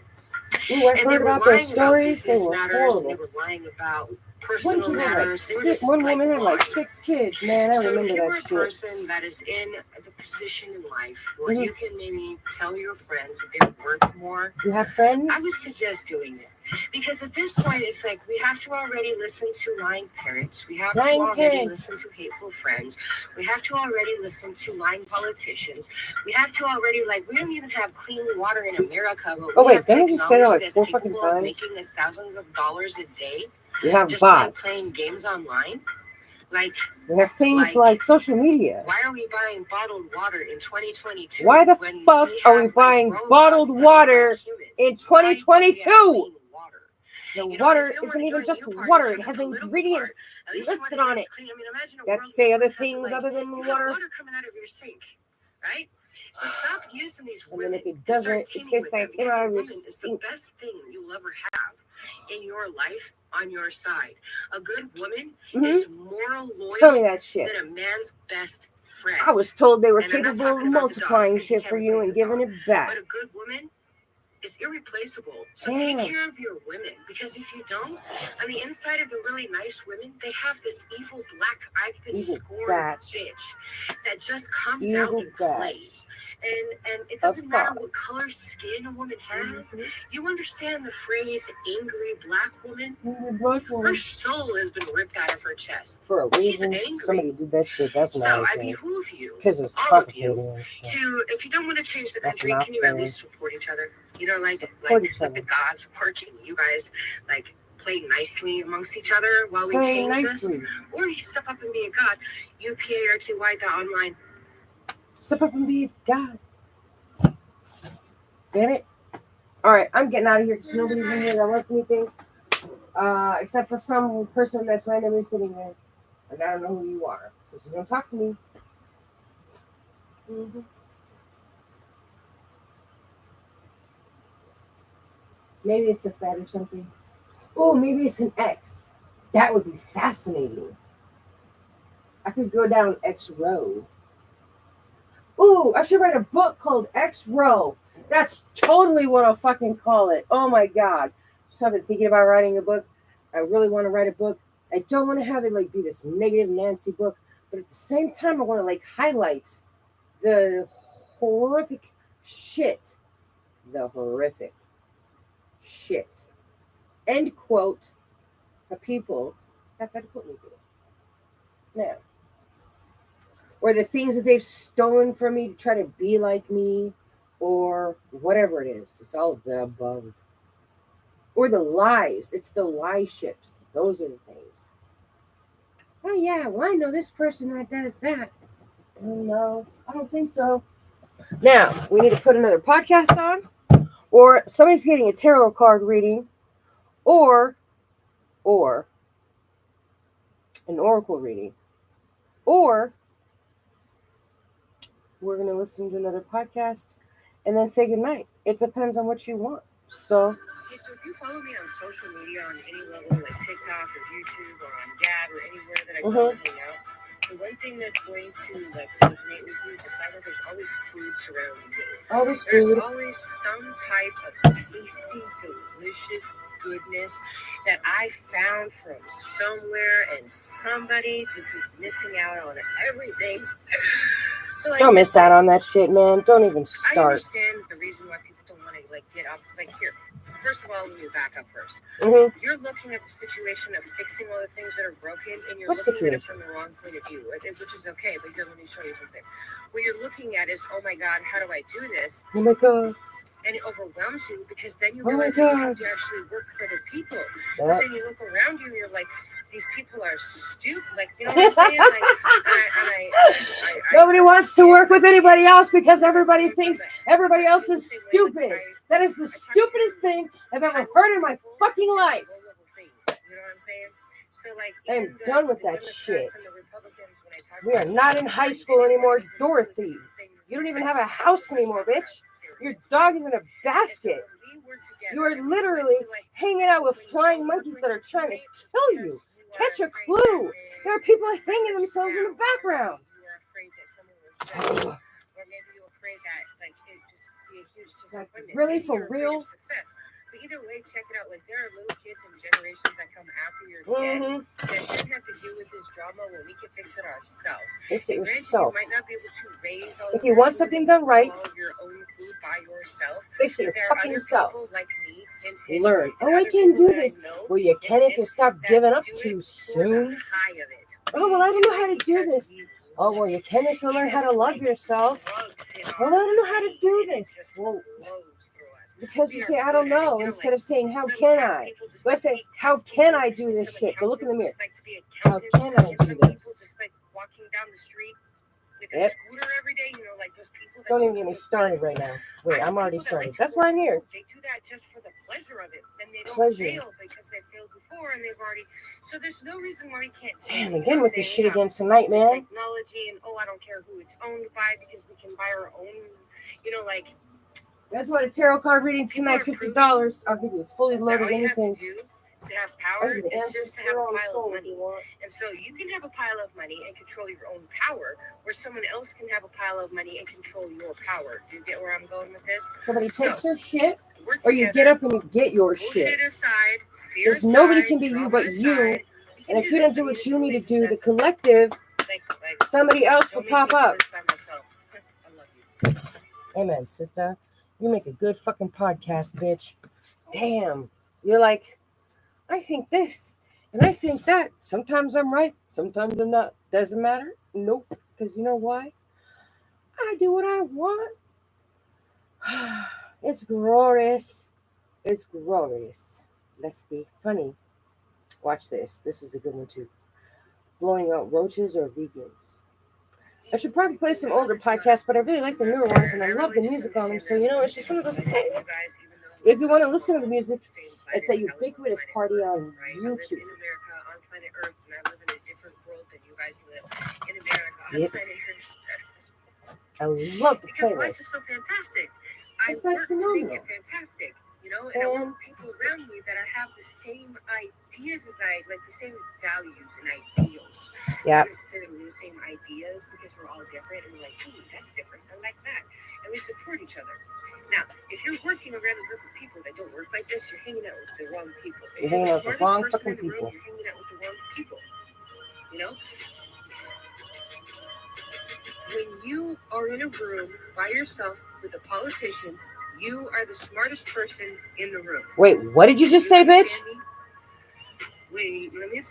Ooh, I heard about their stories. They were horrible. They were lying about personal matters. One woman had like 6 kids. Man, I remember that shit. So if you are a person that is in the position in life where you can maybe tell your friends that they're worth more, you have friends? I would suggest doing it. Because at this point, it's like we have to already listen to lying parents. We have to already listen to hateful friends. We have to already listen to lying politicians. We have to already, like, we don't even have clean water in America. But we have didn't you say that like 4 fucking times? Making us thousands of dollars a day. We have just bots. Playing games online. Like, we have things like social media. Why are we buying bottled water in 2022? Why the fuck are we buying bottled water in 2022? The water isn't even just water. It has ingredients listed on it that say other things other than water. Water coming out of your sink, right? So stop using these women. And then if it doesn't, it tastes like it out of your sink. It's the best thing you'll ever have in your life on your side. A good woman is more loyal than a man's best friend. I was told they were capable of multiplying shit for you and giving it back. But a good woman is irreplaceable. So take care of your women, because if you don't, on the inside of the really nice women, they have this evil black I've been scorned bitch that just comes out and plays. And it doesn't matter what color skin a woman has. You understand the phrase angry black woman? Her soul has been ripped out of her chest. For a reason. She's angry. Somebody did that shit. That's not so I behoove you, all of you, to, if you don't want to change the country, can you at least support each other? You know, like the gods working. You guys like play nicely amongst each other while we change this. Or you can step up and be a god. UPartyQueen.online. Step up and be a god. Damn it. Alright, I'm getting out of here because nobody's in here that wants anything. Except for some person that's randomly sitting there. And I don't know who you are. Because you don't talk to me. Maybe it's a fad or something. Oh, maybe it's an X. That would be fascinating. I could go down X row. Ooh, I should write a book called X Row. That's totally what I'll fucking call it. Oh my god. So I've been thinking about writing a book. I really want to write a book. I don't want to have it like be this negative Nancy book, but at the same time I want to like highlight the horrific shit. The horrific shit. End quote. The people have had to put me through. Now. Or the things that they've stolen from me to try to be like me, or whatever it is. It's all of the above. Or the lies. It's the lie ships. Those are the things. Oh yeah, well I know this person that does that. No, I don't think so. Now, we need to put another podcast on, or somebody's getting a tarot card reading, or an oracle reading, or we're going to listen to another podcast and then say goodnight. It depends on what you want. So, okay, so if you follow me on social media on any level, like TikTok or YouTube or on Gab or anywhere that I go and hang out, the one thing that's going to like resonate with you is the fact that there's always food surrounding you. Always There's food. always some type of tasty, delicious goodness that I found from somewhere, and somebody just is missing out on everything. So, like, don't miss out on that shit, man. Don't even start. I understand the reason why people don't want to like get up. Like here, first of all, let me back up first. You're looking at the situation of fixing all the things that are broken, and you're looking at it from the wrong point of view, which is okay. But here, let me show you something. What you're looking at is, oh my God, how do I do this? Oh my God. And it overwhelms you, because then you realize that you have to actually work with other people. But then you look around you and you're like, these people are stupid. Like, you know what I'm saying? Nobody wants to work with anybody else because everybody thinks everybody else is stupid. That is the stupidest thing I've ever heard in my fucking life. You know what I'm saying? So like, I'm done with that shit. And the Republicans, when I talk We are not in high school anymore, Dorothy. You don't even have a house anymore, bitch. Your dog is in a basket. You are literally hanging out with flying monkeys that are trying to kill you. Catch a clue. There are people hanging themselves in the background. Or maybe you're afraid that like it just be a huge disappointment. Really, Maybe for you're afraid real? of success. But either way, check it out. Like there are little kids and generations that come after you're dead that shouldn't have to deal with this drama when we can fix it ourselves. Fix it And granted, yourself. you might not be able to raise all If of you your want food something and done right, all of your own food by yourself. fix it But there are fucking other yourself. people like me and Learn. and Oh, I other can people do that I this. know Well, you can if you stop that giving up do it too for the soon. high of it. Oh, well, I don't know how to it do because this. we Oh, well, you can if you learn how to love yourself. Well, I don't know how to do this. Well, because you say, I don't know, instead of saying, how can I? Let's say, how can I do this shit? Go look in the mirror. How can I do this? Walking down the street with Yep. a scooter every day, you know, like those people that Don't even just get me do started things. right now. Wait, I'm already People that started. like to That's why I'm work here. They do that just for the pleasure of it. Then they don't Pleasure. fail because they failed before and they've already. So there's no reason why we can't. Damn, change, again with this shit again tonight, the man. technology and I don't care who it's owned by because we can buy our own. You know, like That's why the tarot card reading tonight, $50. I'll give you a fully loaded all you have anything. to do to have power I'll give you the is answers just to to have your a own pile soul of if money. you want. And so you can have a pile of money and control your own power, where someone else can have a pile of money and control your power. Do you get where I'm going with this? Somebody takes your shit, We're or you together, get up and you get your bullshit shit. aside, fear Because nobody aside, can be you drama but you. aside, we can And if do you this. don't do I mean, what it's you need to really do, the just collective, like somebody else will don't make me pop do up. this by myself. I love you. Amen, sister. You make a good fucking podcast, bitch. Damn. You're like, I think this, and I think that. Sometimes I'm right, sometimes I'm not. Doesn't matter. Nope. Because you know why? I do what I want. It's glorious. It's glorious. Let's be funny. Watch this. This is a good one too. Blowing out roaches or vegans. I should probably play some older podcasts, but I really like the newer ones, and I love the music on them. So, you know, it's just one of those things. If you want to listen to the music, it's a ubiquitous party on I live YouTube. in America on planet Earth, and I live in a different world than you guys live in America on Yep. planet Earth. I love the Because life is playlist. so fantastic. I It's like work to make phenomenal. it fantastic, you know, and I want people around me that have the same ideas as I, like the same values and ideals. Yeah. Not necessarily the same ideas because we're all different and we're like, ooh, that's different. I like that. And we support each other. Now, if you're working around a group of people that don't work like this, you're hanging out with the wrong people. If You're hanging out with the wrong smartest fucking person in the room, people. you're hanging out with the wrong people. You know? When you are in a room by yourself with a politician, you are the smartest person in the room. Wait, what did you just say, bitch? Wait, let me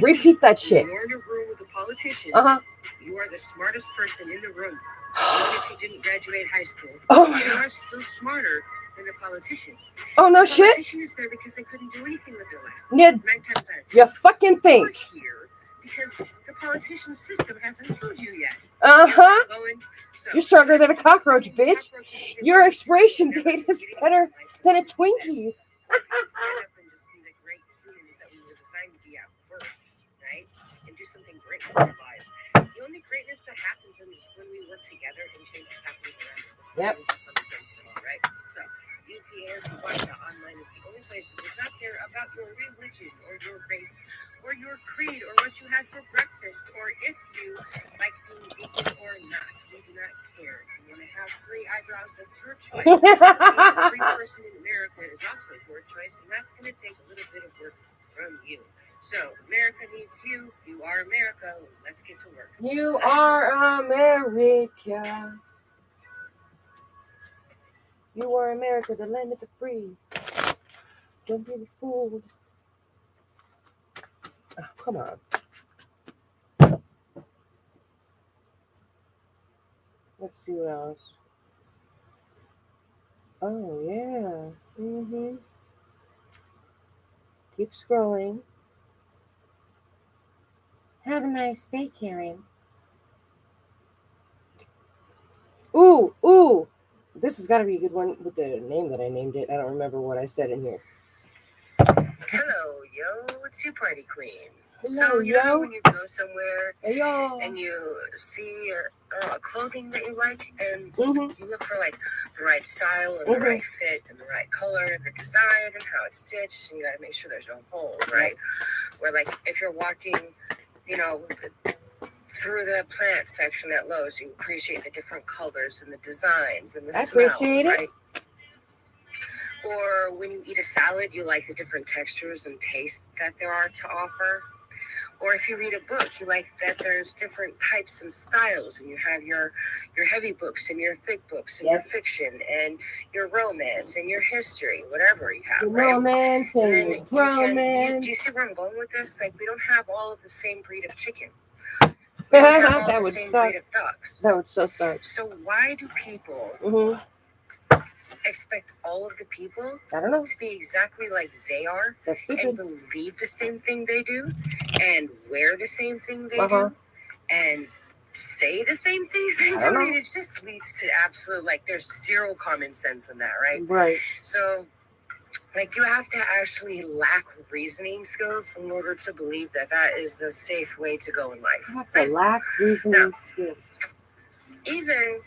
Repeat that shit. When you're in a room with a politician, Uh-huh. you are the smartest person in the room. Even if you didn't graduate high school, Oh my you God. are still smarter than the politician. Oh, no The shit. politician is there because they couldn't do anything with their life. Yeah, 9 times out of 10. you fucking think. You're here because the politician system hasn't told you yet. Uh-huh. So, You're stronger than a cockroach, bitch. Your expiration date is better than a Twinkie. Stand up and just be the great humans that we were designed to be at birth, right? And do something great with our lives. The only greatness that happens is when we work together and change is happening around us. Yep. Right? So, UPartyQueen online is the only place that does not care about your religion or your race or your creed or what you had for breakfast or if you like being vegan or not. We do not care. If you want to have 3 eyebrows, that's your choice. Every person in America is also your choice, and that's going to take a little bit of work from you. So, America needs you. You are America. Let's get to work. You are America. You are America, the land of the free. Don't be fooled. Oh, come on. Let's see what else. Oh, yeah. Mm-hmm. Keep scrolling. Have a nice day, Karen. Ooh, ooh. This has got to be a good one with the name that I named it. I don't remember what I said in here. Hello, yo, it's UPartyQueen. So you know when you go somewhere Hey, yo. and you see clothing that you like, and Mm-hmm. you look for like the right style and the right fit and the right color and the design and how it's stitched, and you got to make sure there's no holes, right? Where like if you're walking, you know, through the plant section at Lowe's, you appreciate the different colors and the designs and the smells, right? Or when you eat a salad, you like the different textures and tastes that there are to offer. Or if you read a book, you like that there's different types and styles, and you have your heavy books and your thick books and your fiction and your romance and your history, whatever you have, right? Romance and your romance. Do you see where I'm going with this? Like, we don't have all of the same breed of chicken. That would suck. Breed of ducks. That would so suck. So why do people expect all of the people to be exactly like they are? That's stupid. And believe the same thing they do and wear the same thing they do and say the same things they do? I mean, it just leads to absolute, like, there's zero common sense in that, right? Right. So, like, you have to actually lack reasoning skills in order to believe that that is the safe way to go in life. You have to lack reasoning skills. Even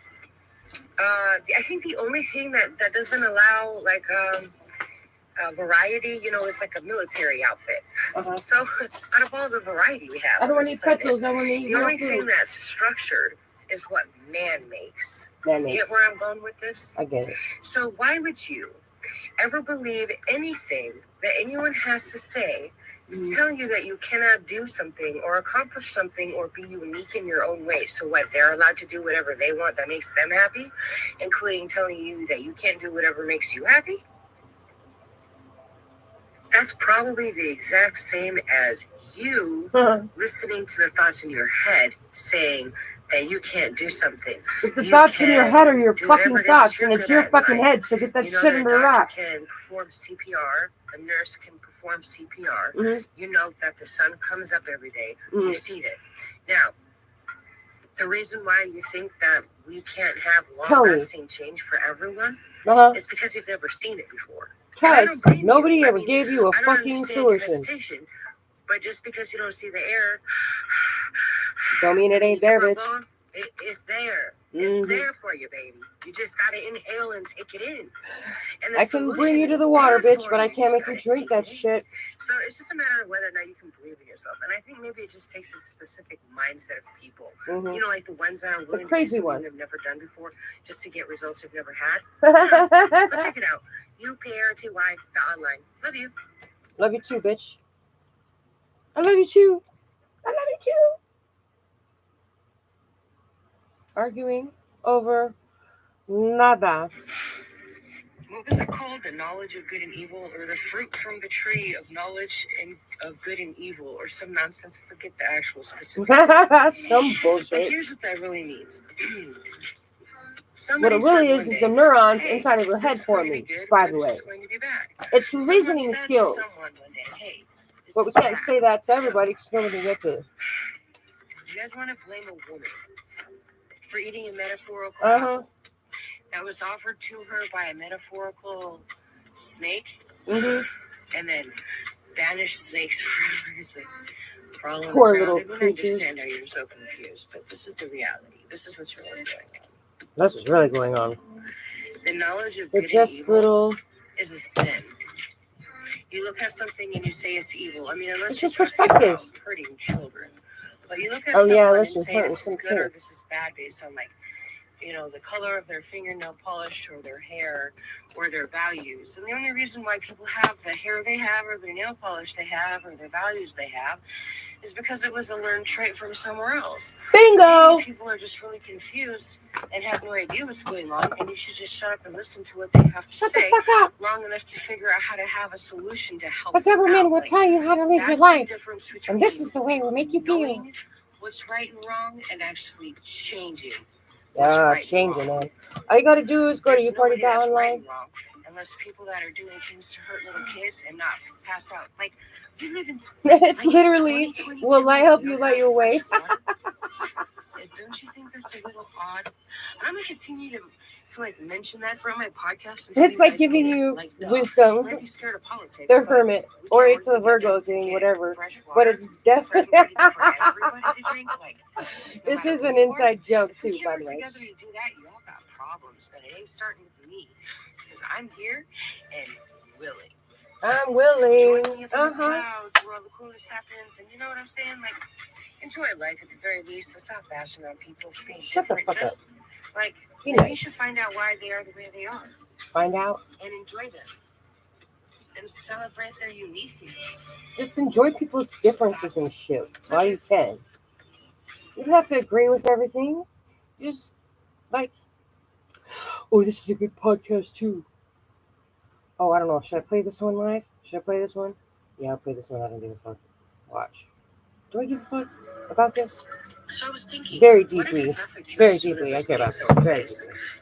I think the only thing that doesn't allow like variety, you know, is like a military outfit. So out of all the variety we have, I don't want to eat pretzels. I want to eat the only thing that's structured is what man makes. Man makes. Get where I'm going with this? I get it. So why would you ever believe anything that anyone has to say to tell you that you cannot do something or accomplish something or be unique in your own way? So what, they're allowed to do whatever they want that makes them happy, including telling you that you can't do whatever makes you happy? That's probably the exact same as you listening to the thoughts in your head saying that you can't do something. But the thoughts in your head are your fucking thoughts, and it's your fucking head, so get that shit under the rocks. You can perform CPR, a nurse can perform CPR. You know that the sun comes up every day. You've seen it. Now, the reason why you think that we can't have long-lasting change for everyone is because you've never seen it before. Because nobody ever gave you a fucking solution. But just because you don't see the air, don't mean it ain't there, bitch. It's there. It's there for you, baby. You just gotta inhale and take it in. And I can bring you to the water, bitch, but I can't make you drink that shit. So it's just a matter of whether or not you can believe in yourself. And I think maybe it just takes a specific mindset of people. You know, like the ones that are willing to do something they've never done before just to get results they've never had. Go check it out. UPartyQueen.online. Love you. Love you too, bitch. I love you too. I love you too. Arguing over nada. What was it called? The knowledge of good and evil, or the fruit from the tree of knowledge and of good and evil, or some nonsense. I forget the actual specific. Some bullshit. But here's what that really means. What it really is the neurons inside of your head forming, by the way. It's reasoning skills. But we can't say that to everybody because nobody gets it. You guys want to blame a woman for eating a metaphorical apple that was offered to her by a metaphorical snake, and then banished snakes forever. Poor little creatures. I understand how you're so confused, but this is the reality. This is what's really going on. That's what's really going on. The knowledge of good and evil is a sin. You look at something and you say it's evil. I mean, unless you're talking about hurting children. But you look at someone and say this is good or this is bad based on, like, you know, the color of their fingernail polish or their hair or their values. And the only reason why people have the hair they have or their nail polish they have or their values they have is because it was a learned trait from somewhere else. Bingo! Maybe people are just really confused and have no idea what's going on, and you should just shut up and listen to what they have to say long enough to figure out how to have a solution to help. The government will tell you how to live your life, and this is the way we'll make you feel. What's right and wrong, and actually changing. Changing, man. All you gotta do is go to UPartyQueen.online. Unless people that are doing things to hurt little kids and not pass out. Like, we live in. It's literally, will I help you light your way? Don't you think that's a little odd? And I'm gonna continue to like mention that for my podcast. It's like giving you wisdom. Might be scared of politics. The hermit, or it's a Virgo thing, whatever. But it's definitely. This is an inside joke too, by the way. Together to do that, y'all got problems, and it ain't starting with me, because I'm here and willing. I'm willing. Join me up in the clouds where all the coolest happens, and you know what I'm saying? Like, enjoy life at the very least. So stop bashing on people for being Shut different. the fuck Just, up. like, Be maybe nice. you should find out why they are the way they are. Find out. And enjoy them. And celebrate their uniqueness. Just enjoy people's differences and shit while you can. You don't have to agree with everything. Just, like, oh, this is a good podcast too. Oh, I don't know. Should I play this one live? Should I play this one? Yeah, I'll play this one. I don't give a fuck. Watch. Do I give a fuck about this? So I was thinking, very deeply. Very deeply. I care about this. Very deeply.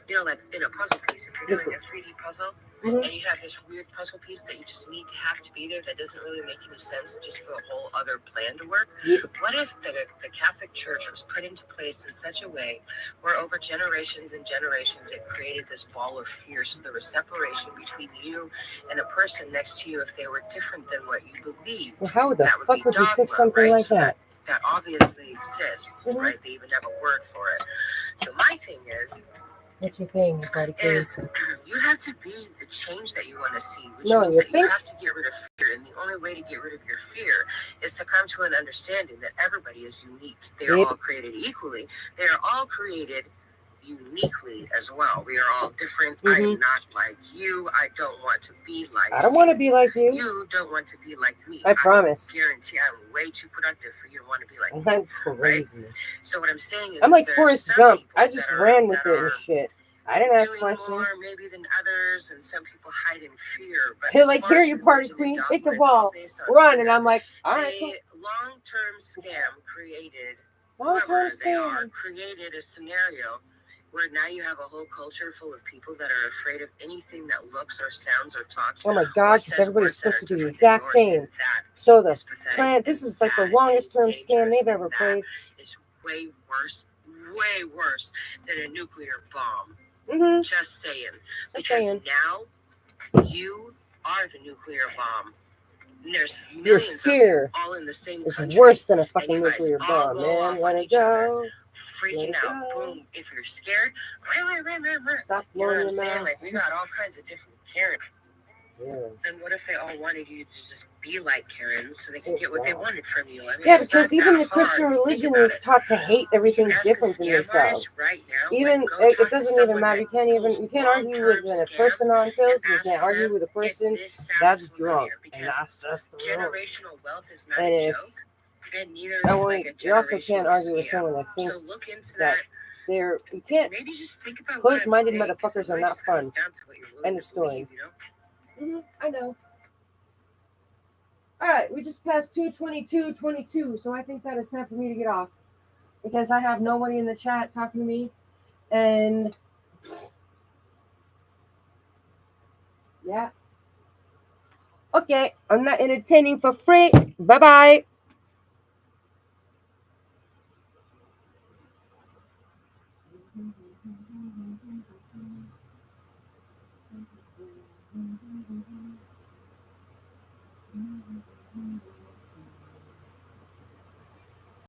You know, like in a puzzle piece, if you're doing a 3D puzzle, Mm-hmm. and you have this weird puzzle piece that you just need to have to be there that doesn't really make any sense just for the whole other plan to work. Yep. What if the Catholic Church was put into place in such a way where over generations and generations it created this wall of fear, so there was separation between you and a person next to you if they were different than what you believe? Well, how the That fuck would you dogma, fix something right? like So that? That obviously exists, Mhm. right? They even have a word for it. So my thing is What's your thing, UPartyQueen? you have to be the change that you want to see, which No, means you that you think? have to get rid of fear. And the only way to get rid of your fear is to come to an understanding that everybody is unique. They are Yep. all created equally. They are all created uniquely as well. We are all different. I am not like you. I don't want to be like I don't want to be like you. you. Don't want to be like me. I promise. Guarantee I'm way too productive for you to want to be like me. I'm crazy. So what I'm saying is, I'm like there are Forrest some Gump. people I just that ran with that it and are shit. I didn't ask doing questions. more maybe than others, and some people hide in fear. But They're as like, far here, as you religion party and queen, dogma, take the it's all ball, based on run. fear. And I'm like, all right, cool. A long-term scam created, Long-term whoever they scam. are, created a scenario where now you have a whole culture full of people that are afraid of anything that looks or sounds or talks. Oh my or God, says because everybody's words that supposed are to be the different than exact yours, same. and that So the is pathetic, plan, this and is like the sad, longest and term scam dangerous, they've ever and that played. is way worse than a nuclear bomb. Mm-hmm. Just saying. Just Because saying. now you are the nuclear bomb. And there's Your millions of fear you all in the same is country. worse than a fucking you guys nuclear all bomb, go man. off Let on it each other, go. freaking Let it out. go. Boom. If you're scared, Stop you know what blowing I'm your saying? mouth. Like, we got all kinds of different Karens. Yeah. And what if they all wanted you to just be like Karens so they could get what they wanted from you? I mean, Yeah, it's because not even that the Christian hard if you think religion about is it. taught to hate everything You ask different a than scam themselves. artist right now, Even like, go it talk to doesn't even someone matter. that You pulls can't argue with long-term a person scams on pills. and You ask can't argue them with a if person this sounds that's familiar, drunk, and because that's just the rule. generational wealth is not And a if joke, and neither and is when, like a you also can't generational argue with scam. someone that So thinks look into that that. you can't. Maybe just think about Closed-minded what I'm saying, 'cause motherfuckers it are really not just comes fun. down to what you're willing End to of story. believe, you know? I know. All right, we just passed 2:22:22, so I think that it's time for me to get off because I have nobody in the chat talking to me, and yeah. Okay, I'm not entertaining for free. Bye bye.